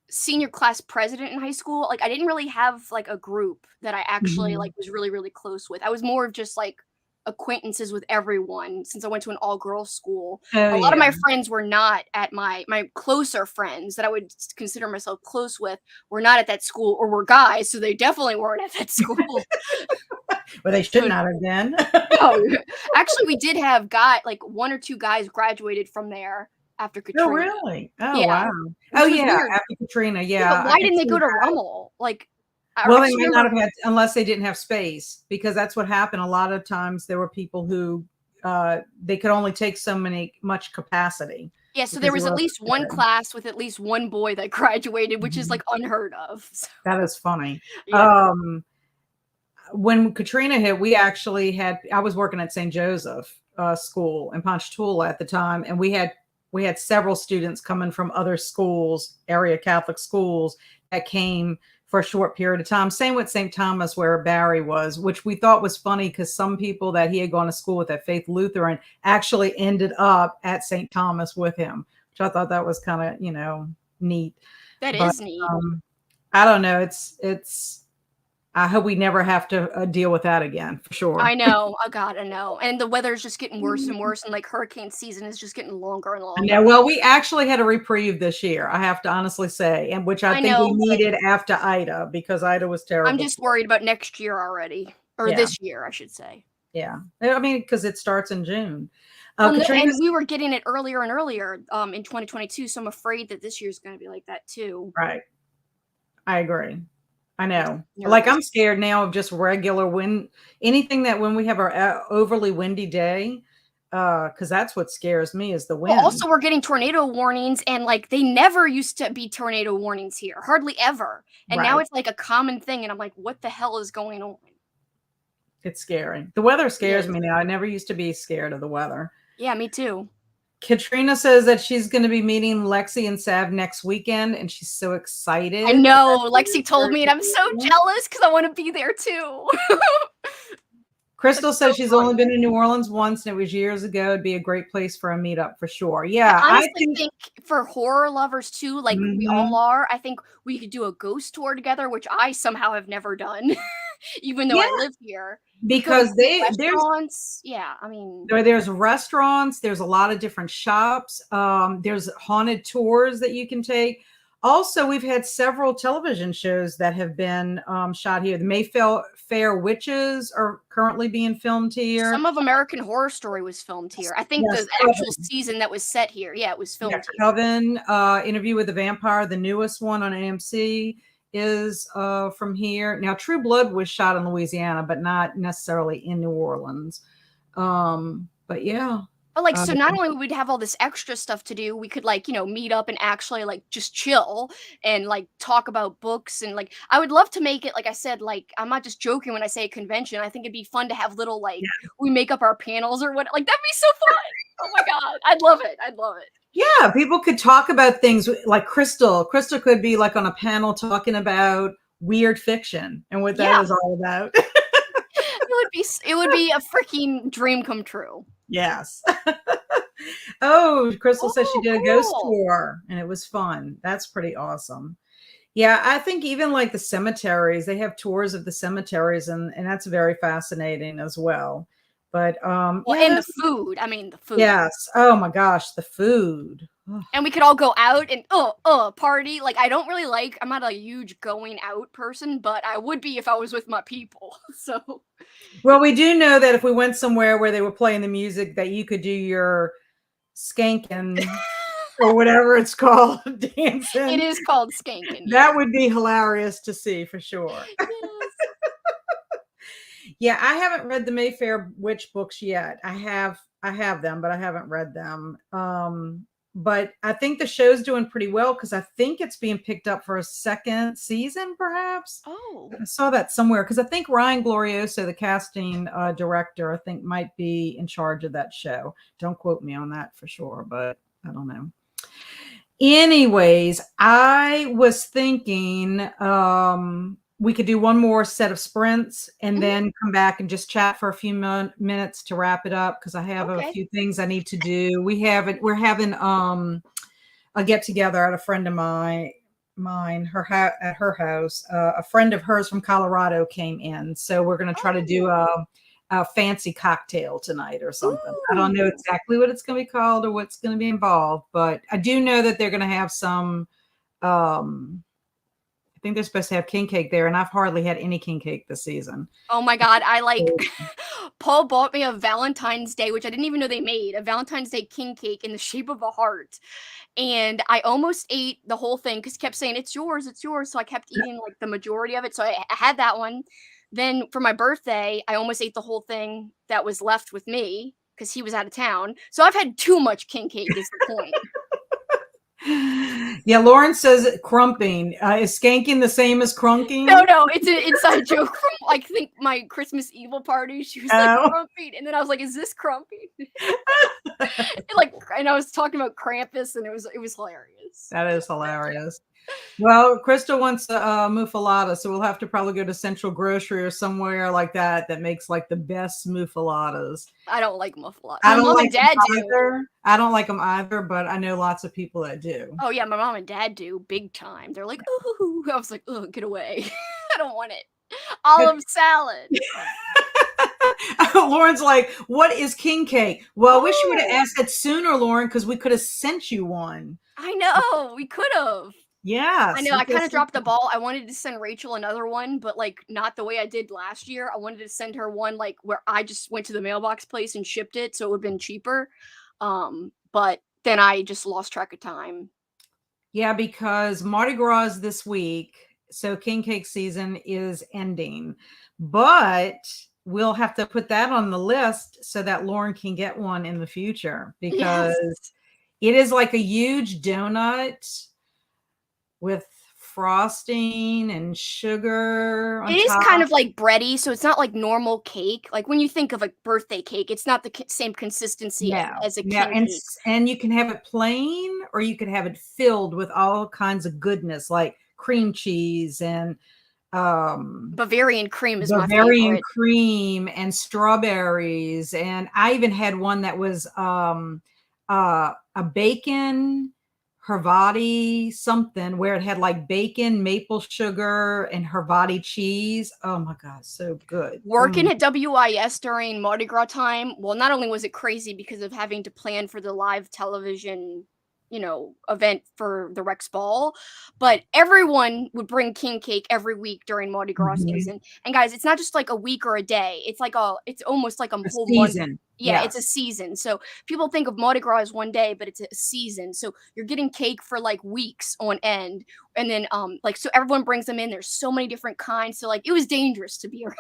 [SPEAKER 2] senior class president in high school, like I didn't really have like a group that I actually
[SPEAKER 1] Mhm.
[SPEAKER 2] like was really, really close with. I was more of just like acquaintances with everyone since I went to an all girls school.
[SPEAKER 1] Oh
[SPEAKER 2] A lot of
[SPEAKER 1] yeah.
[SPEAKER 2] my friends were not at my closer friends that I would consider myself close with were not at that school or were guys, so they definitely weren't at that school.
[SPEAKER 1] Well, they should
[SPEAKER 2] So
[SPEAKER 1] not have been.
[SPEAKER 2] no, actually, we did have like one or two guys graduated from there after
[SPEAKER 1] Oh,
[SPEAKER 2] Katrina.
[SPEAKER 1] really? Oh,
[SPEAKER 2] Yeah,
[SPEAKER 1] wow. Oh,
[SPEAKER 2] which was
[SPEAKER 1] yeah,
[SPEAKER 2] weird.
[SPEAKER 1] after Katrina,
[SPEAKER 2] Yeah, but
[SPEAKER 1] yeah, I
[SPEAKER 2] why
[SPEAKER 1] could
[SPEAKER 2] didn't they
[SPEAKER 1] see
[SPEAKER 2] go to
[SPEAKER 1] that.
[SPEAKER 2] Rummel? Like, I
[SPEAKER 1] Well, they
[SPEAKER 2] just
[SPEAKER 1] might not
[SPEAKER 2] remember.
[SPEAKER 1] have had unless they didn't have space, because that's what happened. A lot of times there were people who, they could only take much capacity
[SPEAKER 2] Yeah, so there
[SPEAKER 1] because there
[SPEAKER 2] was at
[SPEAKER 1] wasn't
[SPEAKER 2] least one
[SPEAKER 1] space.
[SPEAKER 2] class with at least one boy that graduated, which is
[SPEAKER 1] Mhm.
[SPEAKER 2] like unheard of. So,
[SPEAKER 1] That is funny.
[SPEAKER 2] yeah.
[SPEAKER 1] Um, when Katrina hit, I was working at St. Joseph School in Ponchatoula at the time, and we had several students coming from other schools, area Catholic schools, that came for a short period of time. Same with St. Thomas, where Barry was, which we thought was funny because some people that he had gone to school with at Faith Lutheran actually ended up at St. Thomas with him, which I thought that was kind of, neat.
[SPEAKER 2] That
[SPEAKER 1] But
[SPEAKER 2] is neat.
[SPEAKER 1] I don't know. I hope we never have to deal with that again, for sure.
[SPEAKER 2] I know. Oh God, I know. And the weather's just getting worse and worse, and like hurricane season is just getting longer and longer.
[SPEAKER 1] Yeah, well, we actually had a reprieve this year, I have to honestly say, and which I think
[SPEAKER 2] know,
[SPEAKER 1] we needed after Ida, because Ida was terrible.
[SPEAKER 2] I'm just worried about next year already, or this year, I should say.
[SPEAKER 1] Yeah, I mean, because it starts in June.
[SPEAKER 2] Well, and we were getting it earlier and earlier in 2022, so I'm afraid that this year's going to be like that too.
[SPEAKER 1] Right. I agree. I know. Like, I'm scared now of just regular wind, anything that when we have our overly windy day, because that's what scares me is the wind.
[SPEAKER 2] Well, also, we're getting tornado warnings, and like they never used to be tornado warnings here, hardly ever. And now it's like a common thing, and I'm like, what the hell is going on?
[SPEAKER 1] It's scary. The weather scares me now. I never used to be scared of the weather.
[SPEAKER 2] Yeah, me too.
[SPEAKER 1] Katrina says that she's going to be meeting Lexi and Sav next weekend, and she's so excited.
[SPEAKER 2] I know. Lexi told me, and I'm so jealous because I want to be there too.
[SPEAKER 1] Crystal says she's only been in New Orleans once, and it was years ago. It'd be a great place for a meetup for sure. Yeah,
[SPEAKER 2] I think for horror lovers too, like we all are, I think we could do a ghost tour together, which I somehow have never done, even though I live here.
[SPEAKER 1] Because there's restaurants, there's a lot of different shops, there's haunted tours that you can take. Also, we've had several television shows that have been shot here. The Mayfair Witches are currently being filmed here.
[SPEAKER 2] Some of American Horror Story was filmed here. I think the actual season that was set here, it was filmed here.
[SPEAKER 1] Coven, Interview with the Vampire, the newest one on AMC, is from here. Now, True Blood was shot in Louisiana, but not necessarily in New Orleans. But yeah.
[SPEAKER 2] But like, so not only would we have all this extra stuff to do, we could like, meet up and actually like just chill and like talk about books. And like, I would love to make it, like I said, like, I'm not just joking when I say a convention. I think it'd be fun to have little, like, we make up our panels or what, like, that'd be so fun. Oh my God. I'd love it. I'd love it.
[SPEAKER 1] Yeah. People could talk about things like Crystal. Crystal could be like on a panel talking about weird fiction and what that is all about.
[SPEAKER 2] It would be a freaking dream come true.
[SPEAKER 1] Yes. Oh, Crystal says she did a ghost tour and it was fun. That's pretty awesome. Yeah, I think even like the cemeteries, they have tours of the cemeteries, and that's very fascinating as well. But
[SPEAKER 2] and the food. I mean, the food.
[SPEAKER 1] Yes. Oh my gosh, the food.
[SPEAKER 2] And we could all go out and party. Like, I don't really like, I'm not a huge going out person, but I would be if I was with my people. So,
[SPEAKER 1] well, we do know that if we went somewhere where they were playing the music, that you could do your skanking or whatever it's called, dancing.
[SPEAKER 2] It is called skanking.
[SPEAKER 1] That would be hilarious to see for sure. Yes. Yeah, I haven't read the Mayfair Witch books yet. I have them, but I haven't read them. But I think the show's doing pretty well because I think it's being picked up for a second season, perhaps.
[SPEAKER 2] Oh,
[SPEAKER 1] I saw that somewhere because I think Ryan Glorioso, the casting director, I think might be in charge of that show. Don't quote me on that for sure, but I don't know. Anyways, I was thinking we could do one more set of sprints and then come back and just chat for a few minutes to wrap it up because I have a few things I need to do. We're having a get together at a friend of mine at her house. A friend of hers from Colorado came in, so we're going to try to do a fancy cocktail tonight or something. Ooh. I don't know exactly what it's going to be called or what's going to be involved, but I do know that they're going to have some. I think they're supposed to have king cake there, and I've hardly had any king cake this season.
[SPEAKER 2] Oh my God. Paul bought me a Valentine's Day, which I didn't even know they made, a Valentine's Day king cake in the shape of a heart. And I almost ate the whole thing because he kept saying, it's yours. So I kept eating like the majority of it. So I had that one. Then for my birthday, I almost ate the whole thing that was left with me because he was out of town. So I've had too much king cake is the point.
[SPEAKER 1] Yeah, Lauren says crumping. Is skanking the same as crunking?
[SPEAKER 2] No, it's an inside joke from I think my Christmas Evil party. She was like crumping, and then I was like, "Is this crumping?" and I was talking about Krampus, and it was hilarious.
[SPEAKER 1] That is hilarious. Well, Crystal wants a muffalata, so we'll have to probably go to Central Grocery or somewhere like that that makes like the best muffalatas.
[SPEAKER 2] I don't like muffalata.
[SPEAKER 1] I
[SPEAKER 2] My
[SPEAKER 1] don't
[SPEAKER 2] mom
[SPEAKER 1] like
[SPEAKER 2] and
[SPEAKER 1] them
[SPEAKER 2] dad do.
[SPEAKER 1] either. I don't like them either, but I know lots of people that do.
[SPEAKER 2] Oh yeah, my mom and dad do big time. They're like, ooh. I was like, oh, get away. I don't want it. Olive salad.
[SPEAKER 1] Lauren's like, what is king cake? Well, I wish you would have
[SPEAKER 2] Oh,
[SPEAKER 1] asked that sooner, Lauren, because we could have sent you one.
[SPEAKER 2] I know. We could have. I
[SPEAKER 1] Yes,
[SPEAKER 2] know,
[SPEAKER 1] we
[SPEAKER 2] I
[SPEAKER 1] could have
[SPEAKER 2] kinda
[SPEAKER 1] sent
[SPEAKER 2] dropped the
[SPEAKER 1] you.
[SPEAKER 2] ball. I wanted to send Rachel another one, but, like, not the way I did last year. I wanted to send her one, like, where I just went to the mailbox place and shipped it, so it would've been cheaper. But then I just lost track of time.
[SPEAKER 1] Yeah, because Mardi Gras is this week, so king cake season is ending. But we'll have to put that on the list so that Lauren can get one in the future because
[SPEAKER 2] Yes.
[SPEAKER 1] it is like a huge donut with frosting and sugar
[SPEAKER 2] It
[SPEAKER 1] on
[SPEAKER 2] is kind
[SPEAKER 1] top.
[SPEAKER 2] of, like, bready, so it's not like normal cake. Like, when you think of a birthday cake, it's not the same consistency
[SPEAKER 1] No,
[SPEAKER 2] as a
[SPEAKER 1] no,
[SPEAKER 2] king cake.
[SPEAKER 1] and you can have it plain or you could have it filled with all kinds of goodness like cream cheese and um
[SPEAKER 2] Bavarian cream is my
[SPEAKER 1] Bavarian
[SPEAKER 2] favorite.
[SPEAKER 1] cream and strawberries, and I even had one that was, a bacon Hervati something where it had, like, bacon, maple sugar, and Hervati cheese. Oh my god, so good.
[SPEAKER 2] Working at WIS during Mardi Gras time, well, not only was it crazy because of having to plan for the live television, event for the Rex Ball, but everyone would bring king cake every week during Mardi Gras
[SPEAKER 1] Mhm.
[SPEAKER 2] season. And guys, it's not just like a week or a day. It's almost like a
[SPEAKER 1] A
[SPEAKER 2] whole month.
[SPEAKER 1] season,
[SPEAKER 2] Yeah, it's a
[SPEAKER 1] yes.
[SPEAKER 2] season. So people think of Mardi Gras as one day, but it's a season. So you're getting cake for like weeks on end. And then like so everyone brings them in. There's so many different kinds. So like it was dangerous to be around.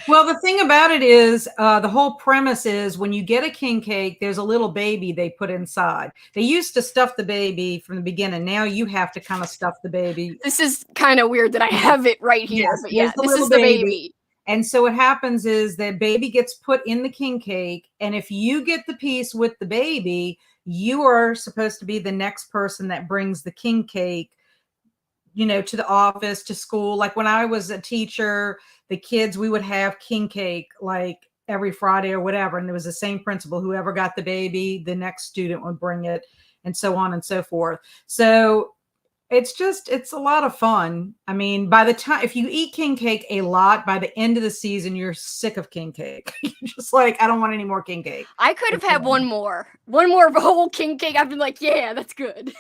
[SPEAKER 1] Well, the thing about it is, the whole premise is when you get a king cake, there's a little baby they put inside. They used to stuff the baby from the beginning. Now you have to kind of stuff the baby.
[SPEAKER 2] This is kinda weird that I have it right here,
[SPEAKER 1] Yes,
[SPEAKER 2] but
[SPEAKER 1] here's
[SPEAKER 2] yeah,
[SPEAKER 1] the
[SPEAKER 2] this
[SPEAKER 1] little
[SPEAKER 2] is the
[SPEAKER 1] baby.
[SPEAKER 2] baby.
[SPEAKER 1] And so what happens is the baby gets put in the king cake. And if you get the piece with the baby, you are supposed to be the next person that brings the king cake, to the office, to school. Like when I was a teacher, the kids, we would have king cake like every Friday or whatever. And there was the same principle. Whoever got the baby, the next student would bring it, and so on and so forth. So it's a lot of fun. I mean, by the time, if you eat king cake a lot, by the end of the season, you're sick of king cake. You're just like, I don't want any more king cake.
[SPEAKER 2] I could have
[SPEAKER 1] It's
[SPEAKER 2] had one more. One more of a whole king cake, I've been like, "Yeah, that's good."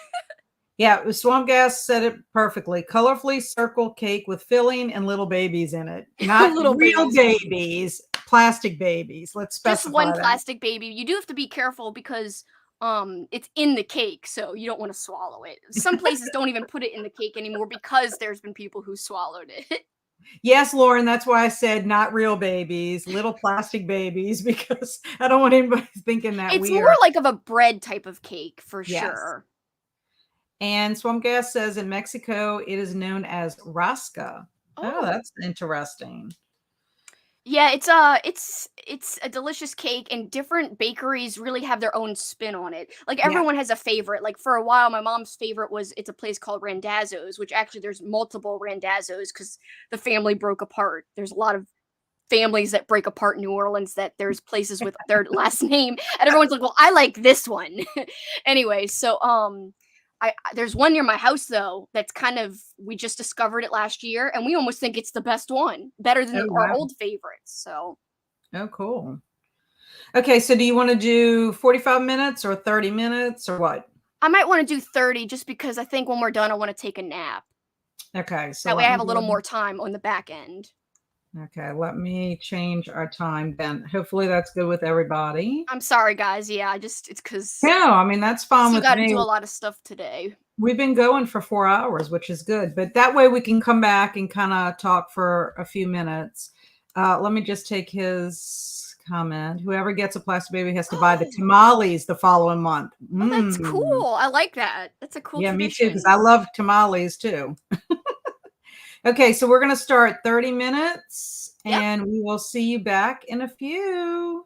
[SPEAKER 1] Yeah, Swamp Gas said it perfectly. Colorfully circle cake with filling and little babies in it. Not
[SPEAKER 2] Little
[SPEAKER 1] real
[SPEAKER 2] babies.
[SPEAKER 1] babies, plastic babies. Let's
[SPEAKER 2] Just one
[SPEAKER 1] specify that.
[SPEAKER 2] plastic baby. You do have to be careful because, it's in the cake, so you don't wanna swallow it. Some places don't even put it in the cake anymore because there's been people who swallowed it.
[SPEAKER 1] Yes, Lauren, that's why I said not real babies, little plastic babies, because I don't want anybody thinking that
[SPEAKER 2] It's
[SPEAKER 1] we
[SPEAKER 2] more
[SPEAKER 1] are.
[SPEAKER 2] like of a bread type of cake for
[SPEAKER 1] Yes.
[SPEAKER 2] sure.
[SPEAKER 1] And Swamp Gas says in Mexico, it is known as rasca. Oh,
[SPEAKER 2] Oh.
[SPEAKER 1] that's interesting.
[SPEAKER 2] Yeah, it's a delicious cake, and different bakeries really have their own spin on it. Like
[SPEAKER 1] Yeah.
[SPEAKER 2] everyone has a favorite. Like for a while, my mom's favorite was it's a place called Randazzo's, which actually there's multiple Randazzo's because the family broke apart. There's a lot of families that break apart in New Orleans that there's places with their last name, and everyone's like, "Well, I like this one." Anyway, so there's one near my house though that's kind of we just discovered it last year, and we almost think it's the best one, better than
[SPEAKER 1] Oh,
[SPEAKER 2] our
[SPEAKER 1] wow.
[SPEAKER 2] old favorites. So
[SPEAKER 1] Oh, cool. Okay, so do you want to do 45 minutes or 30 minutes or what?
[SPEAKER 2] I might want to do 30 just because I think when we're done, I want to take a nap.
[SPEAKER 1] Okay, so
[SPEAKER 2] That way
[SPEAKER 1] let
[SPEAKER 2] I
[SPEAKER 1] me
[SPEAKER 2] have a little
[SPEAKER 1] go.
[SPEAKER 2] more time on the back end.
[SPEAKER 1] Okay, let me change our time then. Hopefully that's good with everybody.
[SPEAKER 2] I'm sorry, guys. Yeah, it's because
[SPEAKER 1] No, I mean, that's fine
[SPEAKER 2] still
[SPEAKER 1] with
[SPEAKER 2] got to
[SPEAKER 1] me.
[SPEAKER 2] do a lot of stuff today.
[SPEAKER 1] We've been going for 4 hours, which is good, but that way we can come back and kind of talk for a few minutes. Let me just take his comment. Whoever gets a plastic baby has to buy the
[SPEAKER 2] Oh,
[SPEAKER 1] tamales the following month.
[SPEAKER 2] oh, that's
[SPEAKER 1] Mm.
[SPEAKER 2] cool. I like that. That's a cool
[SPEAKER 1] Yeah, me too, because
[SPEAKER 2] tradition.
[SPEAKER 1] I love tamales too. Okay, so we're going to start 30 minutes
[SPEAKER 2] Yep.
[SPEAKER 1] and we will see you back in a few.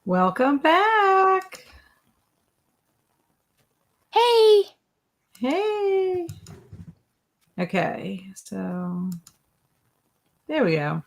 [SPEAKER 1] Welcome back.
[SPEAKER 2] Hey!
[SPEAKER 1] Hey. Okay, so there we go.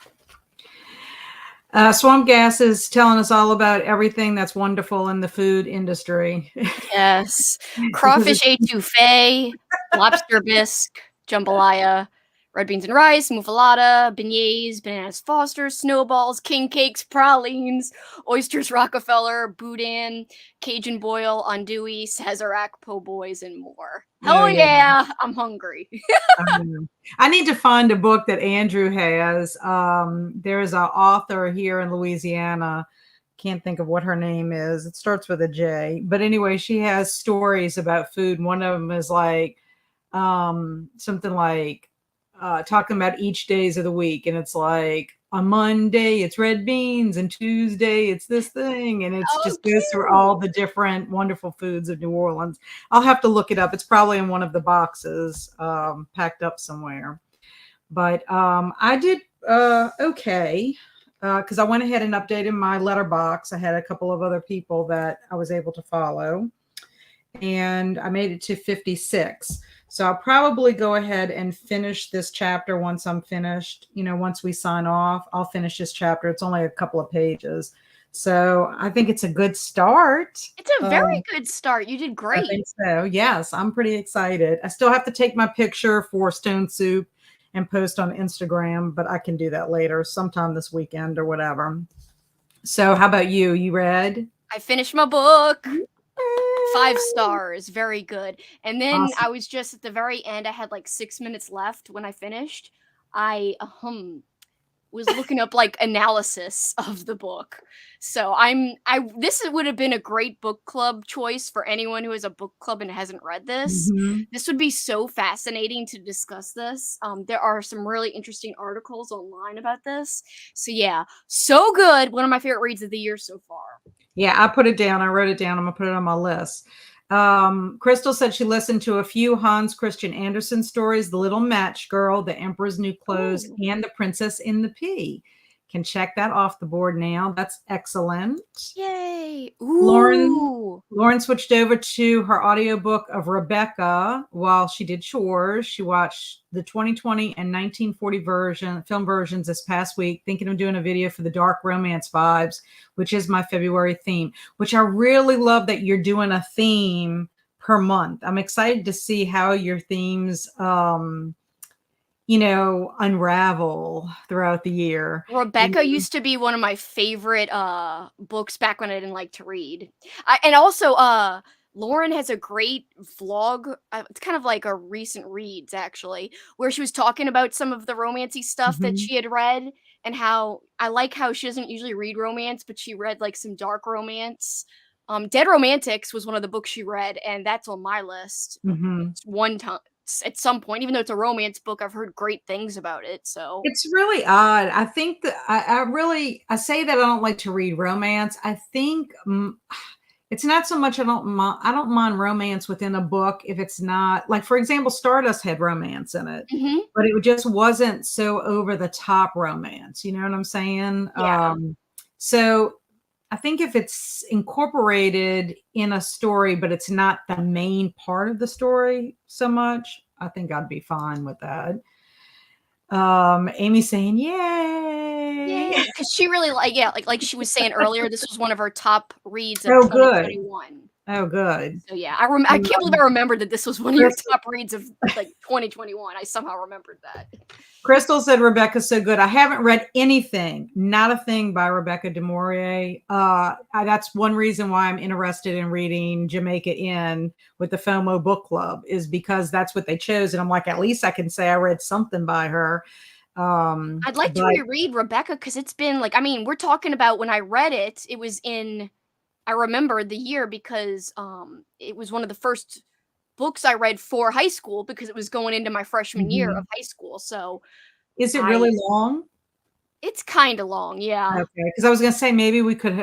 [SPEAKER 1] Swamp Gas is telling us all about everything that's wonderful in the food industry.
[SPEAKER 2] Yes.
[SPEAKER 1] Because
[SPEAKER 2] Crawfish etouffee, lobster bisque, jambalaya, red beans and rice, muffalata, beignets, bananas Foster, snowballs, king cakes, pralines, oysters Rockefeller, boudin, Cajun boil, andouille, Sazerac, po' boys, and more.
[SPEAKER 1] oh
[SPEAKER 2] Hell
[SPEAKER 1] yeah,
[SPEAKER 2] yeah! I'm hungry.
[SPEAKER 1] I know. I need to find a book that Andrew has. There is an author here in Louisiana. Can't think of what her name is. It starts with a J. But anyway, she has stories about food. One of them is like something like talking about each days of the week, and it's like on Monday it's red beans, and Tuesday it's this thing, and it's
[SPEAKER 2] Oh,
[SPEAKER 1] just goes through
[SPEAKER 2] cute.
[SPEAKER 1] all the different wonderful foods of New Orleans. I'll have to look it up. It's probably in one of the boxes packed up somewhere. But I did okay because I went ahead and updated my letterbox. I had a couple of other people that I was able to follow, and I made it to 56. So I'll probably go ahead and finish this chapter once I'm finished. Once we sign off, I'll finish this chapter. It's only a couple of pages. So I think it's a good start.
[SPEAKER 2] It's a very good start. You did
[SPEAKER 1] I
[SPEAKER 2] great.
[SPEAKER 1] think so. Yes, I'm pretty excited. I still have to take my picture for Stone Soup and post on Instagram, but I can do that later, sometime this weekend or whatever. So how about you? You read?
[SPEAKER 2] I finished my book. 5 stars, very good. And then
[SPEAKER 1] Awesome.
[SPEAKER 2] I was just at the very end, I had like 6 minutes left when I finished. I was looking up like analysis of the book. So this would have been a great book club choice for anyone who has a book club and hasn't read this.
[SPEAKER 1] Mhm.
[SPEAKER 2] This would be so fascinating to discuss this. There are some really interesting articles online about this. So yeah, so good. One of my favorite reads of the year so far.
[SPEAKER 1] Yeah, I put it down. I wrote it down. I'm gonna put it on my list. Crystal said she listened to a few Hans Christian Andersen stories: The Little Match Girl, The Emperor's New Clothes,
[SPEAKER 2] Ooh.
[SPEAKER 1] and The Princess in the Pea. Can check that off the board now. That's excellent.
[SPEAKER 2] Yay!
[SPEAKER 1] Lauren
[SPEAKER 2] Ooh!
[SPEAKER 1] Lauren switched over to her audiobook of Rebecca while she did chores. She watched the 2020 and 1940 film versions this past week, thinking of doing a video for the dark romance vibes, which is my February theme, which I really love that you're doing a theme per month. I'm excited to see how your themes unravel throughout the year.
[SPEAKER 2] Rebecca used to be one of my favorite, books back when I didn't like to read. And also, Lauren has a great vlog, it's kind of like a recent reads actually, where she was talking about some of the romancy stuff that
[SPEAKER 1] Mhm,
[SPEAKER 2] she had read, and how I like how she doesn't usually read romance, but she read, like, some dark romance. Dead Romantics was one of the books she read, and that's on my list.
[SPEAKER 1] mhm.
[SPEAKER 2] One time at some point, even though it's a romance book, I've heard great things about it, so
[SPEAKER 1] It's really odd. I think that I say that I don't like to read romance. I think it's not so much I don't mind romance within a book if it's not like, for example, Stardust had romance in it,
[SPEAKER 2] Mhm.
[SPEAKER 1] but it just wasn't so over the top romance. You know what I'm saying?
[SPEAKER 2] Yeah.
[SPEAKER 1] So I think if it's incorporated in a story, but it's not the main part of the story so much, I think I'd be fine with that. Amy saying, "Yay!"
[SPEAKER 2] Yay! Because she really yeah, like she was saying earlier, this was one of her top reads of
[SPEAKER 1] Oh, good.
[SPEAKER 2] 2021.
[SPEAKER 1] Oh, good.
[SPEAKER 2] So, yeah, I can't believe I remembered that this was one of your
[SPEAKER 1] Crystal
[SPEAKER 2] top reads of, like, 2021. I somehow remembered that.
[SPEAKER 1] Crystal said Rebecca's so good. I haven't read anything, not a thing by Rebecca Du Maurier. That's one reason why I'm interested in reading Jamaica Inn with the FOMO book club, is because that's what they chose. And I'm like, at least I can say I read something by her.
[SPEAKER 2] I'd like to
[SPEAKER 1] But
[SPEAKER 2] reread Rebecca because it's been, like, I mean, we're talking about when I read it, it was in I remember the year because, it was one of the first books I read for high school because it was going into my freshman year of
[SPEAKER 1] mhm.
[SPEAKER 2] high school, so
[SPEAKER 1] Is it
[SPEAKER 2] I
[SPEAKER 1] really long?
[SPEAKER 2] it's kinda long, yeah.
[SPEAKER 1] Okay, because I was gonna say maybe we could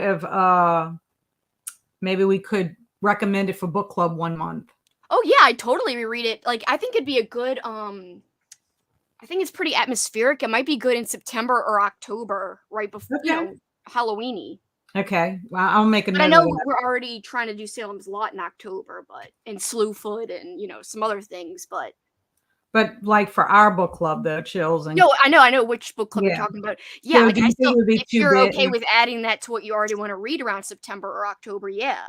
[SPEAKER 1] recommend it for book club one month.
[SPEAKER 2] Oh, yeah, I'd totally reread it, like, I think it'd be a good, I think it's pretty atmospheric, it might be good in September or October, right
[SPEAKER 1] Okay.
[SPEAKER 2] Halloweeny.
[SPEAKER 1] Okay. Well, I'll make a
[SPEAKER 2] But I
[SPEAKER 1] note of
[SPEAKER 2] know
[SPEAKER 1] that.
[SPEAKER 2] we're already trying to do Salem's Lot in October, but and Slewfoot and some other things. But
[SPEAKER 1] But like for our book club, though, chills and
[SPEAKER 2] no, I know which book club you're
[SPEAKER 1] yeah.
[SPEAKER 2] talking about. Yeah,
[SPEAKER 1] So
[SPEAKER 2] like
[SPEAKER 1] do
[SPEAKER 2] I
[SPEAKER 1] you think
[SPEAKER 2] still,
[SPEAKER 1] it would be
[SPEAKER 2] if
[SPEAKER 1] too
[SPEAKER 2] you're
[SPEAKER 1] big?
[SPEAKER 2] okay with adding that to what you already want to read around September or October, yeah.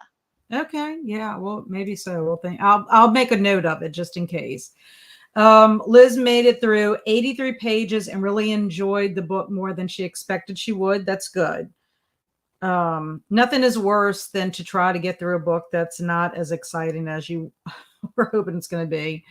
[SPEAKER 1] Okay. Yeah. Well, maybe so. We'll think. I'll make a note of it just in case. Liz made it through 83 pages and really enjoyed the book more than she expected she would. That's good. Nothing is worse than to try to get through a book that's not as exciting as you were hoping it's going to be.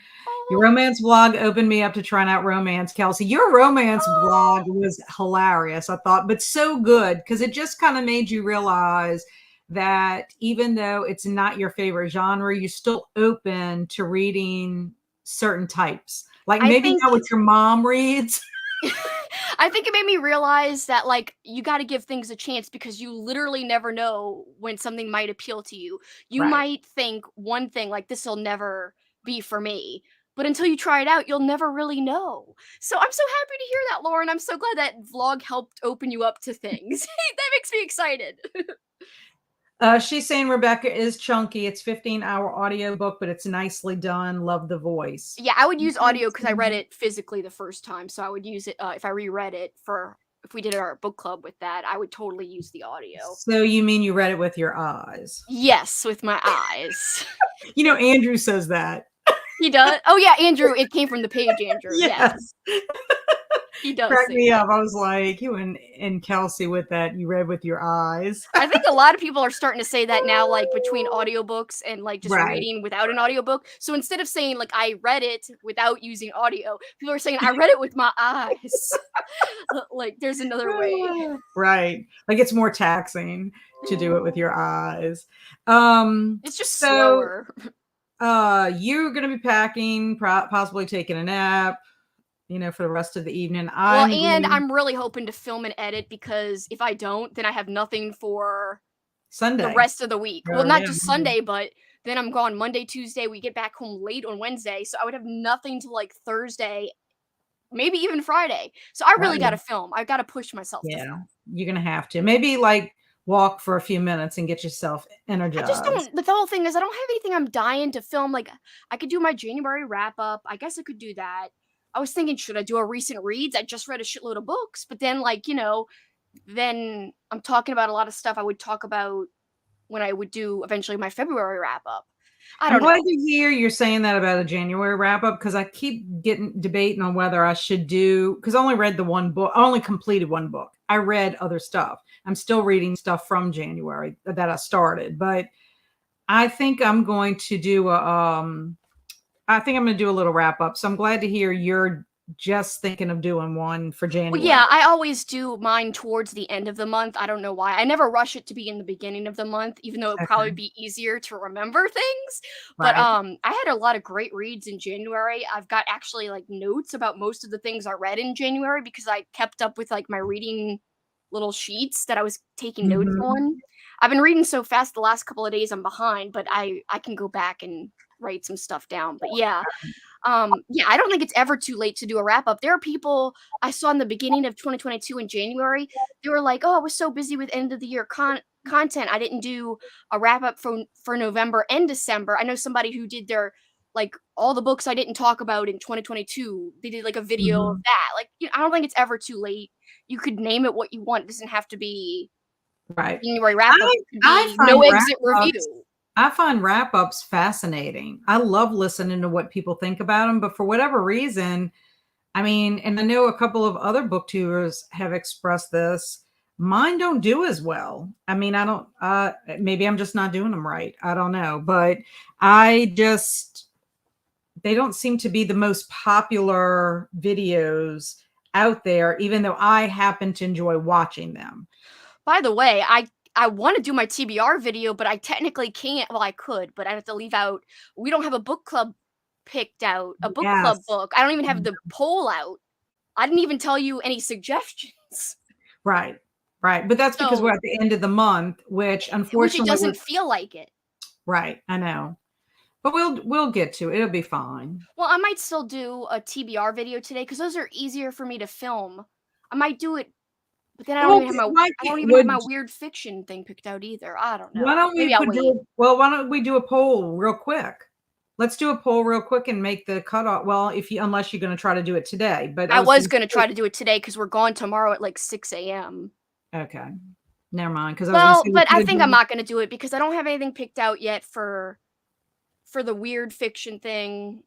[SPEAKER 1] Your
[SPEAKER 2] Oh,
[SPEAKER 1] romance vlog opened me up to trying out romance, Kelsi. Your romance vlog
[SPEAKER 2] oh.
[SPEAKER 1] was hilarious, I thought, but so good because it just kind of made you realize that even though it's not your favorite genre, you're still open to reading certain types. Like
[SPEAKER 2] I
[SPEAKER 1] maybe
[SPEAKER 2] think
[SPEAKER 1] not what your mom reads.
[SPEAKER 2] I think it made me realize that like you got to give things a chance because you literally never know when something might appeal to you. You
[SPEAKER 1] Right.
[SPEAKER 2] might think one thing like this will never be for me, but until you try it out, you'll never really know. So I'm so happy to hear that, Lauren. I'm so glad that vlog helped open you up to things. That makes me excited.
[SPEAKER 1] She's saying Rebecca is chunky. It's 15-hour audiobook, but it's nicely done. Love the voice.
[SPEAKER 2] Yeah, I would use audio because I read it physically the first time, so I would use it if I reread it for if we did our book club with that. I would totally use the audio.
[SPEAKER 1] So you mean you read it with your eyes?
[SPEAKER 2] Yes, with my eyes.
[SPEAKER 1] You know, Andrew says that.
[SPEAKER 2] He does? Oh, yeah, Andrew, it came from the page, Andrew, yes.
[SPEAKER 1] Yes.
[SPEAKER 2] He does
[SPEAKER 1] Cracked
[SPEAKER 2] say
[SPEAKER 1] me
[SPEAKER 2] that.
[SPEAKER 1] up. I was like, you and Kelsi with that. You read with your eyes.
[SPEAKER 2] I think a lot of people are starting to say that now, like, between audiobooks and, like, just
[SPEAKER 1] Right.
[SPEAKER 2] reading without an audiobook. So instead of saying, like, "I read it without using audio," people are saying, "I read it with my eyes." Like, there's another way.
[SPEAKER 1] Right. Like it's more taxing to do it with your eyes.
[SPEAKER 2] It's just
[SPEAKER 1] So
[SPEAKER 2] slower.
[SPEAKER 1] you're gonna be packing, possibly taking a nap, for the rest of the evening.
[SPEAKER 2] Well,
[SPEAKER 1] I'm
[SPEAKER 2] and
[SPEAKER 1] going
[SPEAKER 2] I'm really hoping to film and edit because if I don't, then I have nothing for the
[SPEAKER 1] Sunday.
[SPEAKER 2] rest of the week. Well,
[SPEAKER 1] Or
[SPEAKER 2] not
[SPEAKER 1] yeah,
[SPEAKER 2] just
[SPEAKER 1] Monday.
[SPEAKER 2] Sunday, but then I'm gone Monday, Tuesday. We get back home late on Wednesday, so I would have nothing to like Thursday, maybe even Friday. So I really got to
[SPEAKER 1] Right.
[SPEAKER 2] film. I got to push myself to
[SPEAKER 1] Yeah,
[SPEAKER 2] film.
[SPEAKER 1] you're gonna have to. Maybe like walk for a few minutes and get yourself
[SPEAKER 2] I just
[SPEAKER 1] energized.
[SPEAKER 2] don't. The whole thing is, I don't have anything I'm dying to film. Like, I could do my January wrap up. I guess I could do that. I was thinking, should I do a recent reads? I just read a shitload of books, but then, like, then I'm talking about a lot of stuff I would talk about when I would do eventually my February wrap up. I
[SPEAKER 1] I'm
[SPEAKER 2] don't
[SPEAKER 1] glad
[SPEAKER 2] know.
[SPEAKER 1] to hear you're saying that about a January wrap up because I keep getting debating on whether I should do because I only read the one book. I only completed one book. I read other stuff. I'm still reading stuff from January that I started, but I think I'm going to do I think I'm going to do a little wrap up. So I'm glad to hear you're just thinking of doing one for
[SPEAKER 2] Well,
[SPEAKER 1] January.
[SPEAKER 2] yeah, I always do mine towards the end of the month. I don't know why. I never rush it to be in the beginning of the month, even though it'd probably
[SPEAKER 1] Okay.
[SPEAKER 2] be easier to remember things. But
[SPEAKER 1] Right.
[SPEAKER 2] I had a lot of great reads in January. I've got actually like notes about most of the things I read in January because I kept up with like my reading little sheets that I was taking notes
[SPEAKER 1] Mhm.
[SPEAKER 2] on. I've been reading so fast the last couple of days I'm behind, but I can go back and write some stuff down. But yeah, yeah, I don't think it's ever too late to do a wrap up. There are people I saw in the beginning of 2022 in January, they were like, "Oh, I was so busy with end of the year content, I didn't do a wrap up for November and December." I know somebody who did their like all the books I didn't talk about in 2022. They did like a video of
[SPEAKER 1] Mhm.
[SPEAKER 2] that. Like, I don't think it's ever too late. You could name it what you want. It doesn't have to be
[SPEAKER 1] Right.
[SPEAKER 2] January wrap up.
[SPEAKER 1] I
[SPEAKER 2] It could
[SPEAKER 1] I
[SPEAKER 2] be no
[SPEAKER 1] find
[SPEAKER 2] exit
[SPEAKER 1] wrap-ups
[SPEAKER 2] review.
[SPEAKER 1] I find wrap-ups fascinating. I love listening to what people think about them, but for whatever reason, I mean, and I know a couple of other booktubers have expressed this, mine don't do as well. I mean, I don't maybe I'm just not doing them right. I don't know, but I just they don't seem to be the most popular videos out there, even though I happen to enjoy watching them.
[SPEAKER 2] By the way, I wanna do my TBR video, but I technically can't. Well, I could, but I'd have to leave out we don't have a book club picked out, a book club
[SPEAKER 1] Yes.
[SPEAKER 2] book. I don't even have the poll out. I didn't even tell you any suggestions.
[SPEAKER 1] Right. Right. But that's because we're
[SPEAKER 2] So
[SPEAKER 1] at the end of the month, which
[SPEAKER 2] which it
[SPEAKER 1] unfortunately we're
[SPEAKER 2] doesn't feel like it.
[SPEAKER 1] right. I know. But we'll get to it. It'll be fine.
[SPEAKER 2] Well, I might still do a TBR video today because those are easier for me to film. I might do it But then I don't
[SPEAKER 1] Well,
[SPEAKER 2] even have my
[SPEAKER 1] why
[SPEAKER 2] I don't
[SPEAKER 1] can't
[SPEAKER 2] even have
[SPEAKER 1] would
[SPEAKER 2] my weird fiction thing picked out either. I don't
[SPEAKER 1] why
[SPEAKER 2] know.
[SPEAKER 1] don't we
[SPEAKER 2] Maybe I'll
[SPEAKER 1] put
[SPEAKER 2] wait.
[SPEAKER 1] why don't we do a poll real quick? Let's do a poll real quick and make the cutoff. Well, if you unless you're going to try to do it today, but I
[SPEAKER 2] I
[SPEAKER 1] was
[SPEAKER 2] was
[SPEAKER 1] going
[SPEAKER 2] gonna
[SPEAKER 1] to
[SPEAKER 2] try to do it today because we're gone tomorrow at like 6 AM.
[SPEAKER 1] say, okay, never mind. Because I was going to
[SPEAKER 2] Well,
[SPEAKER 1] say we
[SPEAKER 2] but I
[SPEAKER 1] could have
[SPEAKER 2] think I'm
[SPEAKER 1] done.
[SPEAKER 2] not gonna do it because I don't have anything picked out yet for the weird fiction thing,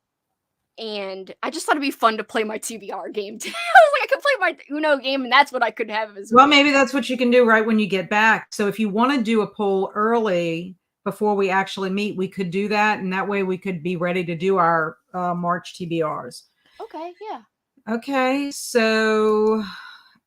[SPEAKER 2] and I just thought it'd be fun to play my TBR game too. I was like, I could play my Uno game, and that's what I could have as
[SPEAKER 1] Well, maybe that's what you can do right when you get back. So if you want to do a poll early before we actually meet, we could do that, and that way we could be ready to do our March TBRs.
[SPEAKER 2] Okay, yeah.
[SPEAKER 1] Okay, so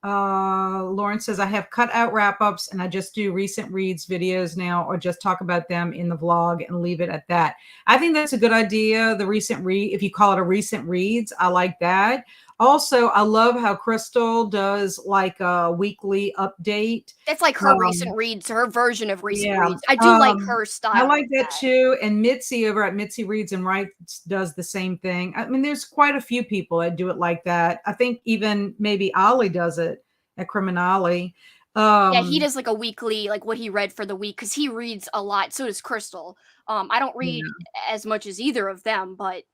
[SPEAKER 1] Lauren says I have cut out wrap ups and I just do recent reads videos now, or just talk about them in the vlog and leave it at that. I think that's a good idea. The recent read, if you call it a recent reads, I like that. Also, I love how Crystal does like a weekly update.
[SPEAKER 2] It's like her recent reads, her version of recent
[SPEAKER 1] Yeah.
[SPEAKER 2] reads. I do like her
[SPEAKER 1] I
[SPEAKER 2] style
[SPEAKER 1] like
[SPEAKER 2] like
[SPEAKER 1] that
[SPEAKER 2] that.
[SPEAKER 1] too. And Mitzi over at Mitzi Reads and Writes does the same thing. I mean, there's quite a few people that do it like that. I think even maybe Ollie does it at Criminale.
[SPEAKER 2] Yeah, he
[SPEAKER 1] Um,
[SPEAKER 2] does like a weekly, like what he read for the week, because he reads a lot. So does Crystal. I don't read
[SPEAKER 1] yeah.
[SPEAKER 2] as much as either of them, but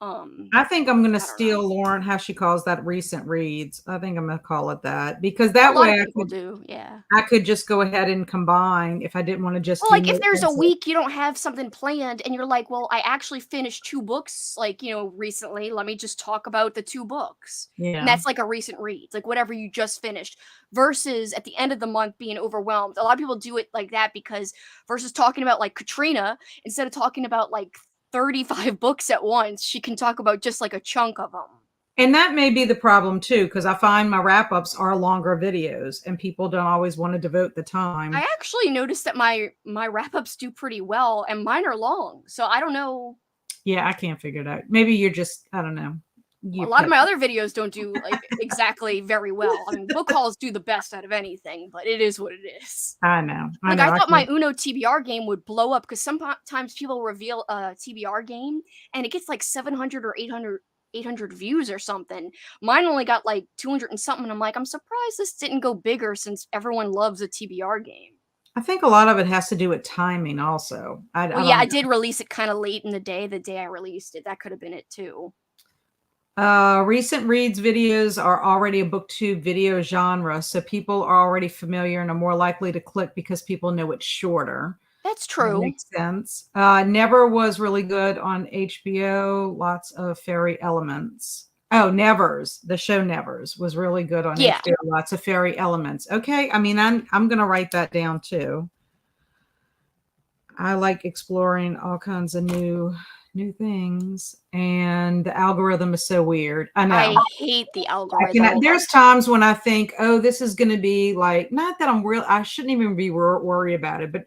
[SPEAKER 1] I think I'm going to
[SPEAKER 2] I don't know.
[SPEAKER 1] steal Lauren, how she calls that recent reads. I think I'm going to call it that because
[SPEAKER 2] A
[SPEAKER 1] that
[SPEAKER 2] lot
[SPEAKER 1] way
[SPEAKER 2] of people do, yeah.
[SPEAKER 1] I could just go ahead and combine if I didn't want to just
[SPEAKER 2] Well,
[SPEAKER 1] do
[SPEAKER 2] like, if
[SPEAKER 1] no
[SPEAKER 2] there's a
[SPEAKER 1] exit.
[SPEAKER 2] week you don't have something planned and you're like, "Well, I actually finished 2 books, like, recently, let me just talk about the 2 books." And
[SPEAKER 1] Yeah.
[SPEAKER 2] that's like a recent read, like whatever you just finished, versus at the end of the month being overwhelmed. A lot of people do it like that because versus talking about, like, Katrina, instead of talking about, like, 35 books at once, she can talk about just, like, a chunk of them.
[SPEAKER 1] And that may be the problem too, because I find my wrap ups are longer videos and people don't always want to devote the
[SPEAKER 2] I
[SPEAKER 1] time.
[SPEAKER 2] actually noticed that my wrap-ups do pretty well, and mine are long, so I don't know.
[SPEAKER 1] Yeah, I can't figure it out. Maybe you're just, I don't know.
[SPEAKER 2] A
[SPEAKER 1] You
[SPEAKER 2] lot of
[SPEAKER 1] pick.
[SPEAKER 2] my other videos don't do, like, exactly very well. I mean, book hauls do the best out of anything, but it is what it is.
[SPEAKER 1] I know. I
[SPEAKER 2] Like,
[SPEAKER 1] know.
[SPEAKER 2] I
[SPEAKER 1] I
[SPEAKER 2] thought my
[SPEAKER 1] can't.
[SPEAKER 2] Uno TBR game would blow up because sometimes people reveal a TBR game, and it gets, like, 700 or 800 views or something. Mine only got, like, 200 and something, and I'm like, "I'm surprised this didn't go bigger since everyone loves a TBR game."
[SPEAKER 1] I think a lot of it has to do with timing also.
[SPEAKER 2] Well,
[SPEAKER 1] I
[SPEAKER 2] yeah,
[SPEAKER 1] don't
[SPEAKER 2] I
[SPEAKER 1] know.
[SPEAKER 2] did release it kinda late in the day I released it. That could have been it too.
[SPEAKER 1] Recent reads videos are already a booktube video genre, so people are already familiar and are more likely to click because people know it's shorter.
[SPEAKER 2] That's
[SPEAKER 1] That
[SPEAKER 2] true.
[SPEAKER 1] makes sense. Never was really good on HBO. Lots of fairy elements. Oh, Nevers. The show Nevers was really good on
[SPEAKER 2] Yeah.
[SPEAKER 1] HBO. Lots of fairy elements. Okay, I mean, I'm gonna write that down too. I like exploring all kinds of new things, and the algorithm is so weird. I know.
[SPEAKER 2] I hate the
[SPEAKER 1] I can,
[SPEAKER 2] algorithm.
[SPEAKER 1] there's times when I think, oh, this is going to be like, not that I'm real, I shouldn't even be worried about it, but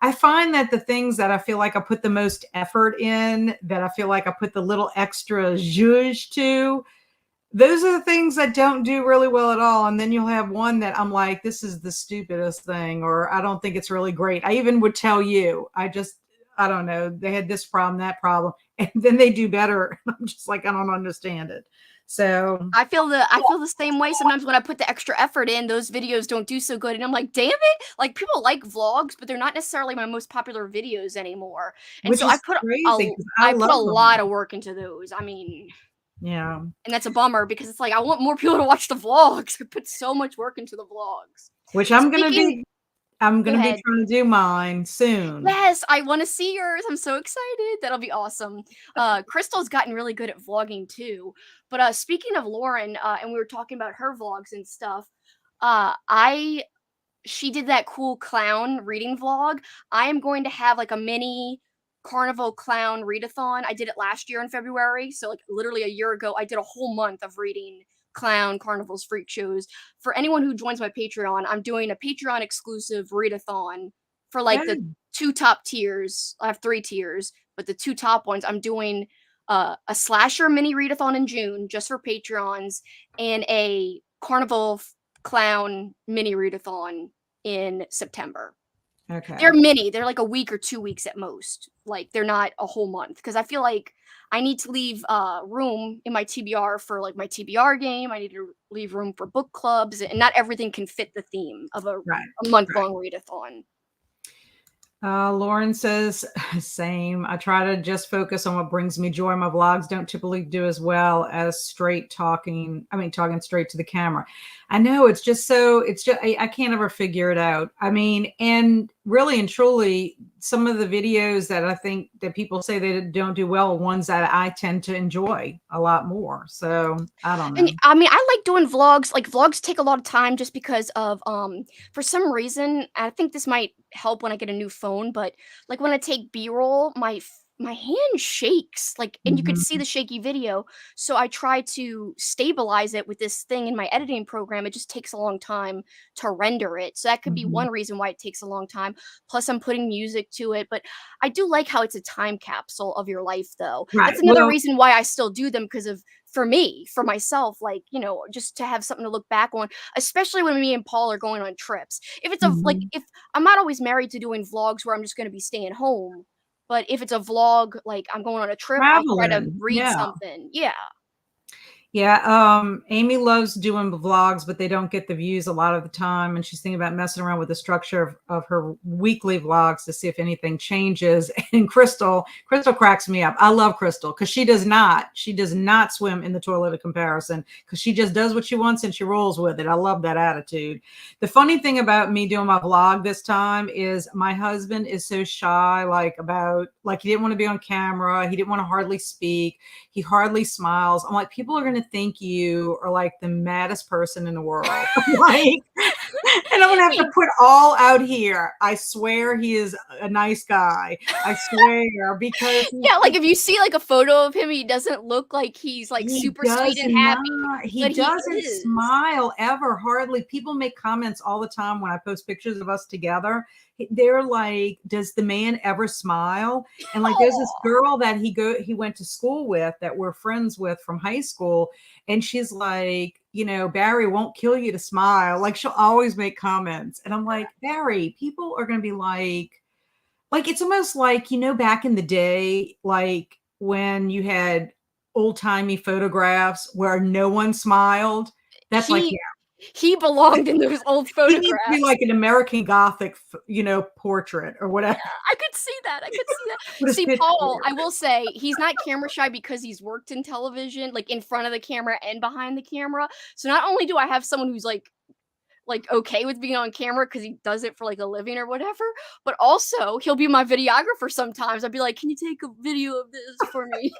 [SPEAKER 1] I find that the things that I feel like I put the most effort in, that I feel like I put the little extra zhuzh to, those are the things that don't do really well at all. And then you'll have one that I'm like, this is the stupidest thing, or I don't think it's really great. I even would tell you, I don't know, they had this problem, that problem, and then they do better. I'm just like, I don't understand it. So
[SPEAKER 2] I feel the same way sometimes when I put the extra effort in, those videos don't do so good, and I'm like, "Damn it!" Like, people like vlogs, but they're not necessarily my most popular videos anymore, and
[SPEAKER 1] which
[SPEAKER 2] so
[SPEAKER 1] is crazy because I
[SPEAKER 2] I put a
[SPEAKER 1] love
[SPEAKER 2] lot
[SPEAKER 1] them.
[SPEAKER 2] of work into those. I mean,
[SPEAKER 1] Yeah.
[SPEAKER 2] and that's a bummer because it's like, I want more people to watch the vlogs. I put so much work into the vlogs.
[SPEAKER 1] Which
[SPEAKER 2] Speaking
[SPEAKER 1] I'm
[SPEAKER 2] Go
[SPEAKER 1] gonna be
[SPEAKER 2] ahead.
[SPEAKER 1] trying to do mine soon.
[SPEAKER 2] Yes, I wanna see yours, I'm so excited, that'll be awesome. Crystal's gotten really good at vlogging too, but, speaking of Lauren, and we were talking about her vlogs and stuff, I she did that cool clown reading vlog. I am going to have, like, a mini carnival clown readathon. I did it last year in February, so, like, literally a year ago, I did a whole month of reading clown, carnivals, freak shows. For anyone who joins my Patreon, I'm doing a Patreon exclusive readathon for, like, the
[SPEAKER 1] Good.
[SPEAKER 2] 2 top tiers. I have 3 tiers, but the 2 top ones, I'm doing, a slasher mini readathon in June just for Patreons and a carnival clown mini readathon in September.
[SPEAKER 1] Okay.
[SPEAKER 2] They're mini. They're like a week or 2 weeks at most. Like, they're not a whole month because I feel like I need to leave, room in my TBR for, like, my TBR game. I need to leave room for book clubs, and not everything can fit the theme of a
[SPEAKER 1] Right. Right.
[SPEAKER 2] month-long readathon.
[SPEAKER 1] Lauren says, same. I try to just focus on what brings me joy. My vlogs don't typically do as well as straight talking. I mean, talking straight to the camera. I know it's just I can't ever figure it out. I mean, and really and truly, some of the videos that I think that people say they don't do well are ones that I tend to enjoy a lot more. So I don't know.
[SPEAKER 2] And I mean, I like doing vlogs. Like, vlogs take a lot of time just because of for some reason, I think this might help when I get a new phone, but like when I take B-roll, my hand shakes, like, and you could see
[SPEAKER 1] Mhm.
[SPEAKER 2] the shaky video. So I try to stabilize it with this thing in my editing program. It just takes a long time to render it. So that could be
[SPEAKER 1] Mhm.
[SPEAKER 2] one reason why it takes a long time. Plus I'm putting music to it, but I do like how it's a time capsule of your life though.
[SPEAKER 1] Right.
[SPEAKER 2] That's another
[SPEAKER 1] Well,
[SPEAKER 2] reason why I still do them, because of, for me, for myself, like, just to have something to look back on, especially when me and Paul are going on trips. If it's a like,
[SPEAKER 1] mhm.
[SPEAKER 2] if I'm not always married to doing vlogs where I'm just going to be staying home, but if it's a vlog, like I'm going on a trip, I'll try to
[SPEAKER 1] Traveling.
[SPEAKER 2] read
[SPEAKER 1] Yeah.
[SPEAKER 2] something. Yeah.
[SPEAKER 1] Yeah, Amy loves doing vlogs, but they don't get the views a lot of the time. And she's thinking about messing around with the structure of her weekly vlogs to see if anything changes. And Crystal cracks me up. I love Crystal because she does not swim in the toilet of comparison, because she just does what she wants and she rolls with it. I love that attitude. The funny thing about me doing my vlog this time is my husband is so shy, like he didn't want to be on camera. He didn't want to hardly speak. He hardly smiles. I'm like, people are going to think you are like the maddest person in the world. Like, and I'm going to have to put all out here. I swear he is a nice guy. I swear, because
[SPEAKER 2] Yeah, like if you see like a photo of him, he doesn't look like he's like
[SPEAKER 1] he
[SPEAKER 2] super sweet
[SPEAKER 1] does
[SPEAKER 2] and happy,
[SPEAKER 1] not. He
[SPEAKER 2] but he
[SPEAKER 1] doesn't
[SPEAKER 2] is.
[SPEAKER 1] smile ever, hardly. People make comments all the time when I post pictures of us together. They're like, "Does the man ever smile?" And like, there's this
[SPEAKER 2] Aw.
[SPEAKER 1] girl that he went to school with, that we're friends with from high school, and she's like, Barry won't kill you to smile. Like, she'll always make comments, and I'm like, Barry, people are going to be like it's almost like, back in the day, like when you had old-timey photographs where no one smiled. That's like,
[SPEAKER 2] He
[SPEAKER 1] yeah,
[SPEAKER 2] he belonged in those old
[SPEAKER 1] he needs to be
[SPEAKER 2] photographs.
[SPEAKER 1] like an American Gothic, portrait or whatever
[SPEAKER 2] I could see that. I could see that.
[SPEAKER 1] with his
[SPEAKER 2] See, Paul,
[SPEAKER 1] pitchfork.
[SPEAKER 2] I will say he's not camera shy because he's worked in television, like in front of the camera and behind the camera. So not only do I have someone who's like okay with being on camera because he does it for like a living or whatever, but also he'll be my videographer sometimes. I'd be like, "Can you take a video of this for me?"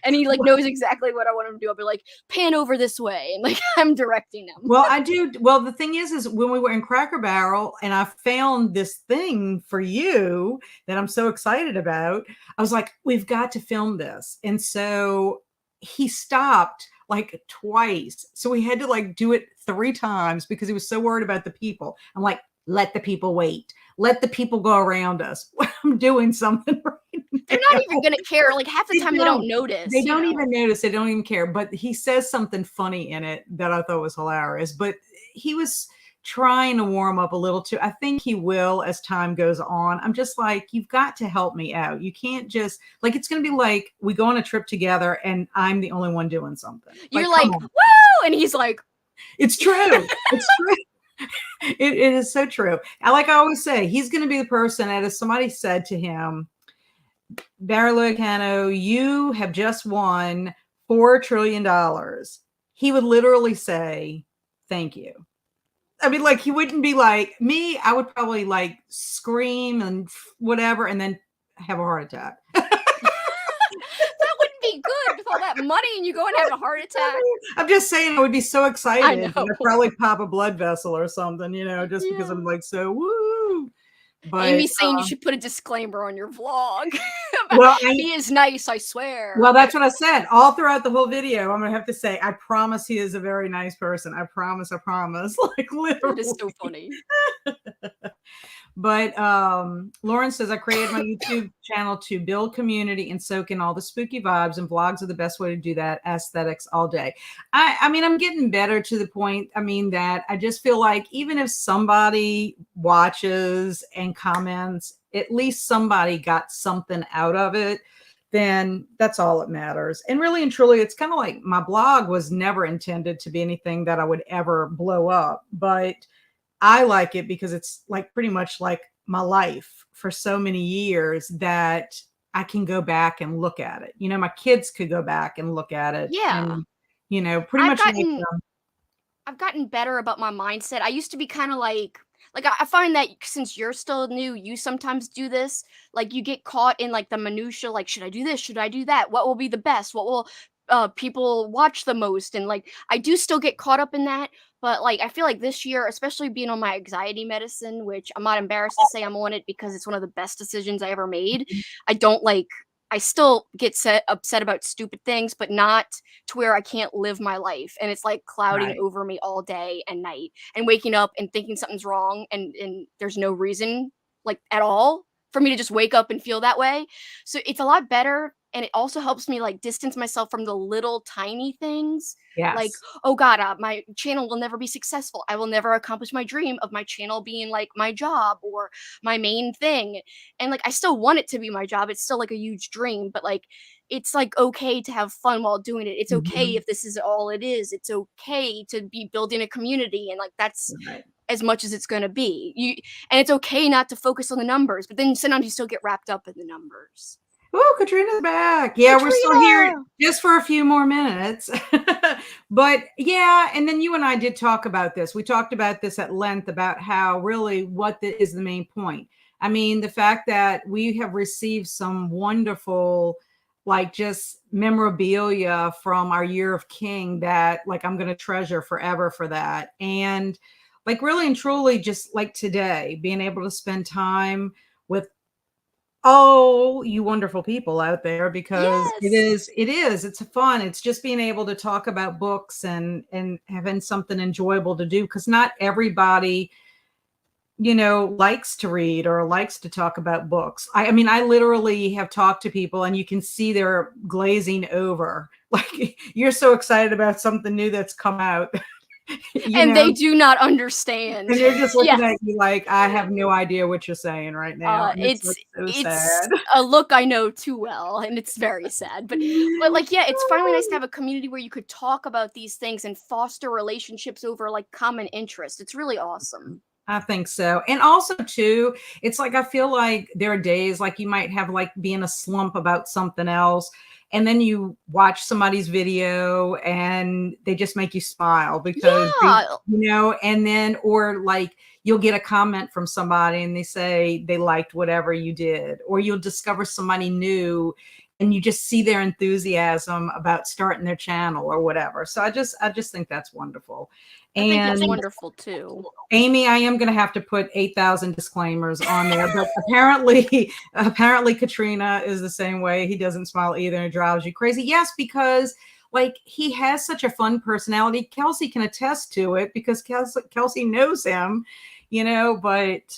[SPEAKER 2] And he like knows exactly what I want him to do. I'll be like, "Pan over this way," and like I'm directing him.
[SPEAKER 1] Well, I do. Well, the thing is when we were in Cracker Barrel and I found this thing for you that I'm so excited about, I was like, we've got to film this. And so he stopped like twice. So we had to like do it 3 times because he was so worried about the people. I'm like, let the people wait. Let the people go around us. I'm doing something right
[SPEAKER 2] They're
[SPEAKER 1] now.
[SPEAKER 2] not even gonna care. Like half the
[SPEAKER 1] They
[SPEAKER 2] time they don't
[SPEAKER 1] don't. They
[SPEAKER 2] notice, you
[SPEAKER 1] don't
[SPEAKER 2] know.
[SPEAKER 1] even notice. They don't even care. But he says something funny in it that I thought was hilarious. But he was trying to warm up a little too. I think he will as time goes on. I'm just like, you've got to help me out. You can't just like, it's going to be like we go on a trip together and I'm the only one doing something.
[SPEAKER 2] You're
[SPEAKER 1] Like, come
[SPEAKER 2] like,
[SPEAKER 1] on.
[SPEAKER 2] "Woo!" And he's like,
[SPEAKER 1] It's true. It's true. It is so true. I always say, he's going to be the person that if somebody said to him, Barry Lucano, you have just won $4 trillion. He would literally say, thank you. I mean, like, he wouldn't be like me. I would probably like scream and whatever, and then have a heart attack.
[SPEAKER 2] "That wouldn't be good with all that money and you go and have a heart attack."
[SPEAKER 1] I'm just saying, I would be so
[SPEAKER 2] I
[SPEAKER 1] excited that
[SPEAKER 2] know.
[SPEAKER 1] I'd probably pop a blood vessel or something, just because I'm
[SPEAKER 2] Yeah.
[SPEAKER 1] like so woo. But
[SPEAKER 2] Amy's saying you should put a disclaimer on your vlog about,
[SPEAKER 1] well,
[SPEAKER 2] "He is nice, I swear."
[SPEAKER 1] well, that's what I said all throughout the whole video. I'm gonna have to say, I promise he is a very nice person. I promise. Like
[SPEAKER 2] That is
[SPEAKER 1] literally.
[SPEAKER 2] so funny.
[SPEAKER 1] But Lauren says, I created my YouTube channel to build community and soak in all the spooky vibes, and vlogs are the best way to do that. Aesthetics all day. I mean, I'm getting better to the point. I mean, that I just feel like even if somebody watches and comments, at least somebody got something out of it, then that's all that matters. And really and truly, it's kind of like my blog was never intended to be anything that I would ever blow up, but I like it because it's like pretty much like my life for so many years that I can go back and look at it. You know, my kids could go back and look at it
[SPEAKER 2] Yeah.
[SPEAKER 1] and, you know, pretty
[SPEAKER 2] I've
[SPEAKER 1] much make
[SPEAKER 2] gotten
[SPEAKER 1] them.
[SPEAKER 2] I've gotten better about my mindset. I used to be kind of like I find that since you're still new, you sometimes do this. Like you get caught in like the minutia, like should I do this? Should I do that? What will be the best? What will people watch the most? And like I do still get caught up in that, but like I feel like this year, especially being on my anxiety medicine, which I'm not embarrassed to say I'm on it because it's one of the best decisions I ever made. I don't like I still get upset about stupid things, but not to where I can't live my life, and it's, like, clouding
[SPEAKER 1] Right.
[SPEAKER 2] over me all day and night, and waking up and thinking something's wrong, and there's no reason, like, at all for me to just wake up and feel that way. So it's a lot better, and it also helps me, like, distance myself from the little tiny things, like,
[SPEAKER 1] Yes.
[SPEAKER 2] "Oh god, my channel will never be successful. I will never accomplish my dream of my channel being, like, my job or my main thing." And, like, I still want it to be my job, it's still, like, a huge dream, but, like, it's, like, okay to have fun while doing it. It's okay
[SPEAKER 1] Mhm.
[SPEAKER 2] if this is all it is. It's okay to be building a community, and, like, that's
[SPEAKER 1] Right.
[SPEAKER 2] as much as it's gonna be. And it's okay not to focus on the numbers, but then sometimes you still get wrapped up in the numbers.
[SPEAKER 1] Oh, Katrina's back. Yeah, we're still here
[SPEAKER 2] Katrina!
[SPEAKER 1] just for a few more minutes. But yeah, and then you and I did talk about this. We talked about this at length about how really is the main point. I mean, the fact that we have received some wonderful, like just memorabilia from our year of King that like I'm going to treasure forever for that. And like really and truly, just like today, being able to spend time with you wonderful people out there because
[SPEAKER 2] Yes!
[SPEAKER 1] it's fun. It's just being able to talk about books and having something enjoyable to do because not everybody, you know, likes to read or likes to talk about books. I mean, I literally have talked to people and you can see they're glazing over. Like you're so excited about something new that's come out, you
[SPEAKER 2] And
[SPEAKER 1] know,
[SPEAKER 2] they do not understand.
[SPEAKER 1] and they're just
[SPEAKER 2] Yeah.
[SPEAKER 1] looking at you like, I have no idea what you're saying right now. And it's
[SPEAKER 2] It's
[SPEAKER 1] like so
[SPEAKER 2] it's
[SPEAKER 1] sad.
[SPEAKER 2] a look I know too well, and it's very sad, but, like, yeah, it's finally nice to have a community where you could talk about these things and foster relationships over, like, common interest. It's really awesome.
[SPEAKER 1] I think so. And also too, it's like I feel like there are days like you might have like be in a slump about something else and then you watch somebody's video and they just make you smile because they,
[SPEAKER 2] Yeah,
[SPEAKER 1] you know, and then or like you'll get a comment from somebody and they say they liked whatever you did or you'll discover somebody new and you just see their enthusiasm about starting their channel or whatever. So I just think that's wonderful.
[SPEAKER 2] I think it's
[SPEAKER 1] And
[SPEAKER 2] wonderful too.
[SPEAKER 1] Amy, I am going to have to put 8,000 disclaimers on there, but apparently, apparently Katrina is the same way. He doesn't smile either and it drives you crazy. Yes, because like he has such a fun personality. Kelsi can attest to it because Kelsi knows him, you know, but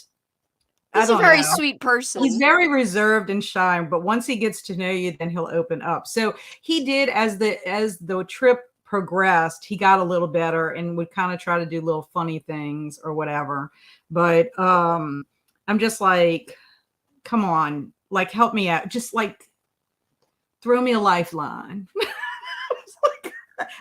[SPEAKER 1] I
[SPEAKER 2] He's a
[SPEAKER 1] don't
[SPEAKER 2] very
[SPEAKER 1] know.
[SPEAKER 2] sweet
[SPEAKER 1] He's
[SPEAKER 2] person.
[SPEAKER 1] very reserved and shy, but once he gets to know you, then he'll open up. So he did as the trip progressed, he got a little better and would kind of try to do little funny things or whatever. But I'm just like, come on, like help me out. Just like throw me a lifeline.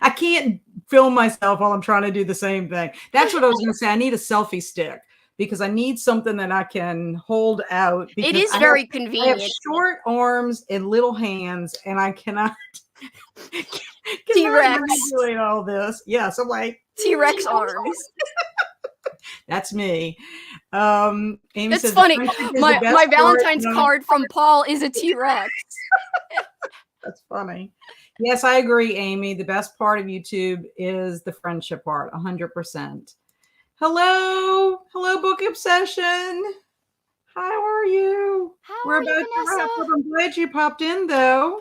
[SPEAKER 1] I can't film myself while I'm trying to do the same thing. That's what I was going to say. I need a selfie stick because I need something that I can hold out
[SPEAKER 2] It
[SPEAKER 1] because
[SPEAKER 2] is
[SPEAKER 1] I
[SPEAKER 2] very
[SPEAKER 1] have
[SPEAKER 2] convenient.
[SPEAKER 1] short arms and little hands and I cannot
[SPEAKER 2] T-Rex.
[SPEAKER 1] manipulate all this. Yes, I'm like,
[SPEAKER 2] T-Rex arms.
[SPEAKER 1] that's me. Amy
[SPEAKER 2] That's
[SPEAKER 1] says the
[SPEAKER 2] funny.
[SPEAKER 1] friendship is the
[SPEAKER 2] My
[SPEAKER 1] best part.
[SPEAKER 2] Valentine's card from Paul is a T-Rex.
[SPEAKER 1] That's funny. Yes, I agree, Amy. The best part of YouTube is the friendship part, 100%. Hello. Hello, Book Obsession. How are you?
[SPEAKER 2] How
[SPEAKER 1] We're
[SPEAKER 2] are
[SPEAKER 1] about
[SPEAKER 2] you,
[SPEAKER 1] to wrap
[SPEAKER 2] Vanessa?
[SPEAKER 1] up. I'm glad you popped in, though.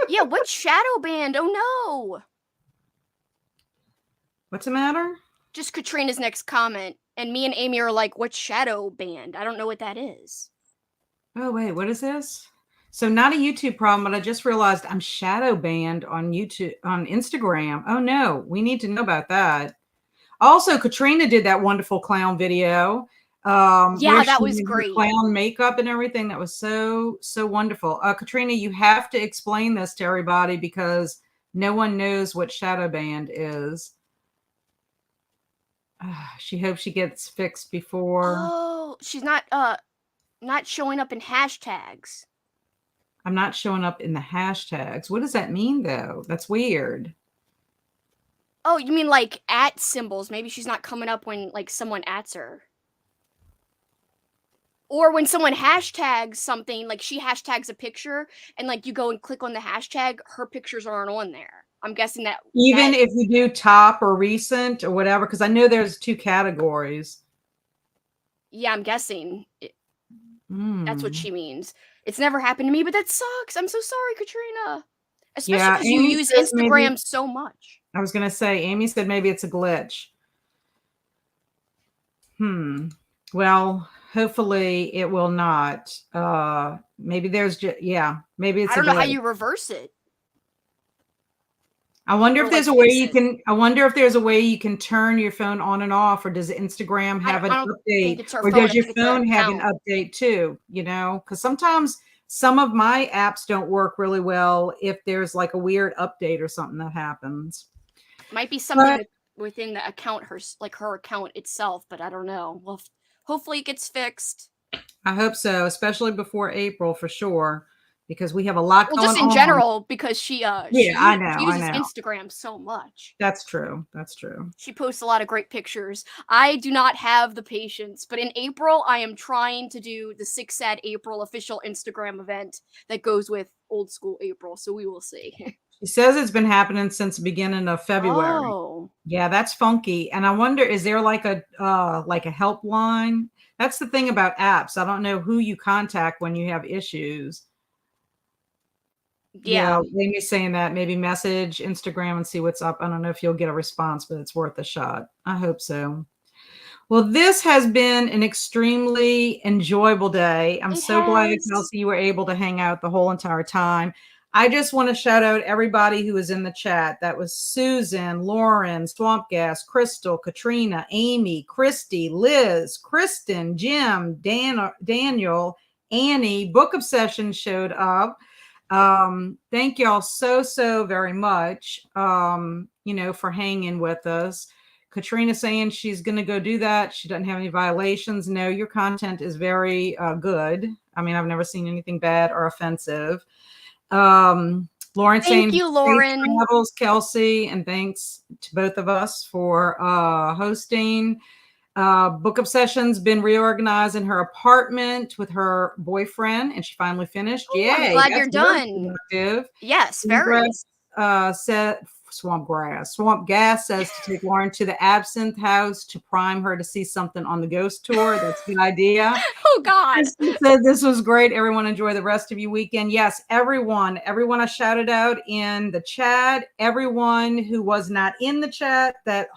[SPEAKER 2] Yeah, what's shadow band? Oh no.
[SPEAKER 1] What's the matter?
[SPEAKER 2] Just Katrina's next comment. And me and Amy are like, what's shadow band? I don't know what that is.
[SPEAKER 1] Oh, wait, what is this? So not a YouTube problem, but I just realized I'm shadow banned on YouTube, on Instagram. Oh no, we need to know about that. Also, Katrina did that wonderful clown video
[SPEAKER 2] Yeah,
[SPEAKER 1] where
[SPEAKER 2] that
[SPEAKER 1] she
[SPEAKER 2] was
[SPEAKER 1] did her
[SPEAKER 2] great.
[SPEAKER 1] clown makeup and everything. That was so, so wonderful. Katrina, you have to explain this to everybody because no one knows what shadow band is. She hopes she gets fixed before.
[SPEAKER 2] Oh, she's not showing up in hashtags.
[SPEAKER 1] I'm not showing up in the hashtags. What does that mean, though? That's weird.
[SPEAKER 2] Oh, you mean like at symbols? Maybe she's not coming up when like someone ats her. Or when someone hashtags something, like she hashtags a picture and like you go and click on the hashtag, her pictures aren't on there. I'm guessing that
[SPEAKER 1] Even if you do top or recent or whatever, because I know there's 2 categories.
[SPEAKER 2] yeah, I'm guessing that's what
[SPEAKER 1] Mm.
[SPEAKER 2] she means. It's never happened to me, but that sucks. I'm so sorry, Katrina. Especially
[SPEAKER 1] Yeah,
[SPEAKER 2] because you
[SPEAKER 1] Amy
[SPEAKER 2] use
[SPEAKER 1] says maybe,
[SPEAKER 2] Instagram so much.
[SPEAKER 1] I was gonna say, Amy said maybe it's a glitch. Well, hopefully it will not. Maybe there's just, yeah, maybe it's
[SPEAKER 2] I
[SPEAKER 1] a
[SPEAKER 2] don't know how
[SPEAKER 1] glitch.
[SPEAKER 2] you reverse it
[SPEAKER 1] I wonder
[SPEAKER 2] or
[SPEAKER 1] if
[SPEAKER 2] like
[SPEAKER 1] there's a way
[SPEAKER 2] fix
[SPEAKER 1] you
[SPEAKER 2] it.
[SPEAKER 1] can, I wonder if there's a way you can turn your phone on and off, or does Instagram have an
[SPEAKER 2] I don't think
[SPEAKER 1] update,
[SPEAKER 2] it's her
[SPEAKER 1] or
[SPEAKER 2] phone.
[SPEAKER 1] does
[SPEAKER 2] I
[SPEAKER 1] your
[SPEAKER 2] think it's her
[SPEAKER 1] phone have an
[SPEAKER 2] account.
[SPEAKER 1] update too? You know, because sometimes some of my apps don't work really well if there's like a weird update or something that happens.
[SPEAKER 2] Might be something
[SPEAKER 1] But
[SPEAKER 2] within the account, her account itself, but I don't know. Well, hopefully it gets fixed.
[SPEAKER 1] I hope so, especially before April for sure, because we have a lot
[SPEAKER 2] Well,
[SPEAKER 1] going
[SPEAKER 2] just in
[SPEAKER 1] on.
[SPEAKER 2] general, because
[SPEAKER 1] Yeah, I know,
[SPEAKER 2] she
[SPEAKER 1] I
[SPEAKER 2] uses
[SPEAKER 1] know.
[SPEAKER 2] Instagram so much.
[SPEAKER 1] That's true. That's true.
[SPEAKER 2] She posts a lot of great pictures. I do not have the patience, but in April, I am trying to do the Six Sad April official Instagram event that goes with old school April. So we will see.
[SPEAKER 1] She says it's been happening since the beginning of February.
[SPEAKER 2] Oh,
[SPEAKER 1] Yeah, that's funky. And I wonder, is there like a helpline? That's the thing about apps. I don't know who you contact when you have issues. Yeah,
[SPEAKER 2] yeah.
[SPEAKER 1] when you're saying that, maybe message Instagram and see what's up. I don't know if you'll get a response, but it's worth a shot. I hope so. Well, this has been an extremely enjoyable day. I'm
[SPEAKER 2] It
[SPEAKER 1] so glad,
[SPEAKER 2] has.
[SPEAKER 1] Kelsi, you were able to hang out the whole entire time. I just want to shout out everybody who was in the chat. That was Susan, Lauren, Swamp Gas, Crystal, Katrina, Amy, Christy, Liz, Kristen, Jim, Daniel, Annie. Book Obsession showed up. Thank y'all so, so very much, for hanging with us. Katrina saying she's going to go do that. She doesn't have any violations. No, your content is very good. I mean, I've never seen anything bad or offensive. Lauren
[SPEAKER 2] Thank
[SPEAKER 1] saying
[SPEAKER 2] you,
[SPEAKER 1] safe
[SPEAKER 2] Lauren.
[SPEAKER 1] travels, Kelsi, and thanks to both of us for hosting. Book Obsession's been reorganized in her apartment with her boyfriend, and she finally finished.
[SPEAKER 2] Oh, I'm
[SPEAKER 1] Yay,
[SPEAKER 2] glad you're
[SPEAKER 1] that's very
[SPEAKER 2] done.
[SPEAKER 1] productive.
[SPEAKER 2] Yes, very.
[SPEAKER 1] Ingress said Swamp Gas says to take Lauren to the Absinthe House to prime her to see something on the ghost tour. That's a good idea.
[SPEAKER 2] Oh God.
[SPEAKER 1] Kristen said this was great. Everyone enjoy the rest of your weekend. Yes, everyone I shouted out in the chat, everyone who was not in the chat that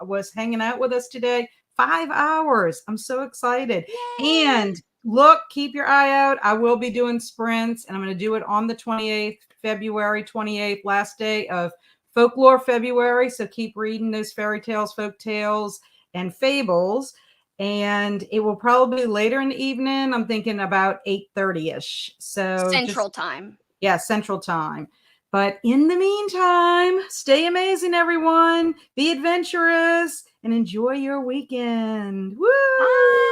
[SPEAKER 1] was hanging out with us today. 5 hours. I'm so excited.
[SPEAKER 2] Yay.
[SPEAKER 1] And look, keep your eye out. I will be doing sprints, and I'm going to do it on the 28th, February 28th, last day of Folklore February. So keep reading those fairy tales, folk tales, and fables. And it will probably be later in the evening. I'm thinking about 8:30ish. So
[SPEAKER 2] Central
[SPEAKER 1] just,
[SPEAKER 2] time.
[SPEAKER 1] yeah, Central Time. But in the meantime, stay amazing, everyone. Be adventurous and enjoy your weekend. Woo!
[SPEAKER 2] Bye.